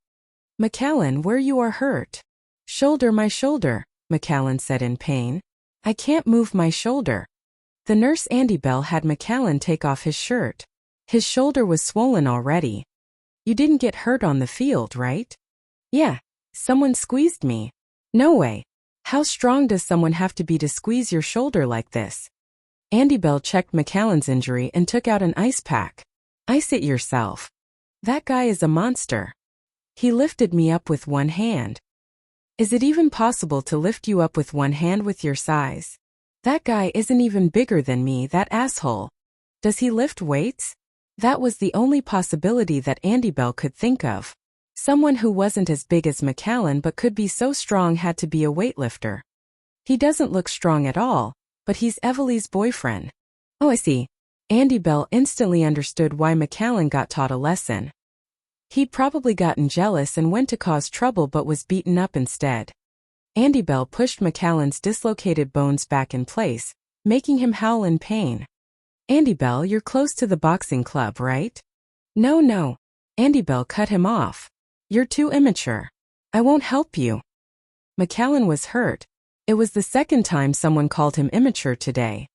"Macallan, where you are hurt?" "Shoulder, my shoulder," Macallan said in pain. "I can't move my shoulder." The nurse Andy Bell had Macallan take off his shirt. His shoulder was swollen already. "You didn't get hurt on the field, right?" "Yeah. Someone squeezed me." "No way. How strong does someone have to be to squeeze your shoulder like this?" Andy Bell checked Macallan's injury and took out an ice pack. "Ice it yourself. That guy is a monster. He lifted me up with one hand." "Is it even possible to lift you up with one hand with your size? That guy isn't even bigger than me, that asshole. Does he lift weights?" That was the only possibility that Andy Bell could think of. Someone who wasn't as big as Macallan but could be so strong had to be a weightlifter. "He doesn't look strong at all, but he's Evely's boyfriend." "Oh, I see." Andy Bell instantly understood why Macallan got taught a lesson. He'd probably gotten jealous and went to cause trouble but was beaten up instead. Andy Bell pushed Macallan's dislocated bones back in place, making him howl in pain. "Andy Bell, you're close to the boxing club, right?" No. Andy Bell cut him off. "You're too immature. I won't help you." Macallan was hurt. It was the second time someone called him immature today.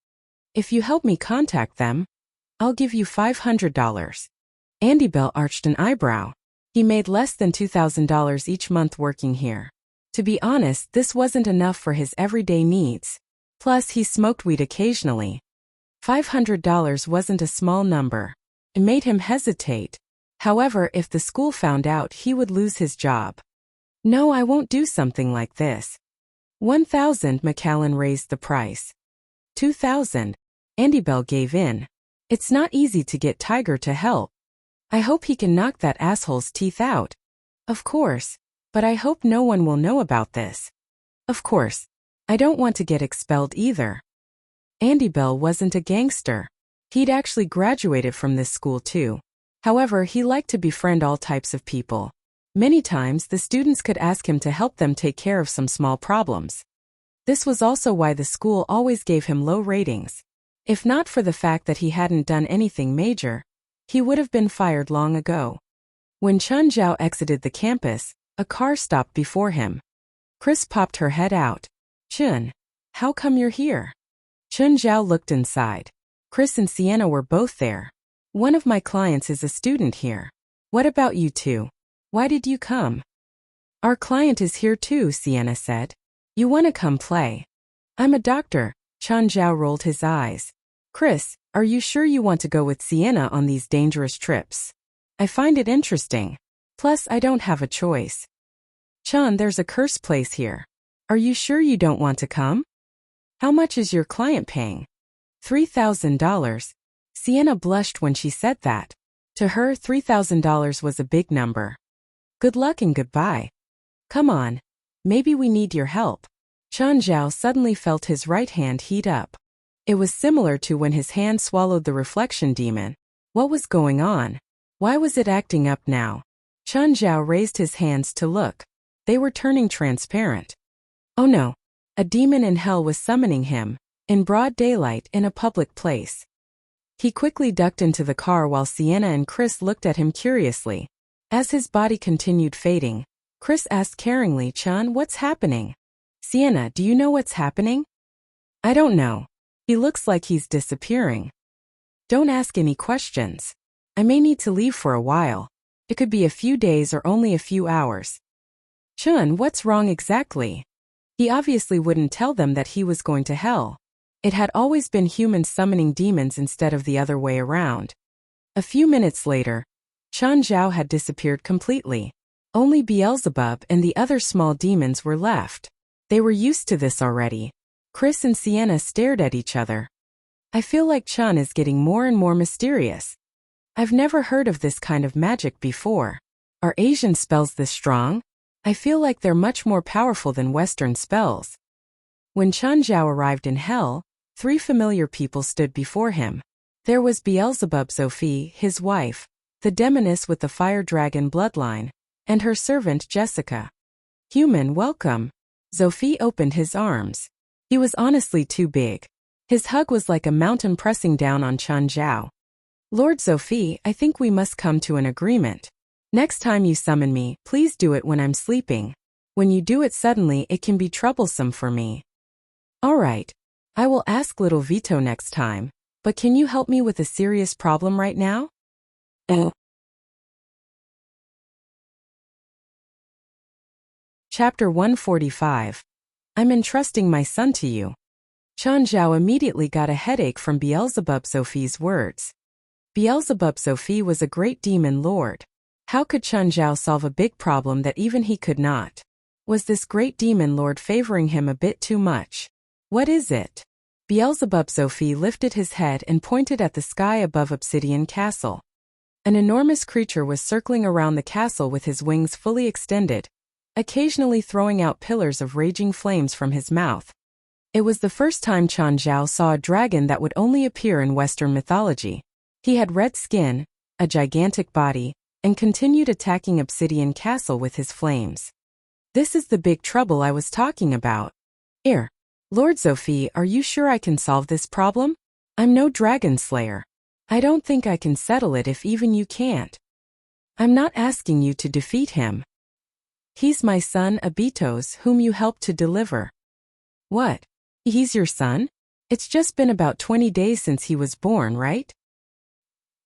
"If you help me contact them, I'll give you $500. Andy Bell arched an eyebrow. He made less than $2,000 each month working here. To be honest, this wasn't enough for his everyday needs. Plus, he smoked weed occasionally. $500 wasn't a small number. It made him hesitate. However, if the school found out, he would lose his job. "No, I won't do something like this." 1,000, Macallan raised the price. 2,000. Andy Bell gave in. It's not easy to get Tiger to help. "I hope he can knock that asshole's teeth out." "Of course. But I hope no one will know about this." "Of course. I don't want to get expelled either." Andy Bell wasn't a gangster. He'd actually graduated from this school too. However, he liked to befriend all types of people. Many times, the students could ask him to help them take care of some small problems. This was also why the school always gave him low ratings. If not for the fact that he hadn't done anything major, he would have been fired long ago. When Chun Zhao exited the campus, a car stopped before him. Chris popped her head out. "Chun, how come you're here?" Chun Zhao looked inside. Chris and Sienna were both there. "One of my clients is a student here. What about you two? Why did you come?" "Our client is here too," Sienna said. "You want to come play?" "I'm a doctor." Chun Zhao rolled his eyes. "Chris, are you sure you want to go with Sienna on these dangerous trips? I find it interesting. Plus, I don't have a choice." "Chun, there's a cursed place here. Are you sure you don't want to come?" "How much is your client paying?" $3,000. Sienna blushed when she said that. To her, $3,000 was a big number. "Good luck and goodbye. Come on. Maybe we need your help." Chun Zhao suddenly felt his right hand heat up. It was similar to when his hand swallowed the reflection demon. What was going on? Why was it acting up now? Chun Zhao raised his hands to look. They were turning transparent. Oh no. A demon in hell was summoning him, in broad daylight in a public place. He quickly ducked into the car while Sienna and Chris looked at him curiously. As his body continued fading, Chris asked caringly, "Chun, what's happening?" "Sienna, do you know what's happening?" "I don't know. He looks like he's disappearing." "Don't ask any questions. I may need to leave for a while. It could be a few days or only a few hours." "Chun, what's wrong exactly?" He obviously wouldn't tell them that he was going to hell. It had always been humans summoning demons instead of the other way around. A few minutes later, Chan Zhao had disappeared completely. Only Beelzebub and the other small demons were left. They were used to this already. Chris and Sienna stared at each other. I feel like Chun is getting more and more mysterious. I've never heard of this kind of magic before. Are Asian spells this strong? I feel like they're much more powerful than Western spells. When Chan Zhao arrived in hell, 3 familiar people stood before him. There was Beelzebub Sophie, his wife, the demoness with the fire dragon bloodline, and her servant Jessica. Human, welcome. Sophie opened his arms. He was honestly too big. His hug was like a mountain pressing down on Chan Zhao. Lord Sophie, I think we must come to an agreement. Next time you summon me, please do it when I'm sleeping. When you do it suddenly, it can be troublesome for me. All right. I will ask little Vito next time, but can you help me with a serious problem right now? Chapter 145. I'm entrusting my son to you. Chan Zhao immediately got a headache from Beelzebub Sophie's words. Beelzebub Sophie was a great demon lord. How could Chan Zhao solve a big problem that even he could not? Was this great demon lord favoring him a bit too much? What is it? Beelzebub Sophie lifted his head and pointed at the sky above Obsidian Castle. An enormous creature was circling around the castle with his wings fully extended, occasionally throwing out pillars of raging flames from his mouth. It was the first time Chan Zhao saw a dragon that would only appear in Western mythology. He had red skin, a gigantic body, and continued attacking Obsidian Castle with his flames. This is the big trouble I was talking about. Lord Sophie, are you sure I can solve this problem? I'm no dragon slayer. I don't think I can settle it if even you can't. I'm not asking you to defeat him. He's my son Abitos, whom you helped to deliver. What? He's your son? It's just been about 20 days since he was born, right?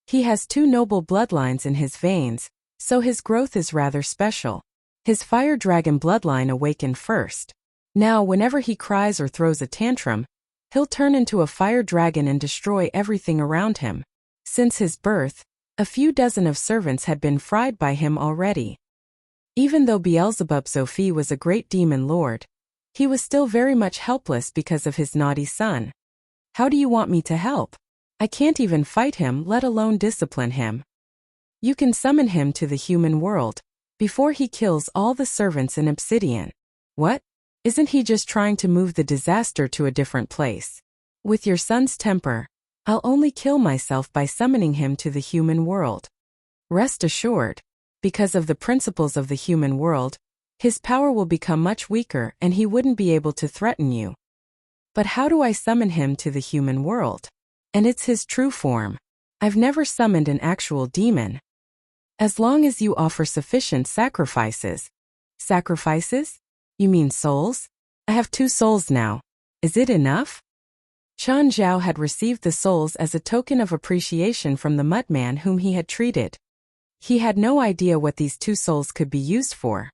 He has 2 noble bloodlines in his veins, so his growth is rather special. His fire dragon bloodline awakened first. Now, whenever he cries or throws a tantrum, he'll turn into a fire dragon and destroy everything around him. Since his birth, a few dozen of servants had been fried by him already. Even though Beelzebub Sophie was a great demon lord, he was still very much helpless because of his naughty son. How do you want me to help? I can't even fight him, let alone discipline him. You can summon him to the human world, before he kills all the servants in Obsidian. What? Isn't he just trying to move the disaster to a different place? With your son's temper, I'll only kill myself by summoning him to the human world. Rest assured, because of the principles of the human world, his power will become much weaker and he wouldn't be able to threaten you. But how do I summon him to the human world? And it's his true form. I've never summoned an actual demon. As long as you offer sufficient sacrifices. Sacrifices? You mean souls? I have 2 souls now. Is it enough? Chan Zhao had received the souls as a token of appreciation from the mudman whom he had treated. He had no idea what these 2 souls could be used for.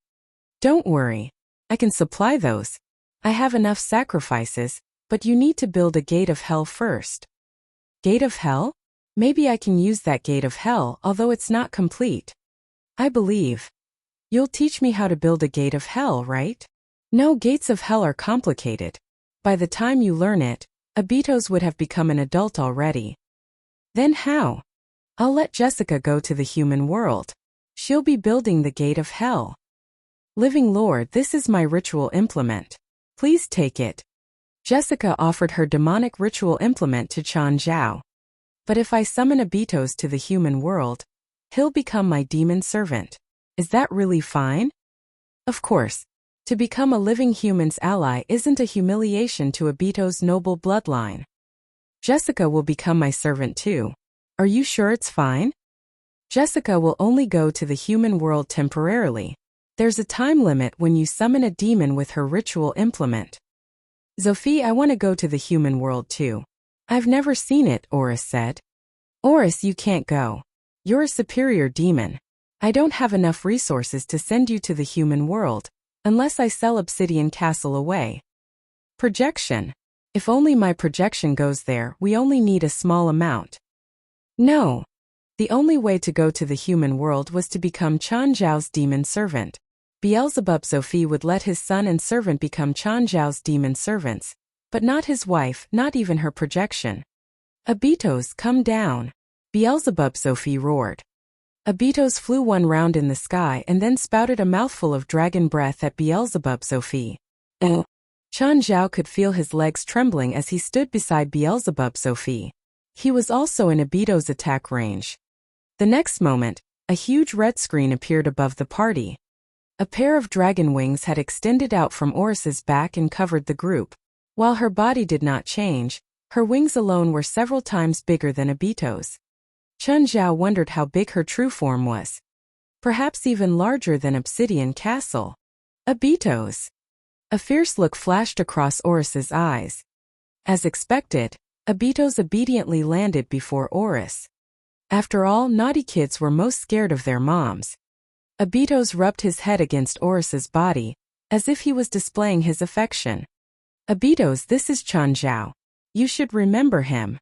Don't worry. I can supply those. I have enough sacrifices, but you need to build a gate of hell first. Gate of hell? Maybe I can use that gate of hell, although it's not complete. I believe. You'll teach me how to build a gate of hell, right? No, gates of hell are complicated. By the time you learn it, Abitos would have become an adult already. Then how? I'll let Jessica go to the human world. She'll be building the gate of hell. Living Lord, this is my ritual implement. Please take it. Jessica offered her demonic ritual implement to Chan Zhao. But if I summon Abitos to the human world, he'll become my demon servant. Is that really fine? Of course. To become a living human's ally isn't a humiliation to Abitos' noble bloodline. Jessica will become my servant too. Are you sure it's fine? Jessica will only go to the human world temporarily. There's a time limit when you summon a demon with her ritual implement. Sophie, I want to go to the human world too. I've never seen it, Oris said. Oris, you can't go. You're a superior demon. I don't have enough resources to send you to the human world, unless I sell Obsidian Castle away. Projection. If only my projection goes there, we only need a small amount. No. The only way to go to the human world was to become Chan Zhao's demon servant. Beelzebub Sophie would let his son and servant become Chan Zhao's demon servants, but not his wife, not even her projection. Abitos, come down! Beelzebub Sophie roared. Abitos flew one round in the sky and then spouted a mouthful of dragon breath at Beelzebub Sophie. Chan Zhao could feel his legs trembling as he stood beside Beelzebub Sophie. He was also in Abito's attack range. The next moment, a huge red screen appeared above the party. A pair of dragon wings had extended out from Oris's back and covered the group. While her body did not change, her wings alone were several times bigger than Abito's. Chan Zhao wondered how big her true form was. Perhaps even larger than Obsidian Castle. Abito's. A fierce look flashed across Oris's eyes. As expected, Abito's obediently landed before Oris. After all, naughty kids were most scared of their moms. Abitos rubbed his head against Oris's body, as if he was displaying his affection. Abitos, this is Chan Zhao. You should remember him.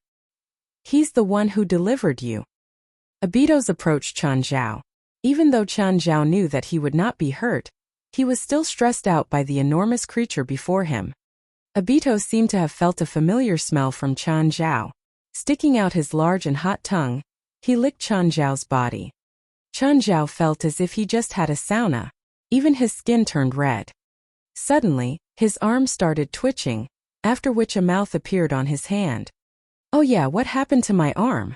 He's the one who delivered you. Abitos approached Chan Zhao. Even though Chan Zhao knew that he would not be hurt, he was still stressed out by the enormous creature before him. Abitos seemed to have felt a familiar smell from Chan Zhao. Sticking out his large and hot tongue, he licked Chan Zhao's body. Chan Zhao felt as if he just had a sauna. Even his skin turned red. Suddenly, his arm started twitching, after which a mouth appeared on his hand. Oh yeah, what happened to my arm?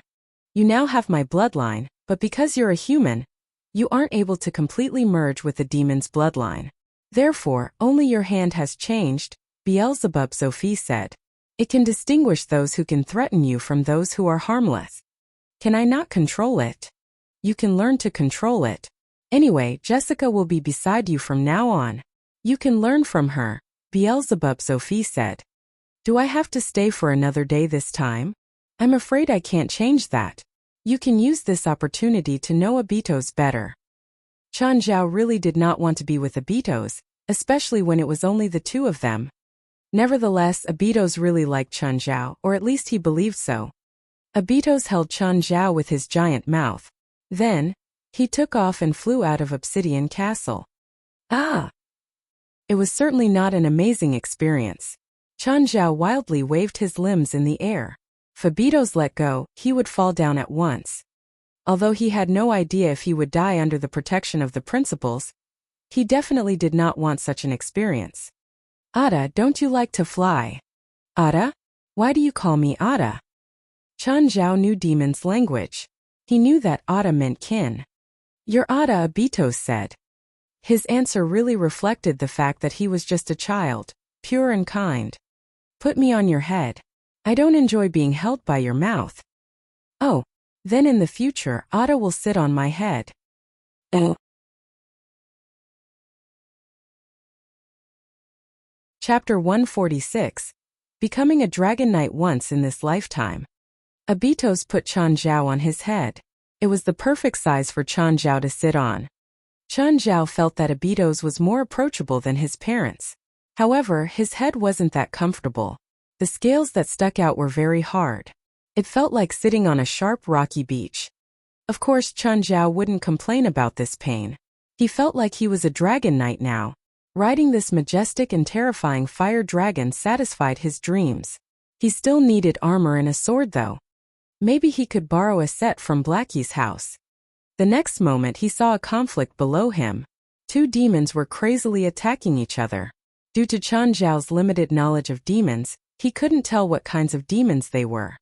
You now have my bloodline, but because you're a human, you aren't able to completely merge with the demon's bloodline. Therefore, only your hand has changed, Beelzebub Sophie said. It can distinguish those who can threaten you from those who are harmless. Can I not control it? You can learn to control it. Anyway, Jessica will be beside you from now on. You can learn from her, Beelzebub Sophie said. Do I have to stay for another day this time? I'm afraid I can't change that. You can use this opportunity to know Abitos better. Chan Zhao really did not want to be with Abitos, especially when it was only the two of them. Nevertheless, Abitos really liked Chan Zhao, or at least he believed so. Abitos held Chan Zhao with his giant mouth. Then, he took off and flew out of Obsidian Castle. Ah! It was certainly not an amazing experience. Chan Zhao wildly waved his limbs in the air. If Abitos let go, he would fall down at once. Although he had no idea if he would die under the protection of the principals, he definitely did not want such an experience. Ada, don't you like to fly? Ada? Why do you call me Ada? Chan Zhao knew demon's language. He knew that Ada meant kin. You're Ada, Abitos said. His answer really reflected the fact that he was just a child, pure and kind. Put me on your head. I don't enjoy being held by your mouth. Oh, then in the future Ada will sit on my head. Chapter 146. Becoming a Dragon Knight once in this lifetime. Abitos put Chan Zhao on his head. It was the perfect size for Chan Zhao to sit on. Chan Zhao felt that Abitos was more approachable than his parents. However, his head wasn't that comfortable. The scales that stuck out were very hard. It felt like sitting on a sharp rocky beach. Of course, Chan Zhao wouldn't complain about this pain. He felt like he was a dragon knight now. Riding this majestic and terrifying fire dragon satisfied his dreams. He still needed armor and a sword though. Maybe he could borrow a set from Blackie's house. The next moment he saw a conflict below him. Two demons were crazily attacking each other. Due to Chan Zhao's limited knowledge of demons, he couldn't tell what kinds of demons they were.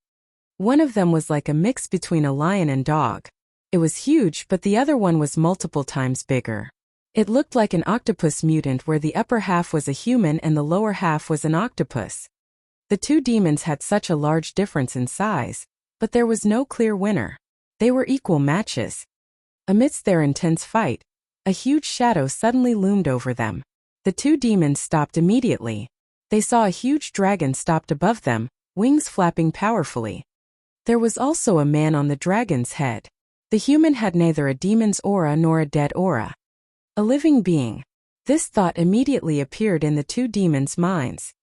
One of them was like a mix between a lion and dog. It was huge, but the other one was multiple times bigger. It looked like an octopus mutant where the upper half was a human and the lower half was an octopus. The two demons had such a large difference in size, but there was no clear winner. They were equal matches. Amidst their intense fight, a huge shadow suddenly loomed over them. The two demons stopped immediately. They saw a huge dragon stopped above them, wings flapping powerfully. There was also a man on the dragon's head. The human had neither a demon's aura nor a dead aura. A living being. This thought immediately appeared in the two demons' minds.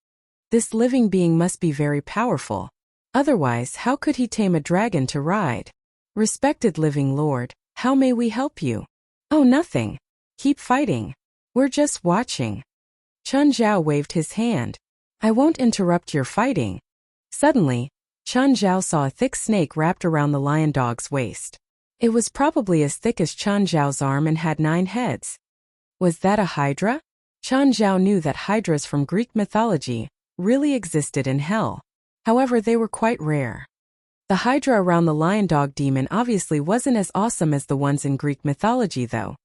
This living being must be very powerful. Otherwise, how could he tame a dragon to ride? Respected living lord, how may we help you? Oh, nothing. Keep fighting. We're just watching. Chun Zhao waved his hand. I won't interrupt your fighting. Suddenly, Chun Zhao saw a thick snake wrapped around the lion dog's waist. It was probably as thick as Chun Zhao's arm and had 9 heads. Was that a hydra? Chun Zhao knew that hydras from Greek mythology really existed in hell. However, they were quite rare. The hydra around the lion dog demon obviously wasn't as awesome as the ones in Greek mythology, though.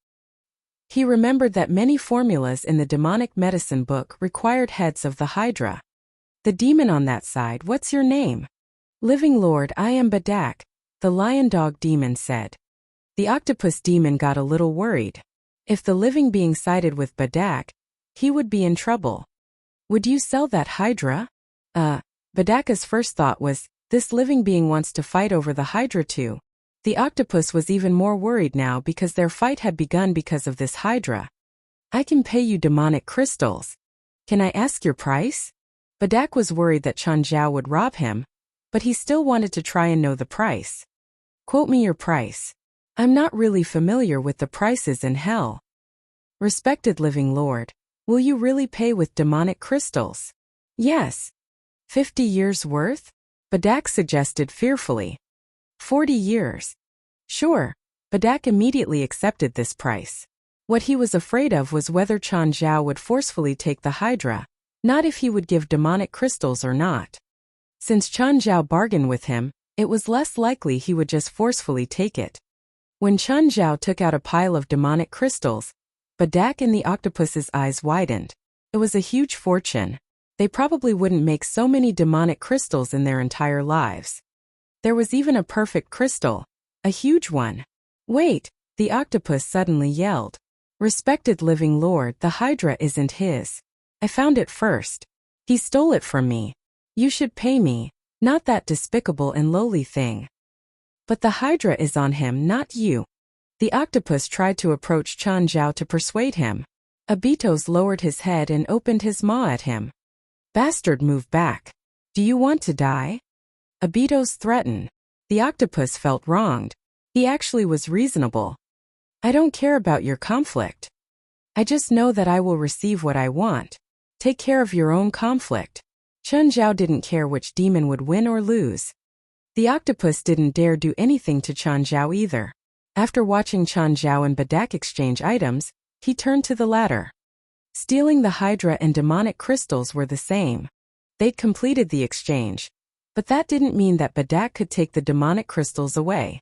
He remembered that many formulas in the demonic medicine book required heads of the hydra. The demon on that side, what's your name? Living Lord, I am Badak, the lion dog demon said. The octopus demon got a little worried. If the living being sided with Badak, he would be in trouble. Would you sell that hydra? Badaka's first thought was, this living being wants to fight over the hydra too. The octopus was even more worried now because their fight had begun because of this hydra. I can pay you demonic crystals. Can I ask your price? Badak was worried that Chun Zhao would rob him, but he still wanted to try and know the price. Quote me your price. I'm not really familiar with the prices in hell. Respected living lord, will you really pay with demonic crystals? Yes. 50 years worth? Badak suggested fearfully. 40 years. Sure. Badak immediately accepted this price. What he was afraid of was whether Chun Zhao would forcefully take the hydra, not if he would give demonic crystals or not. Since Chun Zhao bargained with him, it was less likely he would just forcefully take it. When Chun Zhao took out a pile of demonic crystals, Badak and the octopus's eyes widened. It was a huge fortune. They probably wouldn't make so many demonic crystals in their entire lives. There was even a perfect crystal, a huge one. Wait, the octopus suddenly yelled. Respected living lord, the hydra isn't his. I found it first. He stole it from me. You should pay me, not that despicable and lowly thing. But the hydra is on him, not you. The octopus tried to approach Chun Zhao to persuade him. Abitos lowered his head and opened his maw at him. Bastard, move back. Do you want to die? Abitos threatened. The octopus felt wronged. He actually was reasonable. I don't care about your conflict. I just know that I will receive what I want. Take care of your own conflict. Chun Zhao didn't care which demon would win or lose. The octopus didn't dare do anything to Chun Zhao either. After watching Chun Zhao and Badak exchange items, he turned to the latter. Stealing the hydra and demonic crystals were the same. They'd completed the exchange. But that didn't mean that Badak could take the demonic crystals away.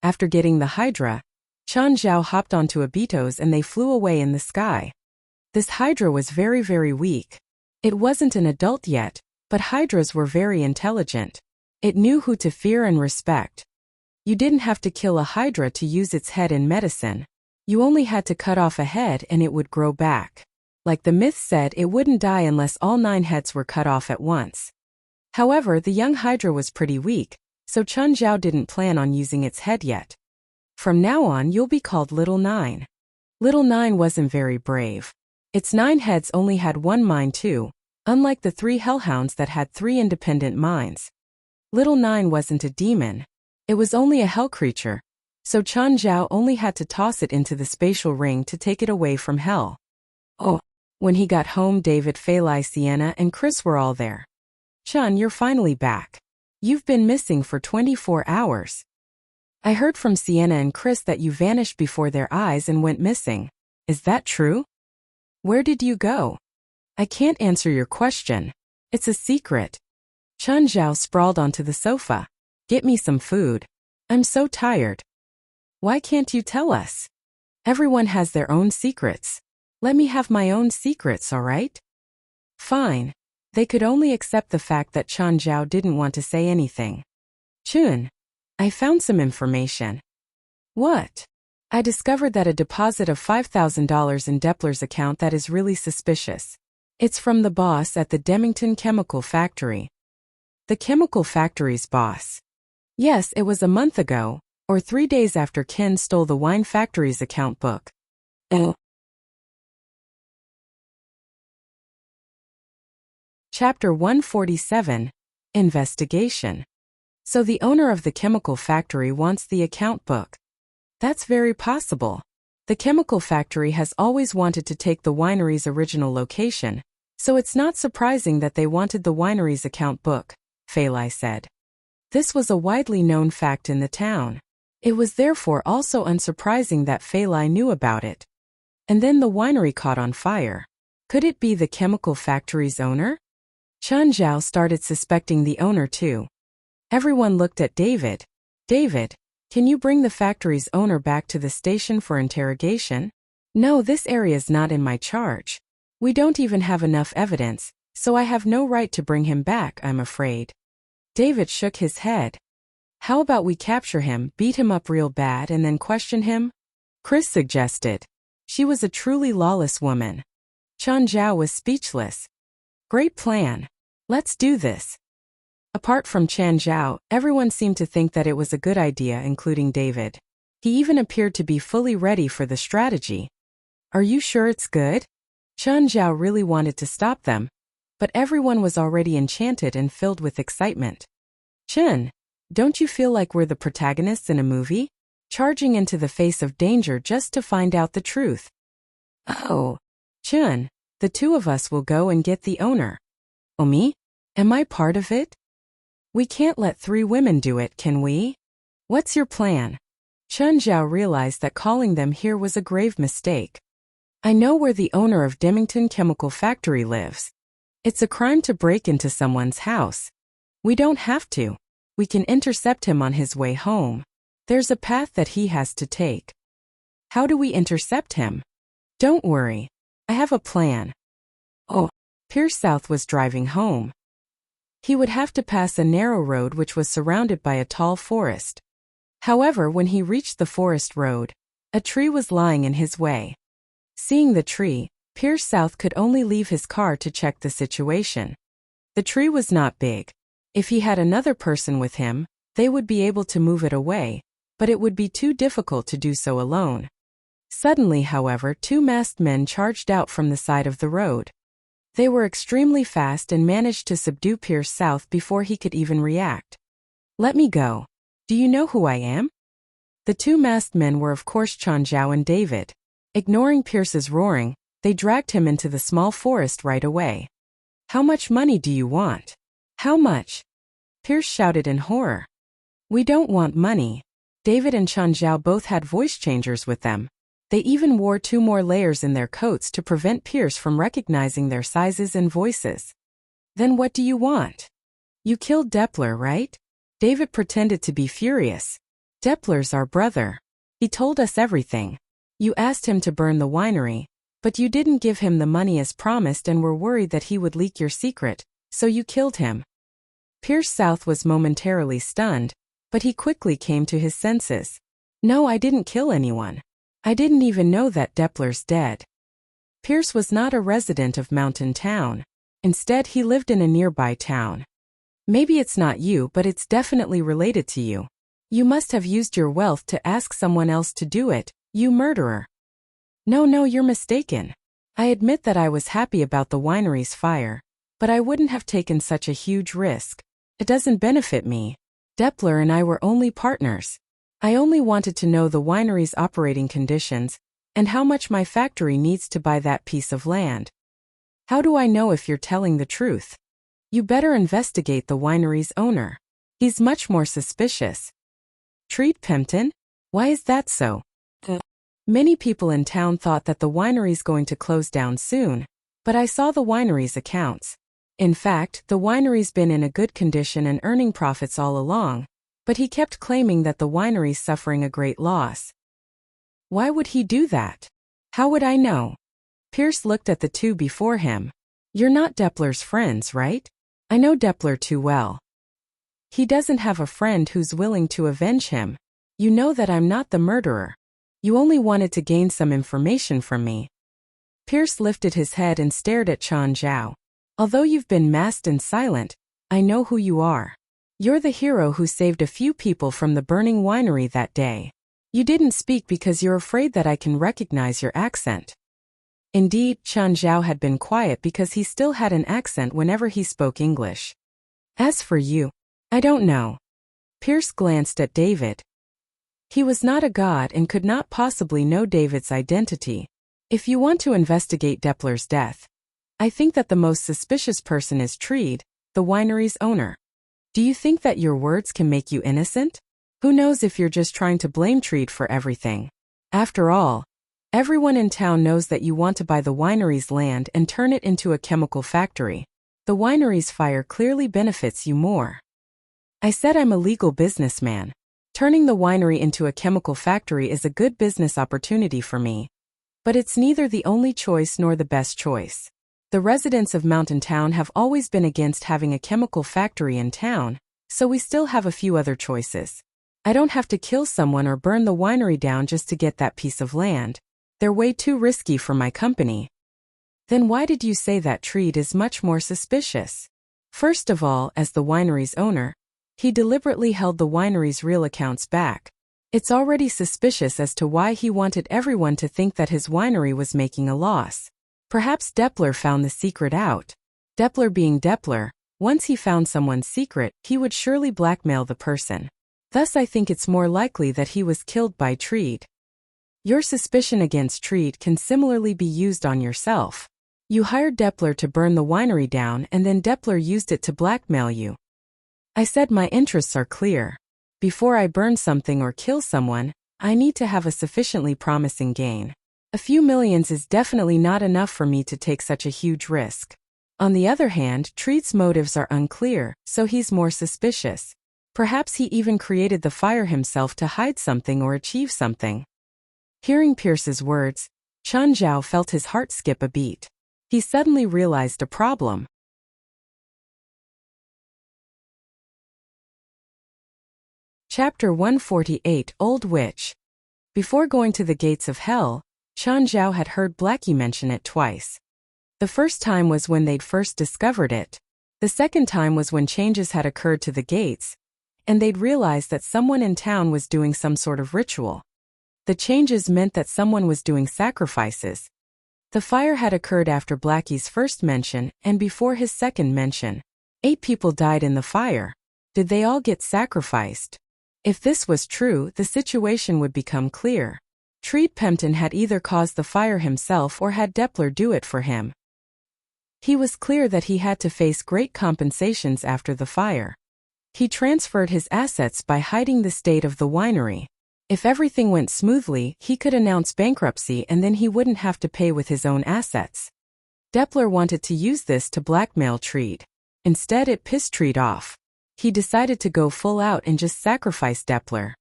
After getting the hydra, Chun Zhao hopped onto Abitos and they flew away in the sky. This hydra was very, very weak. It wasn't an adult yet, but hydras were very intelligent. It knew who to fear and respect. You didn't have to kill a hydra to use its head in medicine. You only had to cut off a head and it would grow back. Like the myth said, it wouldn't die unless all 9 heads were cut off at once. However, the young hydra was pretty weak, so Chun Zhao didn't plan on using its head yet. From now on, you'll be called Little Nine. Little Nine wasn't very brave. Its 9 heads only had 1 mind too, unlike the 3 hellhounds that had 3 independent minds. Little Nine wasn't a demon. It was only a hell creature, so Chun Zhao only had to toss it into the spatial ring to take it away from hell. Oh, when he got home, David, Failai, Sienna, and Chris were all there. Chun, you're finally back. You've been missing for 24 hours. I heard from Sienna and Chris that you vanished before their eyes and went missing. Is that true? Where did you go? I can't answer your question. It's a secret. Chun Zhao sprawled onto the sofa. Get me some food. I'm so tired. Why can't you tell us? Everyone has their own secrets. Let me have my own secrets, all right? Fine. They could only accept the fact that Chun Zhao didn't want to say anything. Chun, I found some information. What? I discovered that a deposit of $5,000 in Depler's account that is really suspicious. It's from the boss at the Demington Chemical Factory. The chemical factory's boss. Yes, it was a month ago, or 3 days after Ken stole the wine factory's account book. Oh. Chapter 147. Investigation. So the owner of the chemical factory wants the account book. That's very possible. The chemical factory has always wanted to take the winery's original location, so it's not surprising that they wanted the winery's account book, Fei Lai said. This was a widely known fact in the town. It was therefore also unsurprising that Fei Lai knew about it. And then the winery caught on fire. Could it be the chemical factory's owner? Chen Zhao started suspecting the owner too. Everyone looked at David. David, can you bring the factory's owner back to the station for interrogation? No, this area's not in my charge. We don't even have enough evidence, so I have no right to bring him back, I'm afraid. David shook his head. How about we capture him, beat him up real bad and then question him? Chris suggested. She was a truly lawless woman. Chen Zhao was speechless. Great plan. Let's do this. Apart from Chen Zhao, everyone seemed to think that it was a good idea, including David. He even appeared to be fully ready for the strategy. Are you sure it's good? Chen Zhao really wanted to stop them, but everyone was already enchanted and filled with excitement. Chen, don't you feel like we're the protagonists in a movie? Charging into the face of danger just to find out the truth. Oh. Chen, the two of us will go and get the owner. Oh, me? Am I part of it? We can't let 3 women do it, can we? What's your plan? Chen Zhao realized that calling them here was a grave mistake. I know where the owner of Dymington Chemical Factory lives. It's a crime to break into someone's house. We don't have to. We can intercept him on his way home. There's a path that he has to take. How do we intercept him? Don't worry. I have a plan. Oh, Pierce South was driving home. He would have to pass a narrow road which was surrounded by a tall forest. However, when he reached the forest road, a tree was lying in his way. Seeing the tree, Pierce South could only leave his car to check the situation. The tree was not big. If he had another person with him, they would be able to move it away, but it would be too difficult to do so alone. Suddenly, however, 2 masked men charged out from the side of the road. They were extremely fast and managed to subdue Pierce South before he could even react. Let me go. Do you know who I am? The 2 masked men were of course Chen Zhao and David. Ignoring Pierce's roaring, they dragged him into the small forest right away. How much money do you want? How much? Pierce shouted in horror. We don't want money. David and Chen Zhao both had voice changers with them. They even wore 2 more layers in their coats to prevent Pierce from recognizing their sizes and voices. Then what do you want? You killed Deppler, right? David pretended to be furious. Deppler's our brother. He told us everything. You asked him to burn the winery, but you didn't give him the money as promised and were worried that he would leak your secret, so you killed him. Pierce South was momentarily stunned, but he quickly came to his senses. No, I didn't kill anyone. I didn't even know that Deppler's dead. Pierce was not a resident of Mountain Town. Instead, he lived in a nearby town. Maybe it's not you, but it's definitely related to you. You must have used your wealth to ask someone else to do it, you murderer. No, you're mistaken. I admit that I was happy about the winery's fire, but I wouldn't have taken such a huge risk. It doesn't benefit me. Deppler and I were only partners. I only wanted to know the winery's operating conditions and how much my factory needs to buy that piece of land. How do I know if you're telling the truth? You better investigate the winery's owner. He's much more suspicious. Treat Pempton? Why is that so? Many people in town thought that the winery's going to close down soon, but I saw the winery's accounts. In fact, the winery's been in a good condition and earning profits all along, but he kept claiming that the winery's suffering a great loss. Why would he do that? How would I know? Pierce looked at the 2 before him. You're not Deppler's friends, right? I know Deppler too well. He doesn't have a friend who's willing to avenge him. You know that I'm not the murderer. You only wanted to gain some information from me. Pierce lifted his head and stared at Chen Zhao. Although you've been masked and silent, I know who you are. You're the hero who saved a few people from the burning winery that day. You didn't speak because you're afraid that I can recognize your accent. Indeed, Chen Zhao had been quiet because he still had an accent whenever he spoke English. As for you, I don't know. Pierce glanced at David. He was not a god and could not possibly know David's identity. If you want to investigate Depler's death, I think that the most suspicious person is Treed, the winery's owner. Do you think that your words can make you innocent? Who knows if you're just trying to blame Treed for everything? After all, everyone in town knows that you want to buy the winery's land and turn it into a chemical factory. The winery's fire clearly benefits you more. I said I'm a legal businessman. Turning the winery into a chemical factory is a good business opportunity for me. But it's neither the only choice nor the best choice. The residents of Mountain Town have always been against having a chemical factory in town, so we still have a few other choices. I don't have to kill someone or burn the winery down just to get that piece of land. They're way too risky for my company. Then why did you say that Treed is much more suspicious? First of all, as the winery's owner, he deliberately held the winery's real accounts back. It's already suspicious as to why he wanted everyone to think that his winery was making a loss. Perhaps Depler found the secret out. Depler being Depler, once he found someone's secret, he would surely blackmail the person. Thus I think it's more likely that he was killed by Treed. Your suspicion against Treed can similarly be used on yourself. You hired Depler to burn the winery down and then Depler used it to blackmail you. I said my interests are clear. Before I burn something or kill someone, I need to have a sufficiently promising gain. A few millions is definitely not enough for me to take such a huge risk. On the other hand, Treed's motives are unclear, so he's more suspicious. Perhaps he even created the fire himself to hide something or achieve something. Hearing Pierce's words, Chun Zhao felt his heart skip a beat. He suddenly realized a problem. Chapter 148 Old Witch. Before going to the gates of hell, Chun Zhao had heard Blackie mention it twice. The first time was when they'd first discovered it. The second time was when changes had occurred to the gates, and they'd realized that someone in town was doing some sort of ritual. The changes meant that someone was doing sacrifices. The fire had occurred after Blackie's first mention and before his second mention. 8 people died in the fire. Did they all get sacrificed? If this was true, the situation would become clear. Treed Pempton had either caused the fire himself or had Depler do it for him. He was clear that he had to face great compensations after the fire. He transferred his assets by hiding the state of the winery. If everything went smoothly, he could announce bankruptcy and then he wouldn't have to pay with his own assets. Depler wanted to use this to blackmail Treed. Instead, it pissed Treed off. He decided to go full out and just sacrifice Depler.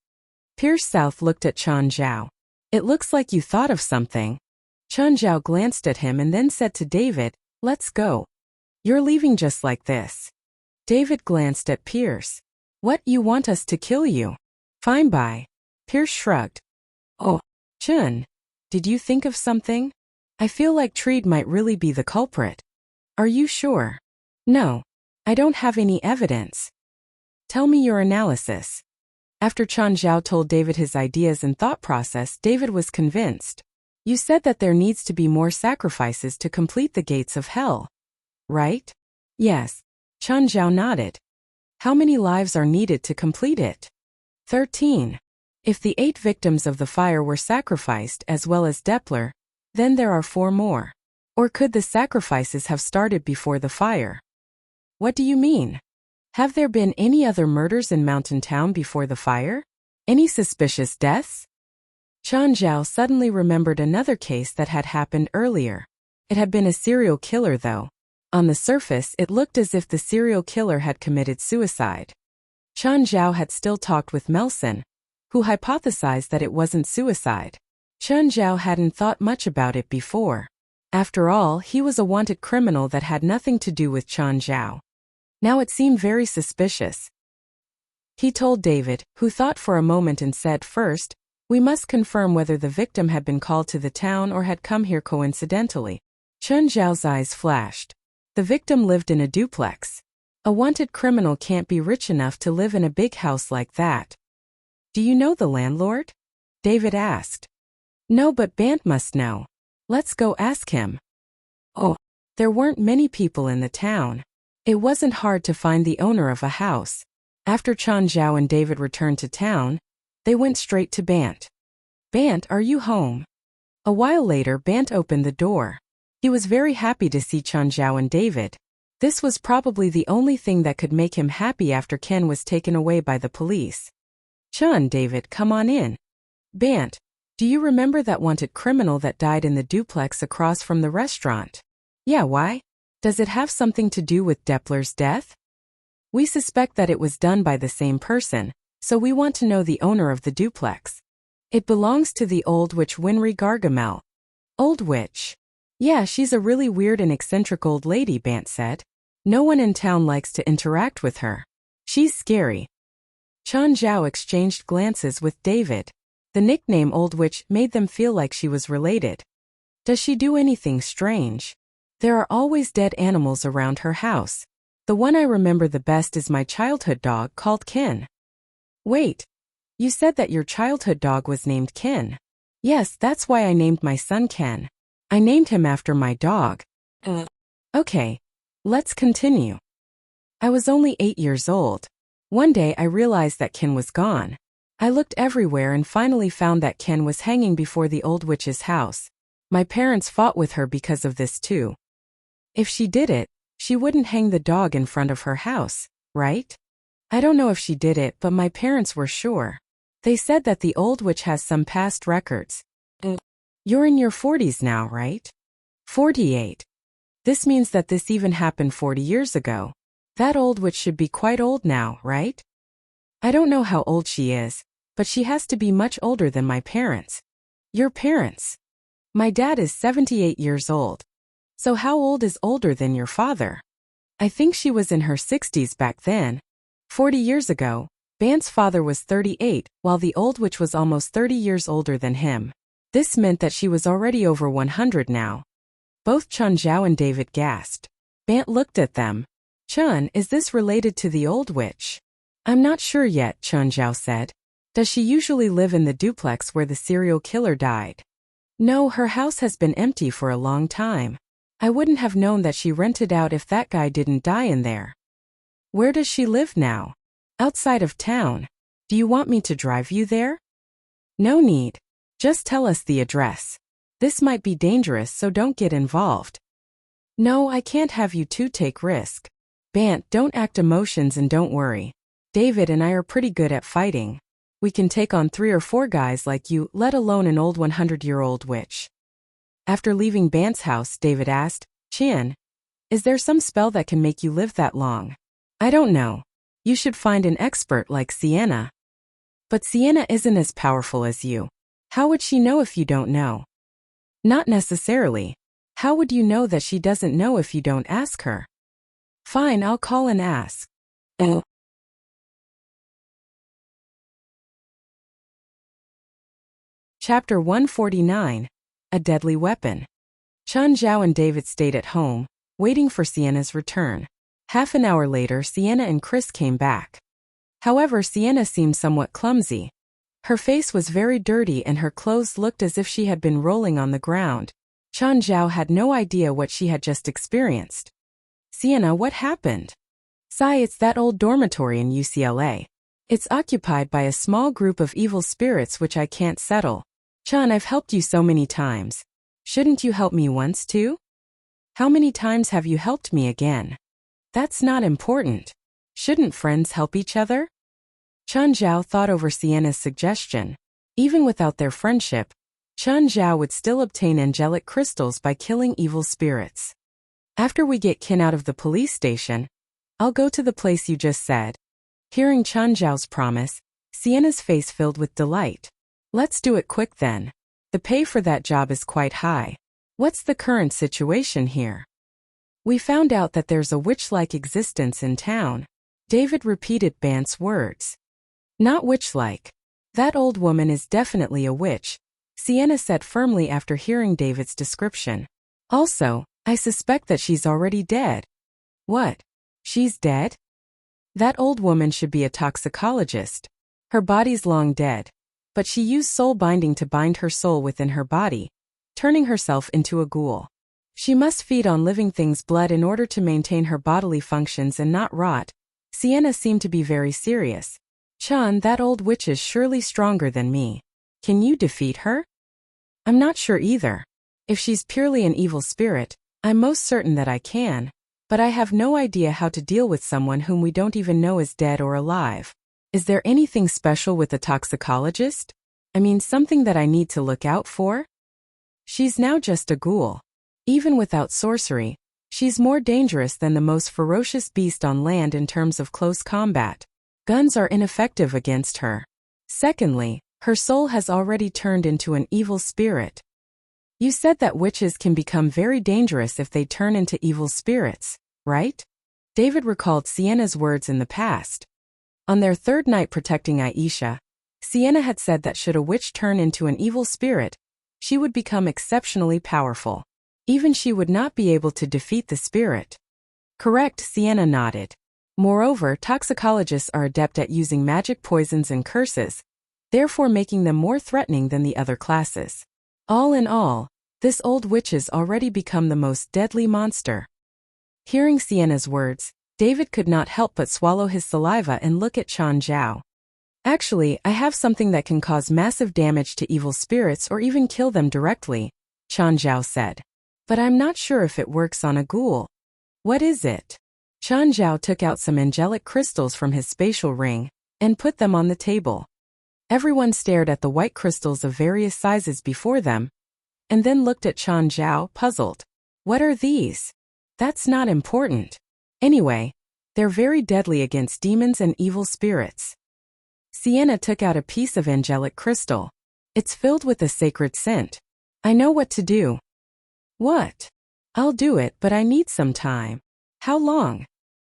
Pierce South looked at Chun Zhao. It looks like you thought of something. Chun Zhao glanced at him and then said to David, let's go. You're leaving just like this. David glanced at Pierce. What, you want us to kill you? Fine bye. Pierce shrugged. Oh, Chun, did you think of something? I feel like Treed might really be the culprit. Are you sure? No. I don't have any evidence. Tell me your analysis. After Chun Zhao told David his ideas and thought process, David was convinced. You said that there needs to be more sacrifices to complete the gates of hell. Right? Yes. Chun Zhao nodded. How many lives are needed to complete it? 13. If the 8 victims of the fire were sacrificed as well as Depler, then there are 4 more. Or could the sacrifices have started before the fire? What do you mean? Have there been any other murders in Mountain Town before the fire? Any suspicious deaths? Chun Zhao suddenly remembered another case that had happened earlier. It had been a serial killer though. On the surface, it looked as if the serial killer had committed suicide. Chun Zhao had still talked with Melson, who hypothesized that it wasn't suicide. Chun Zhao hadn't thought much about it before. After all, he was a wanted criminal that had nothing to do with Chun Zhao. Now it seemed very suspicious. He told David, who thought for a moment and said, first, we must confirm whether the victim had been called to the town or had come here coincidentally. Chun Zhao's eyes flashed. The victim lived in a duplex. A wanted criminal can't be rich enough to live in a big house like that. Do you know the landlord? David asked. No, but Bant must know. Let's go ask him. Oh, there weren't many people in the town. It wasn't hard to find the owner of a house. After Chan Zhao and David returned to town, they went straight to Bant. Bant, are you home? A while later, Bant opened the door. He was very happy to see Chan Zhao and David. This was probably the only thing that could make him happy after Ken was taken away by the police. Chun, David, come on in. Bant, do you remember that wanted criminal that died in the duplex across from the restaurant? Yeah, why? Does it have something to do with Depler's death? We suspect that it was done by the same person, so we want to know the owner of the duplex. It belongs to the old witch Winry Gargamel. Old witch? Yeah, she's a really weird and eccentric old lady, Bant said. No one in town likes to interact with her. She's scary. Chan Zhao exchanged glances with David. The nickname Old Witch made them feel like she was related. Does she do anything strange? There are always dead animals around her house. The one I remember the best is my childhood dog called Ken. Wait. You said that your childhood dog was named Ken. Yes, that's why I named my son Ken. I named him after my dog. Okay. Let's continue. I was only 8 years old. One day I realized that Ken was gone. I looked everywhere and finally found that Ken was hanging before the old witch's house. My parents fought with her because of this too. If she did it, she wouldn't hang the dog in front of her house, right? I don't know if she did it, but my parents were sure. They said that the old witch has some past records. You're in your 40s now, right? 48. This means that this even happened 40 years ago. That old witch should be quite old now, right? I don't know how old she is, but she has to be much older than my parents. Your parents? My dad is 78 years old. So how old is older than your father? I think she was in her 60s back then. 40 years ago, Bant's father was 38, while the old witch was almost 30 years older than him. This meant that she was already over 100 now. Both Chun Zhao and David gasped. Bant looked at them. Chun, is this related to the old witch? I'm not sure yet, Chun Zhao said. Does she usually live in the duplex where the serial killer died? No, her house has been empty for a long time. I wouldn't have known that she rented out if that guy didn't die in there. Where does she live now? Outside of town. Do you want me to drive you there? No need. Just tell us the address. This might be dangerous, so don't get involved. No, I can't have you two take risk. Bant, don't act emotions and don't worry. David and I are pretty good at fighting. We can take on 3 or 4 guys like you, let alone an old 100-year-old witch. After leaving Bant's house, David asked, Chin, is there some spell that can make you live that long? I don't know. You should find an expert like Sienna. But Sienna isn't as powerful as you. How would she know if you don't know? Not necessarily. How would you know that she doesn't know if you don't ask her? Fine, I'll call and ask. Chapter 149. A Deadly Weapon. Chun Zhao and David stayed at home, waiting for Sienna's return. Half an hour later, Sienna and Chris came back. However, Sienna seemed somewhat clumsy. Her face was very dirty and her clothes looked as if she had been rolling on the ground. Chun Zhao had no idea what she had just experienced. Sienna, what happened? Sai, it's that old dormitory in UCLA. It's occupied by a small group of evil spirits which I can't settle. Chun, I've helped you so many times. Shouldn't you help me once too? How many times have you helped me again? That's not important. Shouldn't friends help each other? Chun Zhao thought over Sienna's suggestion. Even without their friendship, Chun Zhao would still obtain angelic crystals by killing evil spirits. After we get Kin out of the police station, I'll go to the place you just said. Hearing Chun Zhao's promise, Sienna's face filled with delight. Let's do it quick then. The pay for that job is quite high. What's the current situation here? We found out that there's a witch-like existence in town. David repeated Bant's words. Not witch-like. That old woman is definitely a witch, Sienna said firmly after hearing David's description. Also, I suspect that she's already dead. What? She's dead? That old woman should be a toxicologist. Her body's long dead. But she used soul binding to bind her soul within her body, turning herself into a ghoul. She must feed on living things' blood in order to maintain her bodily functions and not rot, Sienna seemed to be very serious. Chun, that old witch is surely stronger than me. Can you defeat her? I'm not sure either. If she's purely an evil spirit, I'm most certain that I can, but I have no idea how to deal with someone whom we don't even know is dead or alive. Is there anything special with the toxicologist? I mean, something that I need to look out for? She's now just a ghoul. Even without sorcery, she's more dangerous than the most ferocious beast on land in terms of close combat. Guns are ineffective against her. Secondly, her soul has already turned into an evil spirit. You said that witches can become very dangerous if they turn into evil spirits, right? David recalled Sienna's words in the past. On their third night protecting Aisha, Sienna had said that should a witch turn into an evil spirit, she would become exceptionally powerful. Even she would not be able to defeat the spirit. Correct, Sienna nodded. Moreover, toxicologists are adept at using magic poisons and curses, therefore making them more threatening than the other classes. All in all, this old witch has already become the most deadly monster. Hearing Sienna's words, David could not help but swallow his saliva and look at Chun Zhao. Actually, I have something that can cause massive damage to evil spirits or even kill them directly, Chun Zhao said. But I'm not sure if it works on a ghoul. What is it? Chun Zhao took out some angelic crystals from his spatial ring and put them on the table. Everyone stared at the white crystals of various sizes before them, and then looked at Chun Zhao, puzzled. What are these? That's not important. Anyway, they're very deadly against demons and evil spirits. Sienna took out a piece of angelic crystal. It's filled with a sacred scent. I know what to do. What? I'll do it, but I need some time. How long?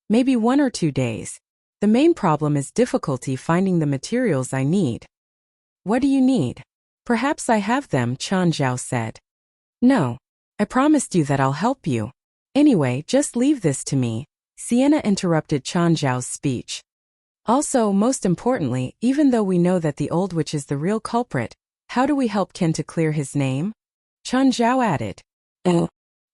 Maybe 1 or 2 days. The main problem is difficulty finding the materials I need. What do you need? Perhaps I have them, Chun Zhao said. No. I promised you that I'll help you. Anyway, just leave this to me, Sienna interrupted Chun Zhao's speech. Also, most importantly, even though we know that the old witch is the real culprit, how do we help Ken to clear his name? Chun Zhao added.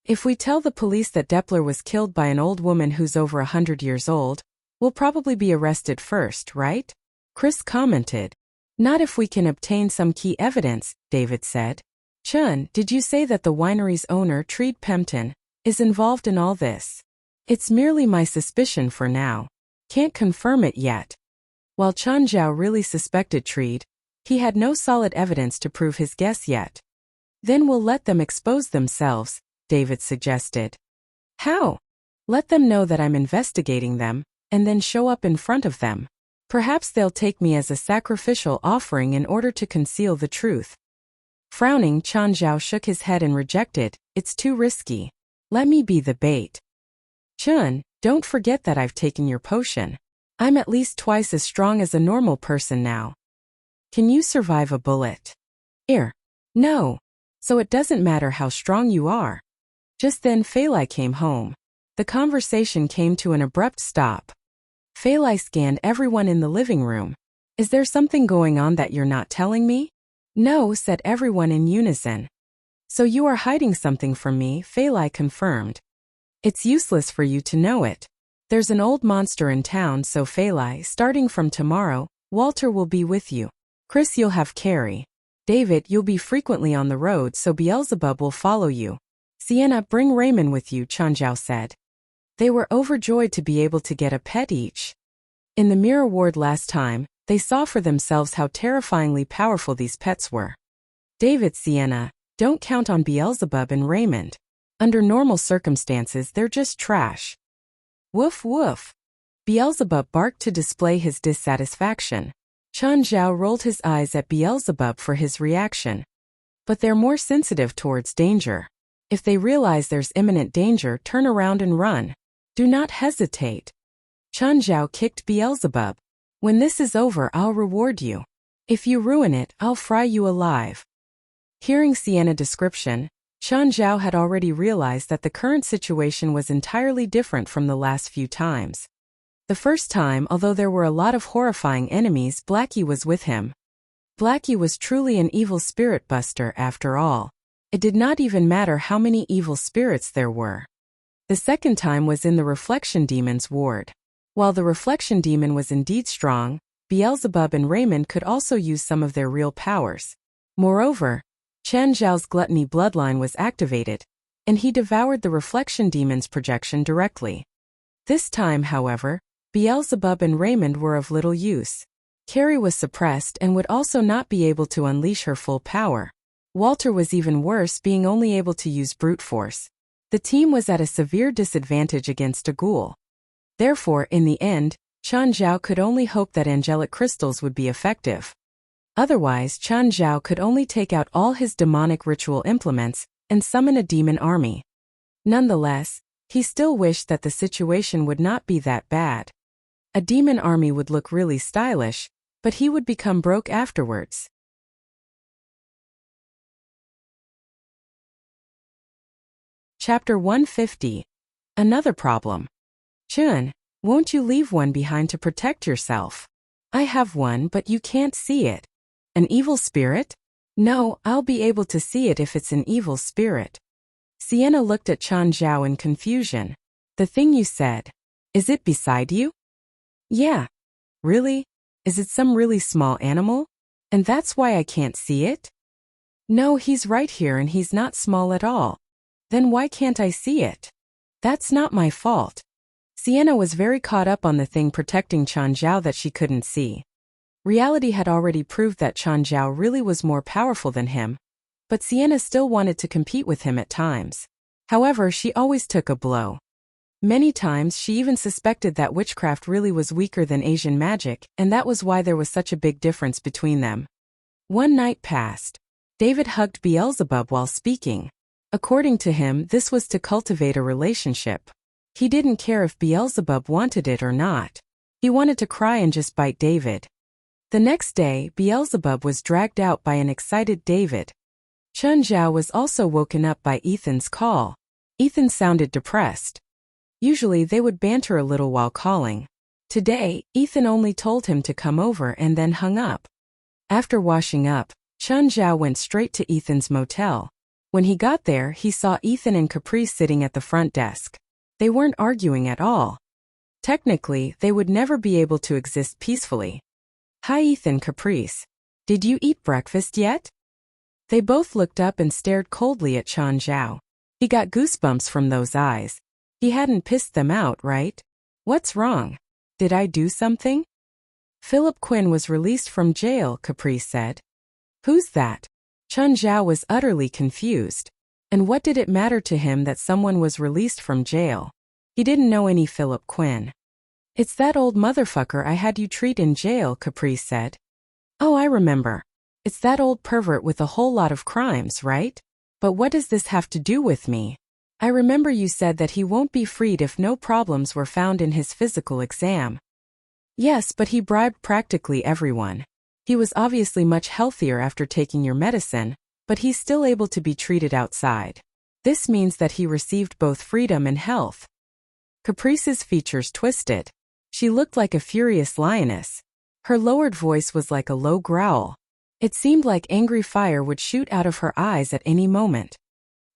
If we tell the police that Depler was killed by an old woman who's over 100 years old, we'll probably be arrested first, right? Chris commented. Not if we can obtain some key evidence, David said. Chun, did you say that the winery's owner, Treed Pempton, is involved in all this? It's merely my suspicion for now. Can't confirm it yet. While Chun Zhao really suspected Treed, he had no solid evidence to prove his guess yet. Then we'll let them expose themselves, David suggested. How? Let them know that I'm investigating them, and then show up in front of them. Perhaps they'll take me as a sacrificial offering in order to conceal the truth. Frowning, Chun Zhao shook his head and rejected. It's too risky. Let me be the bait. Chun, don't forget that I've taken your potion. I'm at least twice as strong as a normal person now. Can you survive a bullet? No. So it doesn't matter how strong you are. Just then Fei Lai came home. The conversation came to an abrupt stop. Fei Lai scanned everyone in the living room. Is there something going on that you're not telling me? No, said everyone in unison. So you are hiding something from me, Fei Lai confirmed. It's useless for you to know it. There's an old monster in town, so Fei Lai, starting from tomorrow, Walter will be with you. Chris, you'll have Carrie. David, you'll be frequently on the road, so Beelzebub will follow you. Sienna, bring Raymond with you, Chun Zhao said. They were overjoyed to be able to get a pet each. In the mirror ward last time, they saw for themselves how terrifyingly powerful these pets were. David, Sienna, don't count on Beelzebub and Raymond. Under normal circumstances, they're just trash. Woof woof. Beelzebub barked to display his dissatisfaction. Chun Zhao rolled his eyes at Beelzebub for his reaction. But they're more sensitive towards danger. If they realize there's imminent danger, turn around and run. Do not hesitate. Chun Zhao kicked Beelzebub. When this is over, I'll reward you. If you ruin it, I'll fry you alive. Hearing Sienna's description, Chun Zhao had already realized that the current situation was entirely different from the last few times. The first time, although there were a lot of horrifying enemies, Blackie was with him. Blackie was truly an evil spirit buster after all. It did not even matter how many evil spirits there were. The second time was in the Reflection Demon's ward. While the reflection demon was indeed strong, Beelzebub and Raymond could also use some of their real powers. Moreover, Chan Zhao's gluttony bloodline was activated, and he devoured the reflection demon's projection directly. This time, however, Beelzebub and Raymond were of little use. Carrie was suppressed and would also not be able to unleash her full power. Walter was even worse, being only able to use brute force. The team was at a severe disadvantage against a ghoul. Therefore, in the end, Chan Zhao could only hope that angelic crystals would be effective. Otherwise, Chan Zhao could only take out all his demonic ritual implements and summon a demon army. Nonetheless, he still wished that the situation would not be that bad. A demon army would look really stylish, but he would become broke afterwards. Chapter 150. Another problem. Chun, won't you leave one behind to protect yourself? I have one, but you can't see it. An evil spirit? No, I'll be able to see it if it's an evil spirit. Sienna looked at Chan Zhao in confusion. The thing you said. Is it beside you? Yeah. Really? Is it some really small animal? And that's why I can't see it? No, he's right here and he's not small at all. Then why can't I see it? That's not my fault. Sienna was very caught up on the thing protecting Chan Zhao that she couldn't see. Reality had already proved that Chan Zhao really was more powerful than him, but Sienna still wanted to compete with him at times. However, she always took a blow. Many times she even suspected that witchcraft really was weaker than Asian magic, and that was why there was such a big difference between them. One night passed. David hugged Beelzebub while speaking. According to him, this was to cultivate a relationship. He didn't care if Beelzebub wanted it or not. He wanted to cry and just bite David. The next day, Beelzebub was dragged out by an excited David. Chan Zhao was also woken up by Ethan's call. Ethan sounded depressed. Usually they would banter a little while calling. Today, Ethan only told him to come over and then hung up. After washing up, Chan Zhao went straight to Ethan's motel. When he got there, he saw Ethan and Caprice sitting at the front desk. They weren't arguing at all. Technically, they would never be able to exist peacefully. Hi Ethan, Caprice. Did you eat breakfast yet? They both looked up and stared coldly at Chan Zhao. He got goosebumps from those eyes. He hadn't pissed them out, right? What's wrong? Did I do something? Philip Quinn was released from jail, Caprice said. Who's that? Chan Zhao was utterly confused. And what did it matter to him that someone was released from jail? He didn't know any Philip Quinn. It's that old motherfucker I had you treat in jail, Caprice said. Oh, I remember. It's that old pervert with a whole lot of crimes, right? But what does this have to do with me? I remember you said that he won't be freed if no problems were found in his physical exam. Yes, but he bribed practically everyone. He was obviously much healthier after taking your medicine, but he's still able to be treated outside. This means that he received both freedom and health. Caprice's features twisted. She looked like a furious lioness. Her lowered voice was like a low growl. It seemed like angry fire would shoot out of her eyes at any moment.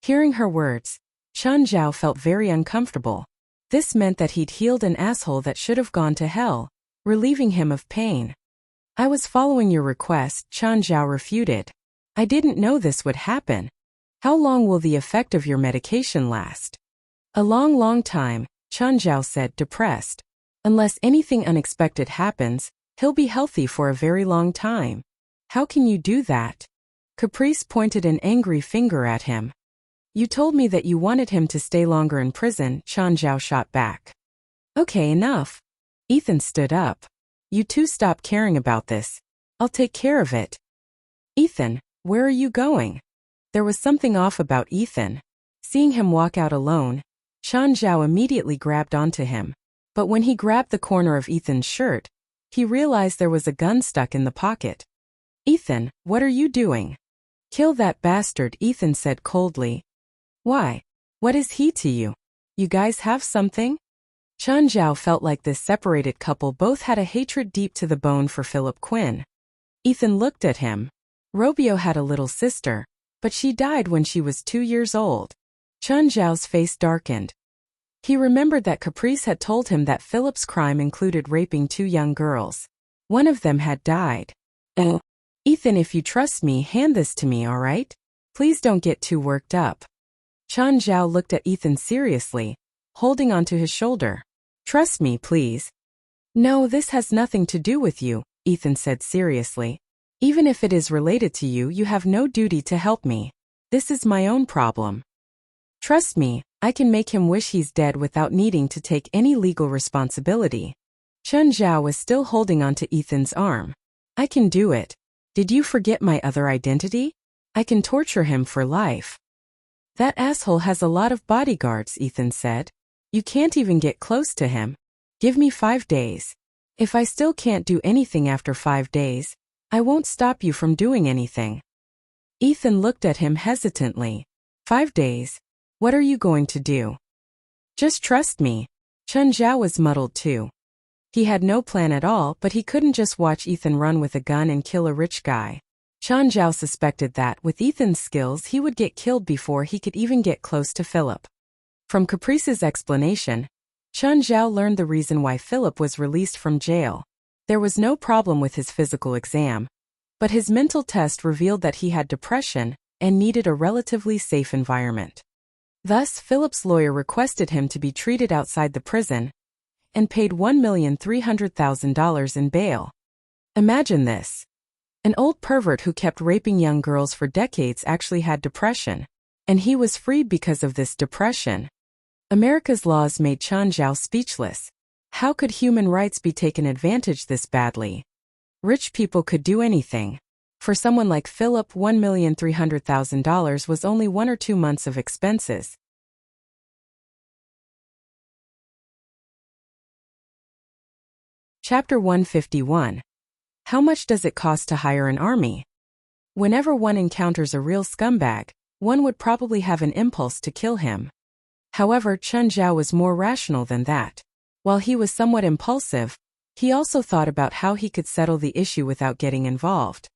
Hearing her words, Chan Zhao felt very uncomfortable. This meant that he'd healed an asshole that should have gone to hell, relieving him of pain. I was following your request, Chan Zhao refuted. I didn't know this would happen. How long will the effect of your medication last? A long time, Chan Zhao said, depressed. Unless anything unexpected happens, he'll be healthy for a very long time. How can you do that? Caprice pointed an angry finger at him. You told me that you wanted him to stay longer in prison, Chan Zhao shot back. Okay, enough. Ethan stood up. You two stop caring about this. I'll take care of it. Ethan, where are you going? There was something off about Ethan. Seeing him walk out alone, Chan Zhao immediately grabbed onto him. But when he grabbed the corner of Ethan's shirt, he realized there was a gun stuck in the pocket. Ethan, what are you doing? Kill that bastard, Ethan said coldly. Why? What is he to you? You guys have something? Chan Zhao felt like this separated couple both had a hatred deep to the bone for Philip Quinn. Ethan looked at him. Robio had a little sister, but she died when she was 2 years old. Chan Zhao's face darkened. He remembered that Caprice had told him that Philip's crime included raping 2 young girls. One of them had died. Oh, Ethan, if you trust me, hand this to me, all right? Please don't get too worked up. Chen Zhao looked at Ethan seriously, holding onto his shoulder. Trust me, please. No, this has nothing to do with you, Ethan said seriously. Even if it is related to you, you have no duty to help me. This is my own problem. Trust me, I can make him wish he's dead without needing to take any legal responsibility. Chen Zhao was still holding onto Ethan's arm. I can do it. Did you forget my other identity? I can torture him for life. That asshole has a lot of bodyguards, Ethan said. You can't even get close to him. Give me 5 days. If I still can't do anything after 5 days, I won't stop you from doing anything. Ethan looked at him hesitantly. 5 days? What are you going to do? Just trust me. Chen Zhao was muddled too. He had no plan at all, but he couldn't just watch Ethan run with a gun and kill a rich guy. Chen Zhao suspected that, with Ethan's skills, he would get killed before he could even get close to Philip. From Caprice's explanation, Chen Zhao learned the reason why Philip was released from jail. There was no problem with his physical exam, but his mental test revealed that he had depression and needed a relatively safe environment. Thus, Philip's lawyer requested him to be treated outside the prison and paid $1,300,000 in bail. Imagine this. An old pervert who kept raping young girls for decades actually had depression, and he was freed because of this depression. America's laws made Chen Zhao speechless. How could human rights be taken advantage this badly? Rich people could do anything. For someone like Philip, $1,300,000 was only 1 or 2 months of expenses. Chapter 151. How much does it cost to hire an army? Whenever one encounters a real scumbag, one would probably have an impulse to kill him. However, Chen Zhao was more rational than that. While he was somewhat impulsive, he also thought about how he could settle the issue without getting involved.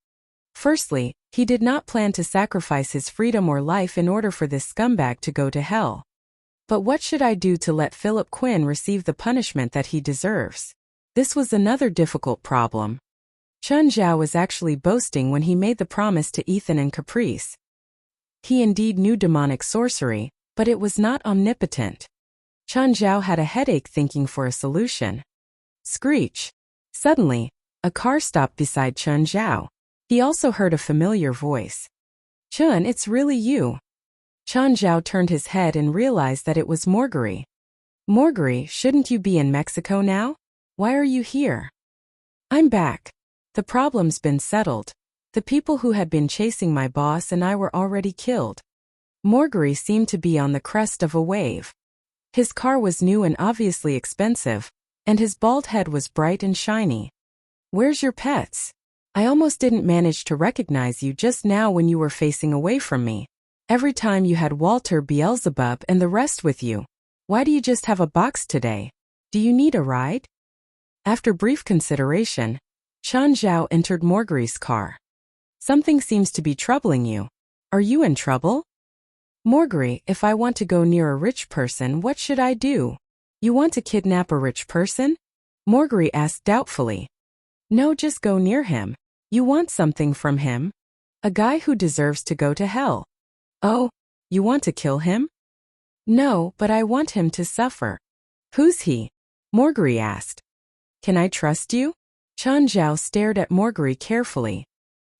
Firstly, he did not plan to sacrifice his freedom or life in order for this scumbag to go to hell. But what should I do to let Philip Quinn receive the punishment that he deserves? This was another difficult problem. Chen Zhao was actually boasting when he made the promise to Ethan and Caprice. He indeed knew demonic sorcery, but it was not omnipotent. Chen Zhao had a headache thinking for a solution. Screech. Suddenly, a car stopped beside Chen Zhao. He also heard a familiar voice. Chen, it's really you. Chen Zhao turned his head and realized that it was Marguerite. Marguerite, shouldn't you be in Mexico now? Why are you here? I'm back. The problem's been settled. The people who had been chasing my boss and I were already killed. Marguerite seemed to be on the crest of a wave. His car was new and obviously expensive, and his bald head was bright and shiny. Where's your pets? I almost didn't manage to recognize you just now when you were facing away from me. Every time you had Walter, Beelzebub, and the rest with you. Why do you just have a box today? Do you need a ride? After brief consideration, Chen Zhao entered Marguerite's car. Something seems to be troubling you. Are you in trouble? Marguerite, if I want to go near a rich person, what should I do? You want to kidnap a rich person? Marguerite asked doubtfully. No, just go near him. You want something from him? A guy who deserves to go to hell. Oh, you want to kill him? No, but I want him to suffer. Who's he? Marguerite asked. Can I trust you? Chen Zhao stared at Marguerite carefully.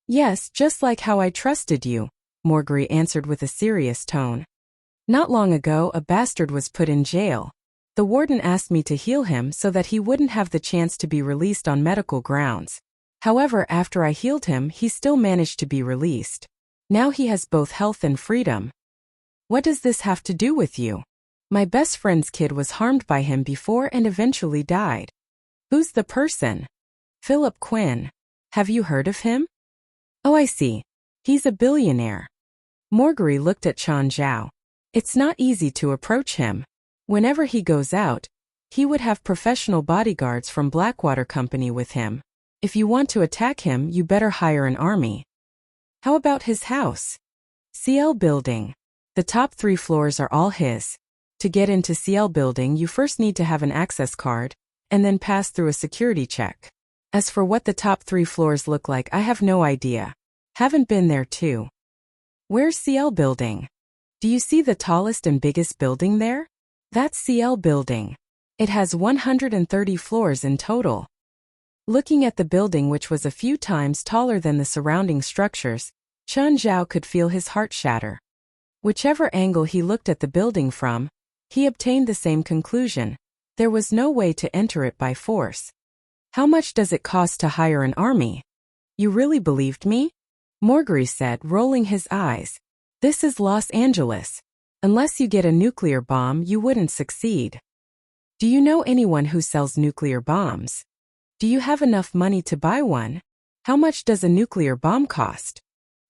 Yes, just like how I trusted you, Marguerite answered with a serious tone. Not long ago, a bastard was put in jail. The warden asked me to heal him so that he wouldn't have the chance to be released on medical grounds. However, after I healed him, he still managed to be released. Now he has both health and freedom. What does this have to do with you? My best friend's kid was harmed by him before and eventually died. Who's the person? Philip Quinn. Have you heard of him? Oh, I see. He's a billionaire. Marguerite looked at Chen Zhao. It's not easy to approach him. Whenever he goes out, he would have professional bodyguards from Blackwater Company with him. If you want to attack him, you better hire an army. How about his house? CL Building. The top 3 floors are all his. To get into CL building, you first need to have an access card, and then pass through a security check. As for what the top 3 floors look like, I have no idea. Haven't been there too. Where's CL building? Do you see the tallest and biggest building there? That's CL building. It has 130 floors in total. Looking at the building, which was a few times taller than the surrounding structures, Chen Zhao could feel his heart shatter. Whichever angle he looked at the building from, he obtained the same conclusion. There was no way to enter it by force. How much does it cost to hire an army? You really believed me? Morgri said, rolling his eyes. This is Los Angeles. Unless you get a nuclear bomb, you wouldn't succeed. Do you know anyone who sells nuclear bombs? Do you have enough money to buy one? How much does a nuclear bomb cost?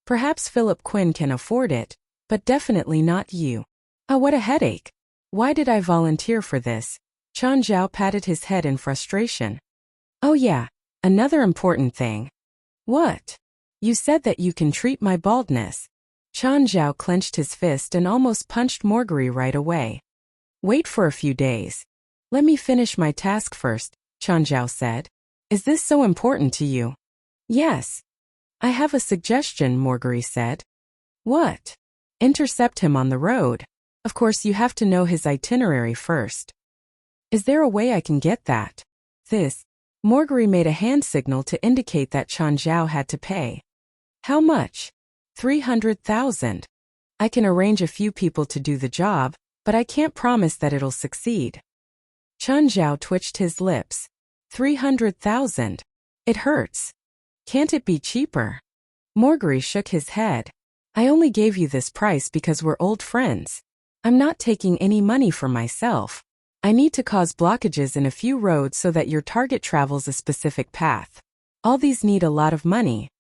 Perhaps Philip Quinn can afford it, but definitely not you. Oh, what a headache. Why did I volunteer for this? Chen Zhao patted his head in frustration. Oh yeah, another important thing. What? You said that you can treat my baldness. Chen Zhao clenched his fist and almost punched Morgri right away. Wait for a few days. Let me finish my task first, Chen Zhao said. Is this so important to you? Yes. I have a suggestion, Morgri said. What? Intercept him on the road. Of course, you have to know his itinerary first. Is there a way I can get that? Morgri made a hand signal to indicate that Chen Zhao had to pay. How much? 300,000. I can arrange a few people to do the job, but I can't promise that it'll succeed. Chen Zhao twitched his lips. 300,000. It hurts. Can't it be cheaper? Morgri shook his head. I only gave you this price because we're old friends. I'm not taking any money for myself. I need to cause blockages in a few roads so that your target travels a specific path. All these need a lot of money.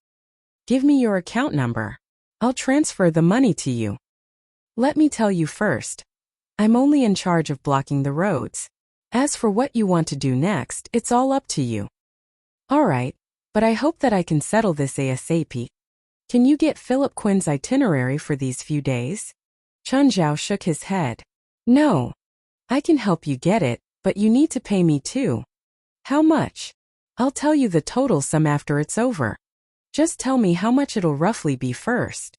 Give me your account number. I'll transfer the money to you. Let me tell you first. I'm only in charge of blocking the roads. As for what you want to do next, it's all up to you. All right, but I hope that I can settle this ASAP. Can you get Philip Quinn's itinerary for these few days? Chen Zhao shook his head. No. I can help you get it, but you need to pay me too. How much? I'll tell you the total sum after it's over. Just tell me how much it'll roughly be first.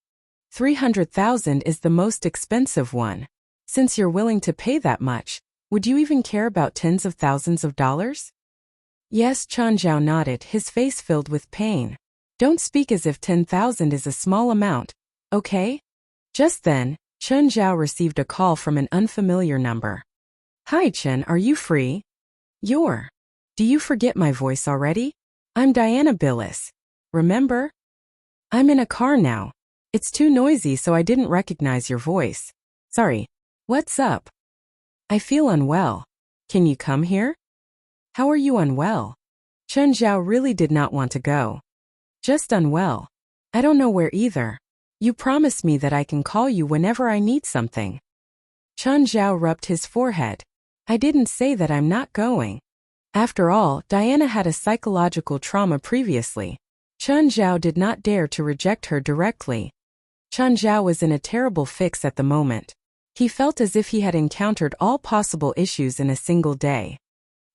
300,000 is the most expensive one. Since you're willing to pay that much, would you even care about tens of thousands of dollars? Yes, Chen Zhao nodded, his face filled with pain. Don't speak as if 10,000 is a small amount, okay? Just then, Chen Zhao received a call from an unfamiliar number. Hi Chen, are you free? Do you forget my voice already? I'm Diana Billis. Remember? I'm in a car now. It's too noisy, so I didn't recognize your voice. Sorry. What's up? I feel unwell. Can you come here? How are you unwell? Chen Zhao really did not want to go. Just unwell. I don't know where either. You promised me that I can call you whenever I need something. Chen Zhao rubbed his forehead. I didn't say that I'm not going. After all, Diana had a psychological trauma previously. Chen Zhao did not dare to reject her directly. Chen Zhao was in a terrible fix at the moment. He felt as if he had encountered all possible issues in a single day.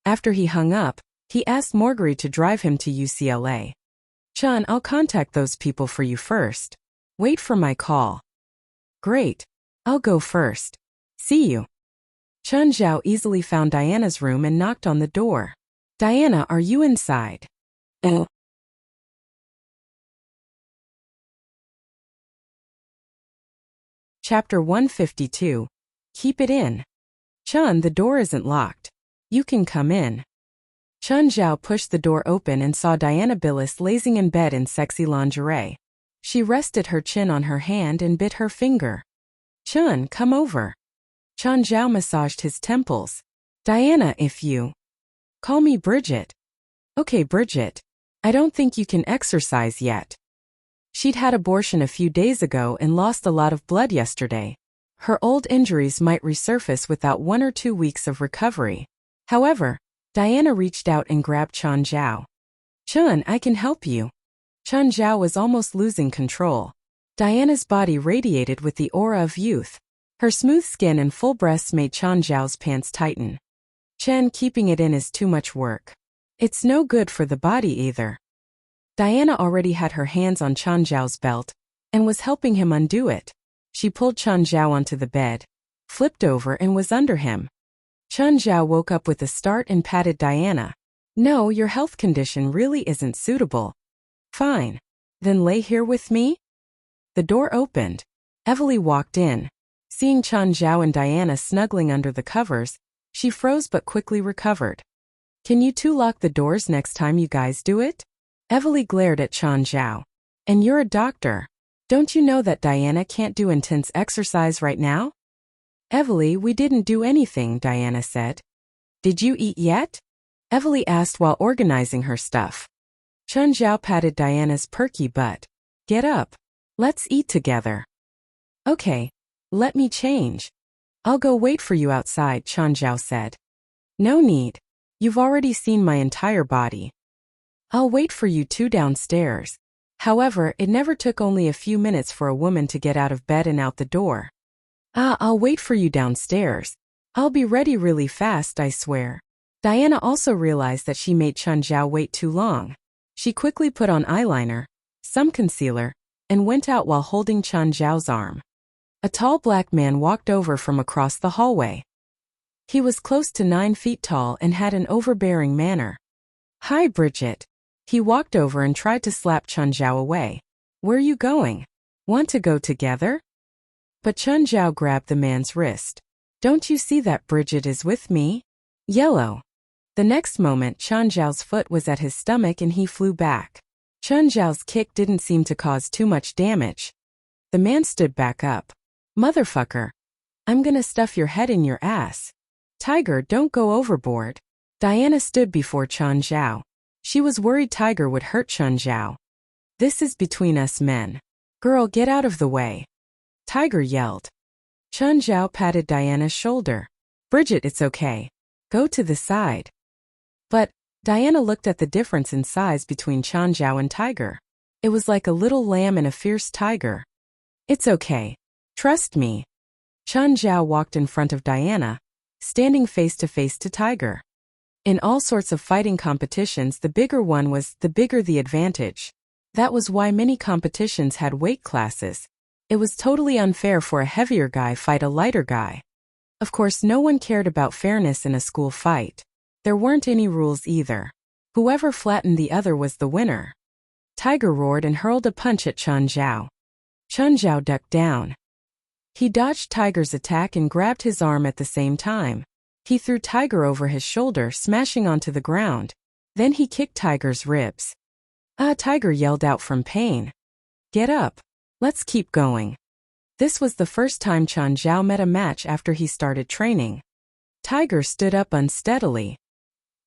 After he hung up, he asked Morgri to drive him to UCLA. Chen, I'll contact those people for you first. Wait for my call. Great. I'll go first. See you. Chen Zhao easily found Diana's room and knocked on the door. Diana, are you inside? Chapter 152. Keep it in. Chen, the door isn't locked. You can come in. Chen Zhao pushed the door open and saw Diana Billis lazing in bed in sexy lingerie. She rested her chin on her hand and bit her finger. Chen, come over. Chen Zhao massaged his temples. Diana, if you... Call me Bridget. Okay, Bridget. I don't think you can exercise yet. She'd had abortion a few days ago and lost a lot of blood yesterday. Her old injuries might resurface without 1 or 2 weeks of recovery. However, Diana reached out and grabbed Chen Zhao. Chen, I can help you. Chen Zhao was almost losing control. Diana's body radiated with the aura of youth. Her smooth skin and full breasts made Chen Zhao's pants tighten. Chen, keeping it in is too much work. It's no good for the body either. Diana already had her hands on Chen Zhao's belt and was helping him undo it. She pulled Chen Zhao onto the bed, flipped over and was under him. Chen Zhao woke up with a start and patted Diana. No, your health condition really isn't suitable. Fine. Then lay here with me? The door opened. Evely walked in. Seeing Chen Zhao and Diana snuggling under the covers, she froze but quickly recovered. Can you two lock the doors next time you guys do it? Evely glared at Chen Zhao. And you're a doctor. Don't you know that Diana can't do intense exercise right now? Evely, we didn't do anything, Diana said. Did you eat yet? Evely asked while organizing her stuff. Chen Zhao patted Diana's perky butt. Get up. Let's eat together. Okay. Let me change. I'll go wait for you outside, Chen Zhao said. No need. You've already seen my entire body. I'll wait for you two downstairs. However, it never took only a few minutes for a woman to get out of bed and out the door. I'll wait for you downstairs. I'll be ready really fast, I swear. Diana also realized that she made Chen Zhao wait too long. She quickly put on eyeliner, some concealer, and went out while holding Chen Zhao's arm. A tall black man walked over from across the hallway. He was close to 9 feet tall and had an overbearing manner. Hi, Bridget. He walked over and tried to slap Chen Zhao away. Where you going? Want to go together? But Chen Zhao grabbed the man's wrist. Don't you see that Bridget is with me? Yellow. The next moment, Chen Zhao's foot was at his stomach and he flew back. Chen Zhao's kick didn't seem to cause too much damage. The man stood back up. Motherfucker. I'm gonna stuff your head in your ass. Tiger, don't go overboard. Diana stood before Chen Zhao. She was worried Tiger would hurt Chen Zhao. This is between us men. Girl, get out of the way. Tiger yelled. Chen Zhao patted Diana's shoulder. Bridget, it's okay. Go to the side. But Diana looked at the difference in size between Chen Zhao and Tiger. It was like a little lamb and a fierce tiger. It's okay. Trust me. Chen Zhao walked in front of Diana, standing face to face to Tiger. In all sorts of fighting competitions, the bigger one was the bigger the advantage. That was why many competitions had weight classes. It was totally unfair for a heavier guy fight a lighter guy. Of course, no one cared about fairness in a school fight. There weren't any rules either. Whoever flattened the other was the winner. Tiger roared and hurled a punch at Chen Zhao. Chen Zhao ducked down. He dodged Tiger's attack and grabbed his arm at the same time. He threw Tiger over his shoulder, smashing onto the ground. Then he kicked Tiger's ribs. Tiger yelled out from pain. Get up. Let's keep going. This was the first time Chen Zhao met a match after he started training. Tiger stood up unsteadily.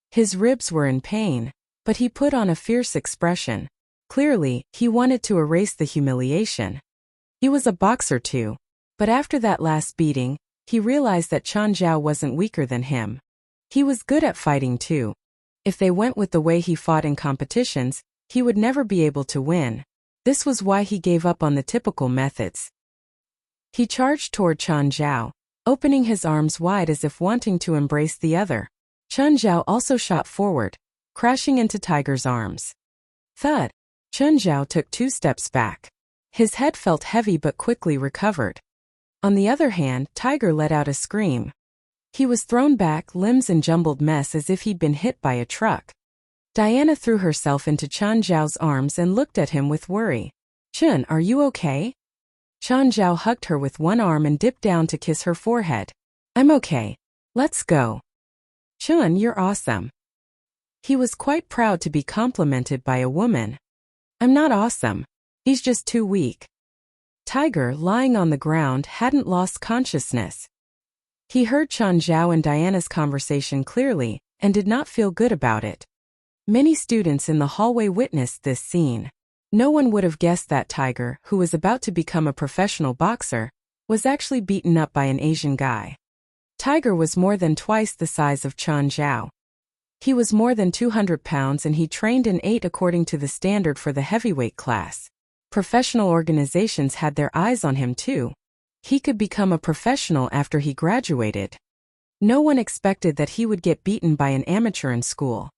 His ribs were in pain, but he put on a fierce expression. Clearly, he wanted to erase the humiliation. He was a boxer too, but after that last beating, he realized that Chen Zhao wasn't weaker than him. He was good at fighting too. If they went with the way he fought in competitions, he would never be able to win. This was why he gave up on the typical methods. He charged toward Chen Zhao, opening his arms wide as if wanting to embrace the other. Chen Zhao also shot forward, crashing into Tiger's arms. Thud! Chen Zhao took 2 steps back. His head felt heavy but quickly recovered. On the other hand, Tiger let out a scream. He was thrown back, limbs in jumbled mess as if he'd been hit by a truck. Diana threw herself into Chen Zhao's arms and looked at him with worry. Chen, are you okay? Chen Zhao hugged her with one arm and dipped down to kiss her forehead. I'm okay. Let's go. Chen, you're awesome. He was quite proud to be complimented by a woman. I'm not awesome. He's just too weak. Tiger, lying on the ground, hadn't lost consciousness. He heard Chen Zhao and Diana's conversation clearly, and did not feel good about it. Many students in the hallway witnessed this scene. No one would have guessed that Tiger, who was about to become a professional boxer, was actually beaten up by an Asian guy. Tiger was more than twice the size of Chen Zhao. He was more than 200 pounds and he trained and ate according to the standard for the heavyweight class. Professional organizations had their eyes on him too. He could become a professional after he graduated. No one expected that he would get beaten by an amateur in school.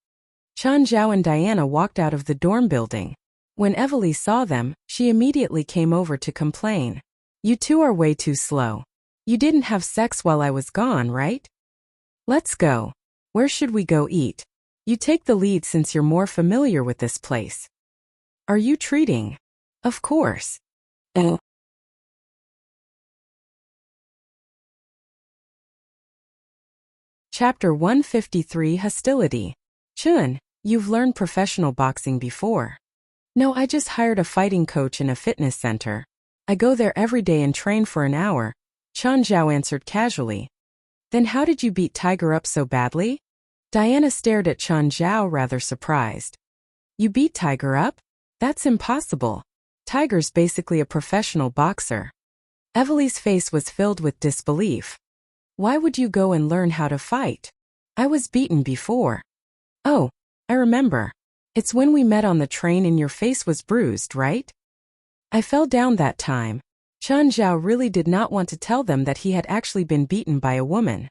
Chen Zhao and Diana walked out of the dorm building. When Evely saw them, she immediately came over to complain. You two are way too slow. You didn't have sex while I was gone, right? Let's go. Where should we go eat? You take the lead since you're more familiar with this place. Are you treating? Of course. Chapter 153 Hostility. Chun, you've learned professional boxing before. No, I just hired a fighting coach in a fitness center. I go there every day and train for an hour, Chen Zhao answered casually. Then how did you beat Tiger up so badly? Diana stared at Chen Zhao rather surprised. You beat Tiger up? That's impossible. Tiger's basically a professional boxer. Evely's face was filled with disbelief. Why would you go and learn how to fight? I was beaten before. Oh, I remember. It's when we met on the train and your face was bruised, right? I fell down that time. Chen Zhao really did not want to tell them that he had actually been beaten by a woman.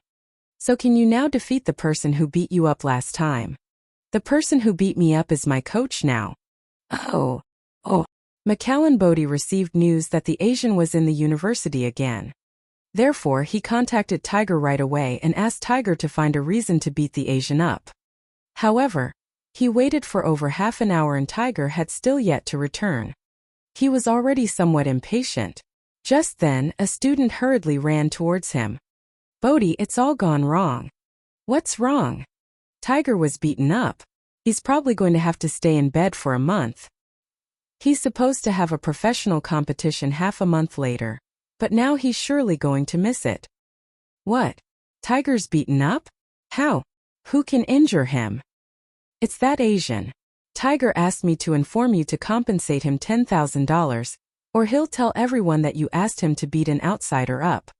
So can you now defeat the person who beat you up last time? The person who beat me up is my coach now. Oh. Macallan Bodhi received news that the Asian was in the university again. Therefore, he contacted Tiger right away and asked Tiger to find a reason to beat the Asian up. However, he waited for over half an hour and Tiger had still yet to return. He was already somewhat impatient. Just then, a student hurriedly ran towards him. Bodhi, it's all gone wrong. What's wrong? Tiger was beaten up. He's probably going to have to stay in bed for a month. He's supposed to have a professional competition half a month later, but now he's surely going to miss it. What? Tiger's beaten up? How? Who can injure him? It's that Asian. Tiger asked me to inform you to compensate him $10,000, or he'll tell everyone that you asked him to beat an outsider up.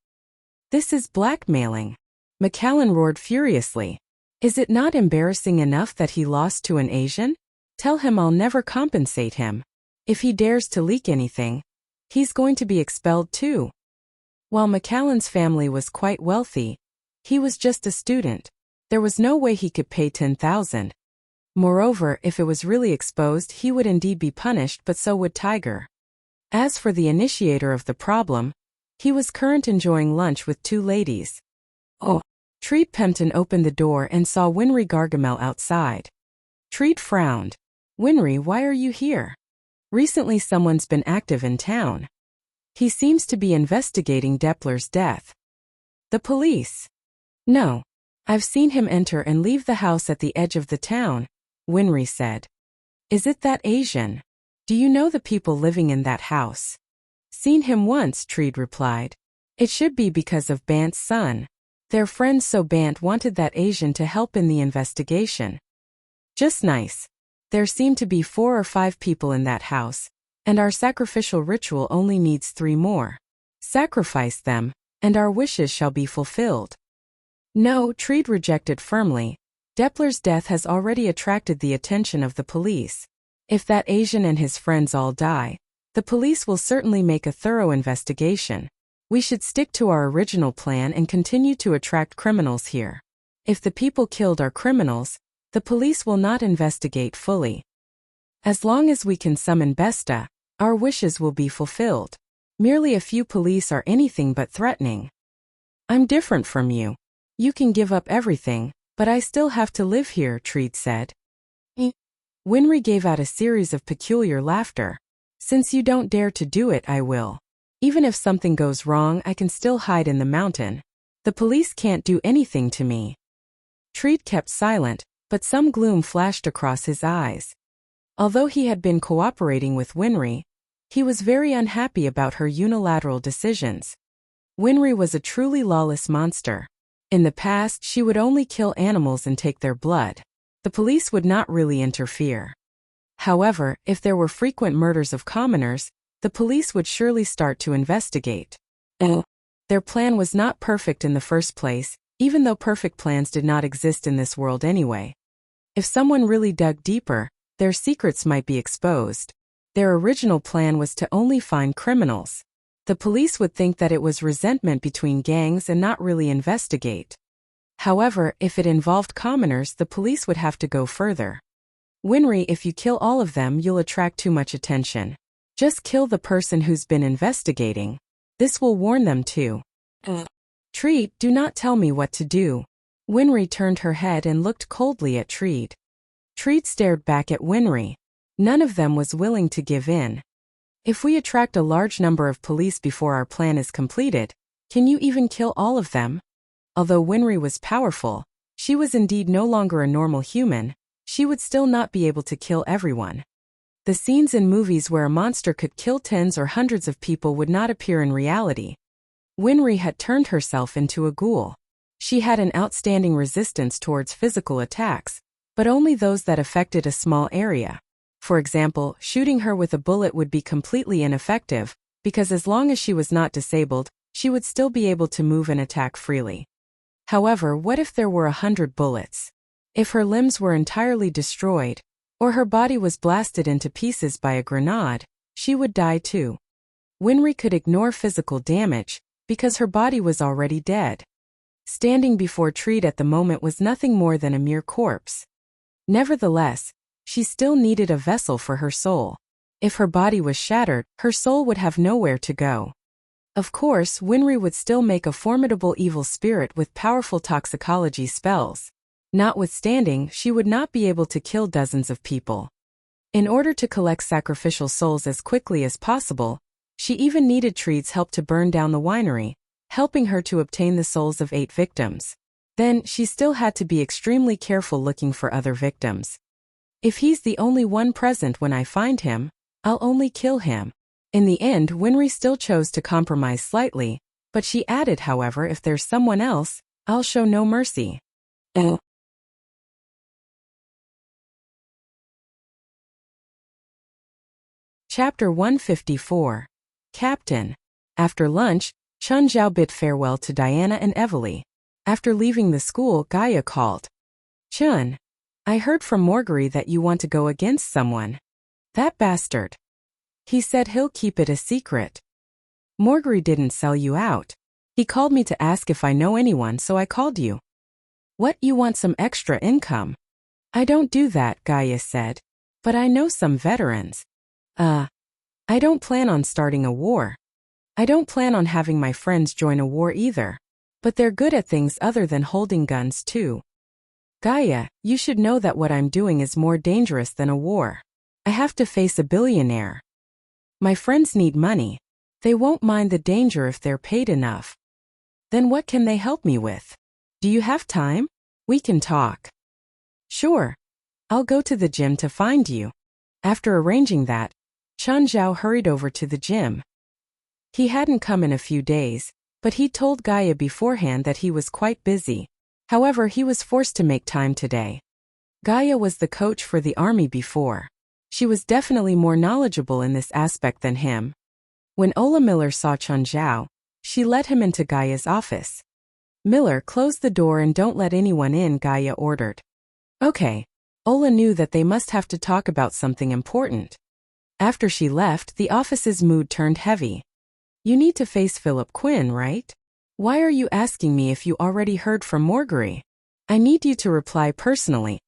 This is blackmailing. Macallan roared furiously. Is it not embarrassing enough that he lost to an Asian? Tell him I'll never compensate him. If he dares to leak anything, he's going to be expelled too. While Macallan's family was quite wealthy, he was just a student. There was no way he could pay $10,000. Moreover, if it was really exposed, he would indeed be punished, but so would Tiger. As for the initiator of the problem, he was current enjoying lunch with two ladies. Treat Pempton opened the door and saw Winry Gargamel outside. Treat frowned. Winry, why are you here? Recently someone's been active in town. He seems to be investigating Depler's death. The police? No. I've seen him enter and leave the house at the edge of the town, Winry said. Is it that Asian? Do you know the people living in that house? Seen him once, Treed replied. It should be because of Bant's son. Their friends, so Bant wanted that Asian to help in the investigation. Just nice. There seem to be 4 or 5 people in that house, and our sacrificial ritual only needs 3 more. Sacrifice them, and our wishes shall be fulfilled. No, Treed rejected firmly. Depler's death has already attracted the attention of the police. If that Asian and his friends all die, the police will certainly make a thorough investigation. We should stick to our original plan and continue to attract criminals here. If the people killed are criminals, the police will not investigate fully. As long as we can summon Besta, our wishes will be fulfilled. Merely a few police are anything but threatening. I'm different from you. You can give up everything, but I still have to live here, Treed said. Winry gave out a series of peculiar laughter. Since you don't dare to do it, I will. Even if something goes wrong, I can still hide in the mountain. The police can't do anything to me. Treed kept silent, but some gloom flashed across his eyes. Although he had been cooperating with Winry, he was very unhappy about her unilateral decisions. Winry was a truly lawless monster. In the past, she would only kill animals and take their blood. The police would not really interfere. However, if there were frequent murders of commoners, the police would surely start to investigate. Their plan was not perfect in the first place, even though perfect plans did not exist in this world anyway. If someone really dug deeper, their secrets might be exposed. Their original plan was to only find criminals. The police would think that it was resentment between gangs and not really investigate. However, if it involved commoners, the police would have to go further. Winry, if you kill all of them, you'll attract too much attention. Just kill the person who's been investigating. This will warn them too. Treat, do not tell me what to do. Winry turned her head and looked coldly at Treat. Treat stared back at Winry. None of them was willing to give in. If we attract a large number of police before our plan is completed, can you even kill all of them? Although Winry was powerful, she was indeed no longer a normal human, she would still not be able to kill everyone. The scenes in movies where a monster could kill tens or hundreds of people would not appear in reality. Winry had turned herself into a ghoul. She had an outstanding resistance towards physical attacks, but only those that affected a small area. For example, shooting her with a bullet would be completely ineffective, because as long as she was not disabled, she would still be able to move and attack freely. However, what if there were 100 bullets? If her limbs were entirely destroyed, or her body was blasted into pieces by a grenade, she would die too. Winry could ignore physical damage, because her body was already dead. Standing before Treat at the moment was nothing more than a mere corpse. Nevertheless, she still needed a vessel for her soul. If her body was shattered, her soul would have nowhere to go. Of course, Winry would still make a formidable evil spirit with powerful toxicology spells. Notwithstanding, she would not be able to kill dozens of people. In order to collect sacrificial souls as quickly as possible, she even needed Treat's help to burn down the winery, helping her to obtain the souls of 8 victims. Then, she still had to be extremely careful looking for other victims. If he's the only one present when I find him, I'll only kill him. In the end, Winry still chose to compromise slightly, but she added, however, if there's someone else, I'll show no mercy. Chapter 154. Captain. After lunch, Chun Zhao bid farewell to Diana and Evely. After leaving the school, Gaia called. Chun, I heard from Morgary that you want to go against someone. That bastard. He said he'll keep it a secret. Morgary didn't sell you out. He called me to ask if I know anyone, so I called you. What, you want some extra income? I don't do that, Gaia said. But I know some veterans. I don't plan on starting a war. I don't plan on having my friends join a war either. But they're good at things other than holding guns too. Gaia, you should know that what I'm doing is more dangerous than a war. I have to face a billionaire. My friends need money. They won't mind the danger if they're paid enough. Then what can they help me with? Do you have time? We can talk. Sure. I'll go to the gym to find you. After arranging that, Chun Zhao hurried over to the gym. He hadn't come in a few days, but he told Gaia beforehand that he was quite busy. However, he was forced to make time today. Gaia was the coach for the army before. She was definitely more knowledgeable in this aspect than him. When Ola Miller saw Chun Zhao, she led him into Gaia's office. Miller, close the door and don't let anyone in, Gaia ordered. Okay. Ola knew that they must have to talk about something important. After she left, the office's mood turned heavy. You need to face Philip Quinn, right? Why are you asking me if you already heard from Morgary? I need you to reply personally.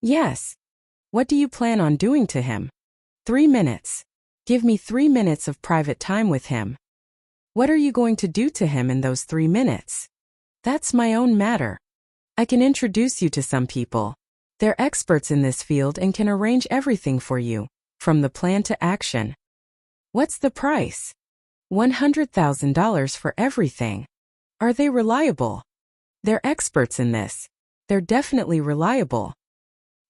Yes. What do you plan on doing to him? 3 minutes. Give me 3 minutes of private time with him. What are you going to do to him in those 3 minutes? That's my own matter. I can introduce you to some people. They're experts in this field and can arrange everything for you, from the plan to action. What's the price? $100,000 for everything. Are they reliable? They're experts in this. They're definitely reliable.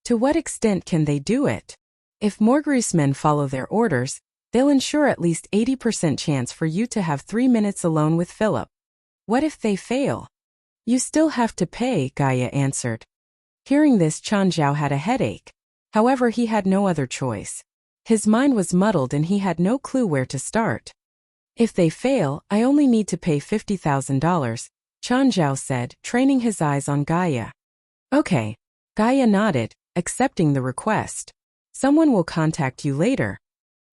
To what extent can they do it? If Morgary's men follow their orders, they'll ensure at least 80% chance for you to have 3 minutes alone with Philip. What if they fail? You still have to pay, Gaia answered. Hearing this, Chun Zhao had a headache. However, he had no other choice. His mind was muddled and he had no clue where to start. If they fail, I only need to pay $50,000, Chun Zhao said, training his eyes on Gaia. Okay. Gaia nodded, accepting the request. Someone will contact you later.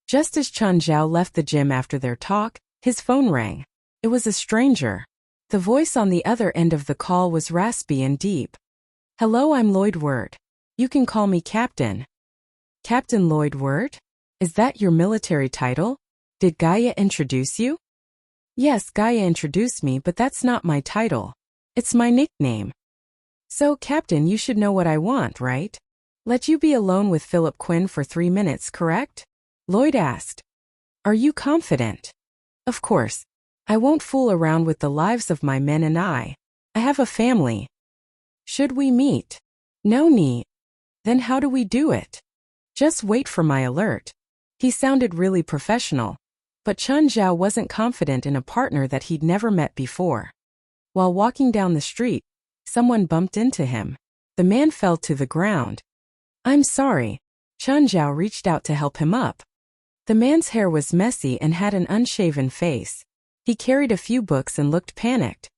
Just as Chun Zhao left the gym after their talk, His phone rang. It was a stranger. The voice on the other end of the call was raspy and deep. "Hello, I'm Lloyd Word. You can call me Captain." "Captain Lloyd Word? Is that your military title? Did Gaia introduce you?" "Yes, Gaia introduced me, but that's not my title. It's my nickname." "So, Captain, you should know what I want, right? Let you be alone with Philip Quinn for 3 minutes, correct?" Lloyd asked. "Are you confident?" "Of course. I won't fool around with the lives of my men and I have a family." "Should we meet?" "No need." "Then how do we do it?" "Just wait for my alert." He sounded really professional. But Chun Zhao wasn't confident in a partner that he'd never met before. While walking down the street, someone bumped into him. The man fell to the ground. "I'm sorry." Chun Zhao reached out to help him up. The man's hair was messy and had an unshaven face. He carried a few books and looked panicked.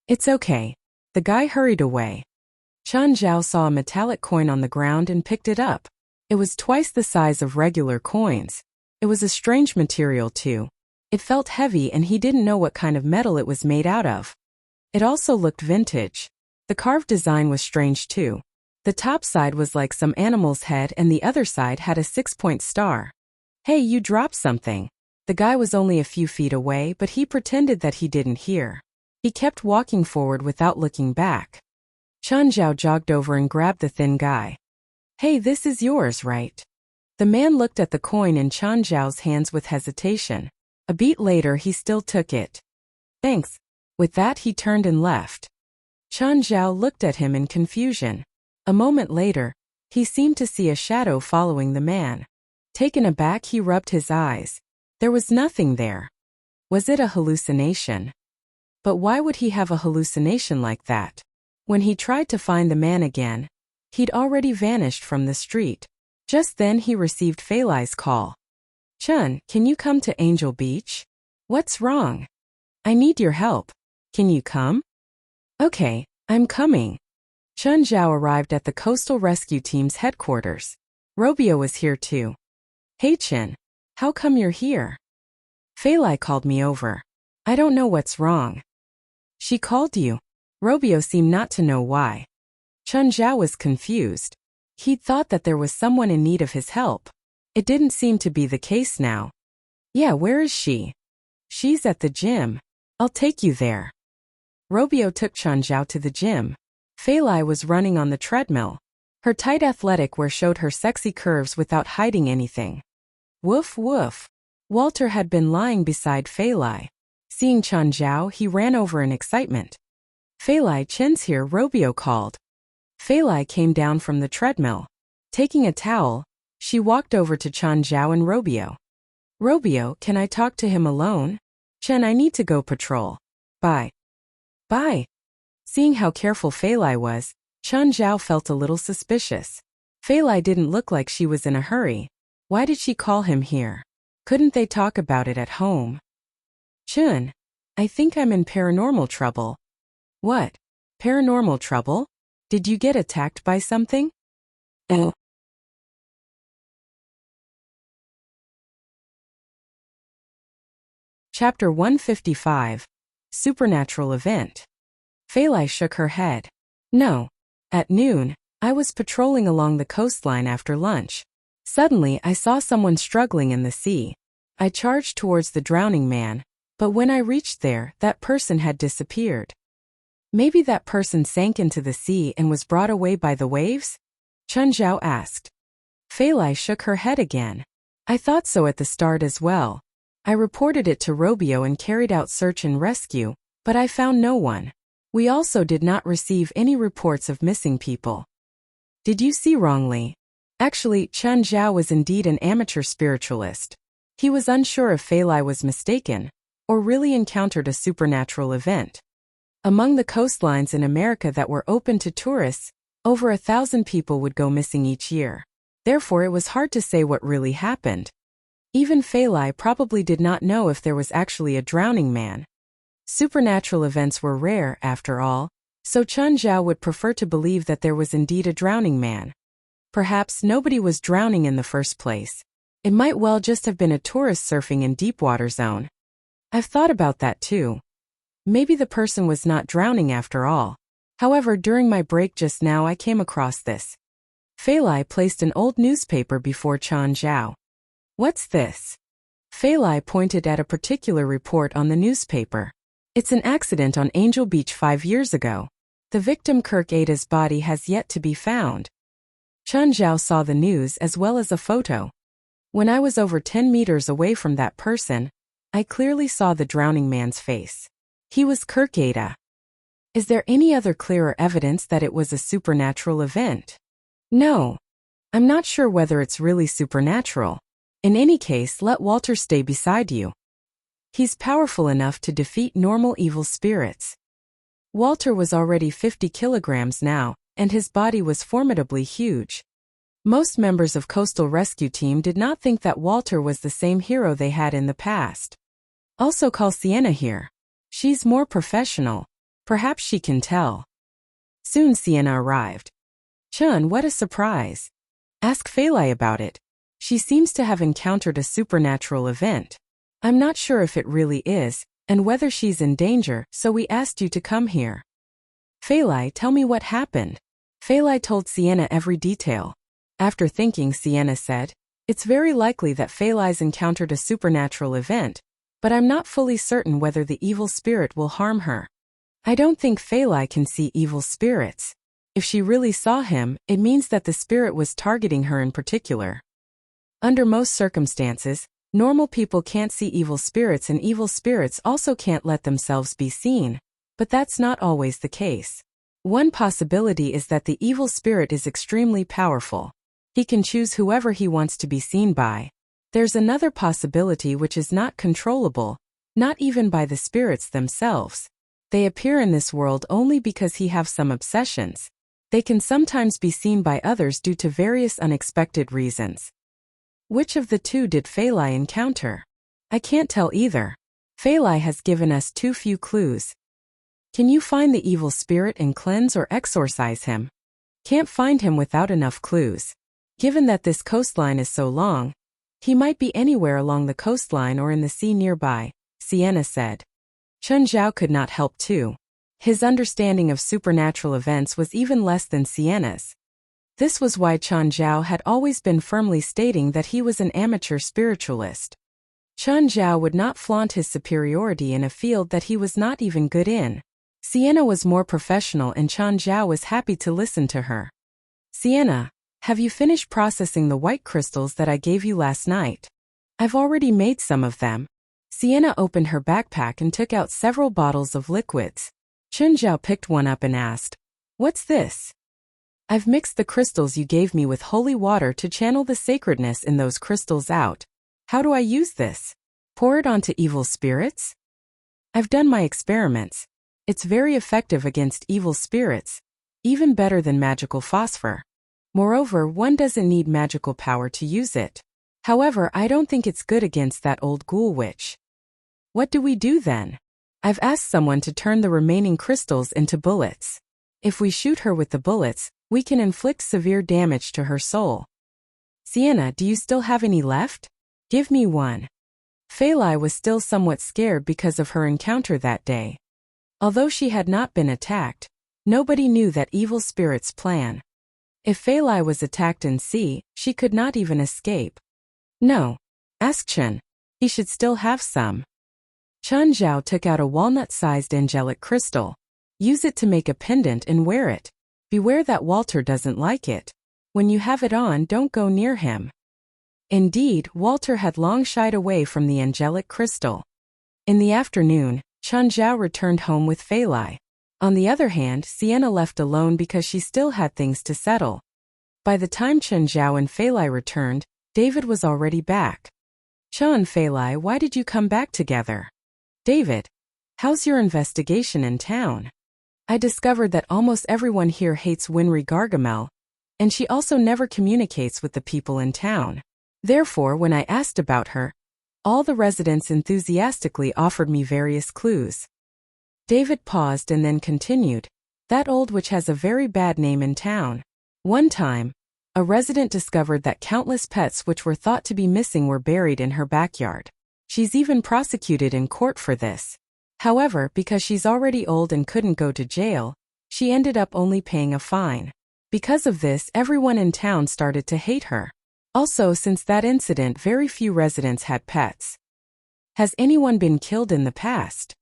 "It's okay." The guy hurried away. Chun Zhao saw a metallic coin on the ground and picked it up. It was twice the size of regular coins. It was a strange material too. It felt heavy and he didn't know what kind of metal it was made out of. It also looked vintage. The carved design was strange too. The top side was like some animal's head and the other side had a 6-point star. "Hey, you dropped something." The guy was only a few feet away, but he pretended that he didn't hear. He kept walking forward without looking back. Chun Zhao jogged over and grabbed the thin guy. "Hey, this is yours, right?" The man looked at the coin in Chun Zhao's hands with hesitation. A beat later he still took it. "Thanks." With that he turned and left. Chun Zhao looked at him in confusion. A moment later, he seemed to see a shadow following the man. Taken aback, he rubbed his eyes. There was nothing there. Was it a hallucination? But why would he have a hallucination like that? When he tried to find the man again, he'd already vanished from the street. Just then he received Fei Lai's call. "Chun, can you come to Angel Beach?" "What's wrong?" "I need your help. Can you come?" "Okay, I'm coming." Chun Zhao arrived at the Coastal Rescue Team's headquarters. Robio was here too. "Hey Chin, how come you're here?" "Fei Lai called me over. I don't know what's wrong." "She called you?" Robio seemed not to know why. Chun Zhao was confused. He'd thought that there was someone in need of his help. It didn't seem to be the case now. "Yeah, where is she?" "She's at the gym. I'll take you there." Robio took Chun Zhao to the gym. Fei Lai was running on the treadmill. Her tight athletic wear showed her sexy curves without hiding anything. Woof woof. Walter had been lying beside Fei Lai. Seeing Chun Zhao, he ran over in excitement. "Fei Lai, Chin's here," Robio called. Fei Lai came down from the treadmill. Taking a towel, she walked over to Chun Zhao and Robio. "Robio, can I talk to him alone?" "Chen, I need to go patrol." "Bye." "Bye." Seeing how careful Fei Lai was, Chun Zhao felt a little suspicious. Fei Lai didn't look like she was in a hurry. Why did she call him here? Couldn't they talk about it at home? "Chun, I think I'm in paranormal trouble." "What? Paranormal trouble? Did you get attacked by something?" "Oh." Chapter 155. Supernatural Event. Fei Lai shook her head. "No. At noon, I was patrolling along the coastline after lunch. Suddenly, I saw someone struggling in the sea. I charged towards the drowning man, but when I reached there, that person had disappeared." "Maybe that person sank into the sea and was brought away by the waves?" Chun Zhao asked. Fei Lai shook her head again. "I thought so at the start as well. I reported it to Robio and carried out search and rescue, but I found no one. We also did not receive any reports of missing people." "Did you see wrongly?" Actually, Chun Zhao was indeed an amateur spiritualist. He was unsure if Fei Lai was mistaken, or really encountered a supernatural event. Among the coastlines in America that were open to tourists, over 1,000 people would go missing each year. Therefore, it was hard to say what really happened. Even Fei Lai probably did not know if there was actually a drowning man. Supernatural events were rare, after all, so Chun Zhao would prefer to believe that there was indeed a drowning man. Perhaps nobody was drowning in the first place. It might well just have been a tourist surfing in Deepwater Zone. I've thought about that too. Maybe the person was not drowning after all. However, during my break just now I came across this. Fei Lai placed an old newspaper before Chen Zhao. What's this? Fei Lai pointed at a particular report on the newspaper. It's an accident on Angel Beach 5 years ago. The victim Kirk Ada's body has yet to be found. Chen Zhao saw the news as well as a photo. When I was over 10 meters away from that person, I clearly saw the drowning man's face. He was Kirk Ada. Is there any other clearer evidence that it was a supernatural event? No. I'm not sure whether it's really supernatural. In any case, let Walter stay beside you. He's powerful enough to defeat normal evil spirits. Walter was already 50 kilograms now, and his body was formidably huge. Most members of Coastal Rescue Team did not think that Walter was the same hero they had in the past. Also call Sienna here. She's more professional. Perhaps she can tell. Soon Sienna arrived. Chun, what a surprise. Ask Fei Lai about it. She seems to have encountered a supernatural event. I'm not sure if it really is, and whether she's in danger, so we asked you to come here. Fei Lai, tell me what happened. Fei Lai told Sienna every detail. After thinking, Sienna said, it's very likely that Fei Lai's encountered a supernatural event, but I'm not fully certain whether the evil spirit will harm her. I don't think Fei Lai can see evil spirits. If she really saw him, it means that the spirit was targeting her in particular. Under most circumstances, normal people can't see evil spirits, and evil spirits also can't let themselves be seen, but that's not always the case. One possibility is that the evil spirit is extremely powerful. He can choose whoever he wants to be seen by. There's another possibility which is not controllable, not even by the spirits themselves. They appear in this world only because he have some obsessions. They can sometimes be seen by others due to various unexpected reasons. Which of the two did Fei Lai encounter? I can't tell either. Fei Lai has given us too few clues. Can you find the evil spirit and cleanse or exorcise him? Can't find him without enough clues. Given that this coastline is so long, he might be anywhere along the coastline or in the sea nearby, Sienna said. Chen Zhao could not help too. His understanding of supernatural events was even less than Sienna's. This was why Chen Zhao had always been firmly stating that he was an amateur spiritualist. Chen Zhao would not flaunt his superiority in a field that he was not even good in. Sienna was more professional, and Chen Zhao was happy to listen to her. Sienna, have you finished processing the white crystals that I gave you last night? I've already made some of them. Sienna opened her backpack and took out several bottles of liquids. Chen Zhao picked one up and asked, what's this? I've mixed the crystals you gave me with holy water to channel the sacredness in those crystals out. How do I use this? Pour it onto evil spirits? I've done my experiments. It's very effective against evil spirits, even better than magical phosphor. Moreover, one doesn't need magical power to use it. However, I don't think it's good against that old ghoul witch. What do we do then? I've asked someone to turn the remaining crystals into bullets. If we shoot her with the bullets, we can inflict severe damage to her soul. Sienna, do you still have any left? Give me one. Fei Lai was still somewhat scared because of her encounter that day. Although she had not been attacked, nobody knew that evil spirits plan. If Fei Lai was attacked in sea, she could not even escape. No. Ask Chen. He should still have some. Chen Zhao took out a walnut-sized angelic crystal. Use it to make a pendant and wear it. Beware that Walter doesn't like it. When you have it on, don't go near him. Indeed, Walter had long shied away from the angelic crystal. In the afternoon, Chen Zhao returned home with Fei Lai. On the other hand, Sienna left alone because she still had things to settle. By the time Chen Zhao and Fei Lai returned, David was already back. Chen, Fei Lai, why did you come back together? David, how's your investigation in town? I discovered that almost everyone here hates Winry Gargamel, and she also never communicates with the people in town. Therefore, when I asked about her, all the residents enthusiastically offered me various clues. David paused and then continued, that old witch has a very bad name in town. One time, a resident discovered that countless pets which were thought to be missing were buried in her backyard. She's even prosecuted in court for this. However, because she's already old and couldn't go to jail, she ended up only paying a fine. Because of this, everyone in town started to hate her. Also, since that incident, very few residents had pets. Has anyone been killed in the past?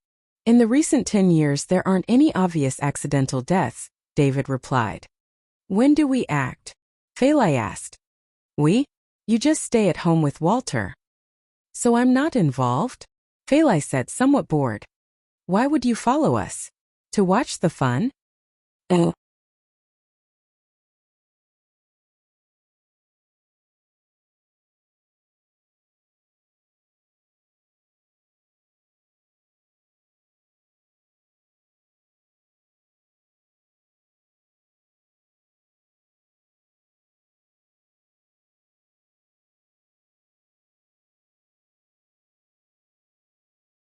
In the recent 10 years, there aren't any obvious accidental deaths, David replied. When do we act? Phalai asked. We? You just stay at home with Walter. So I'm not involved? Phalai said, somewhat bored. Why would you follow us? To watch the fun? Oh,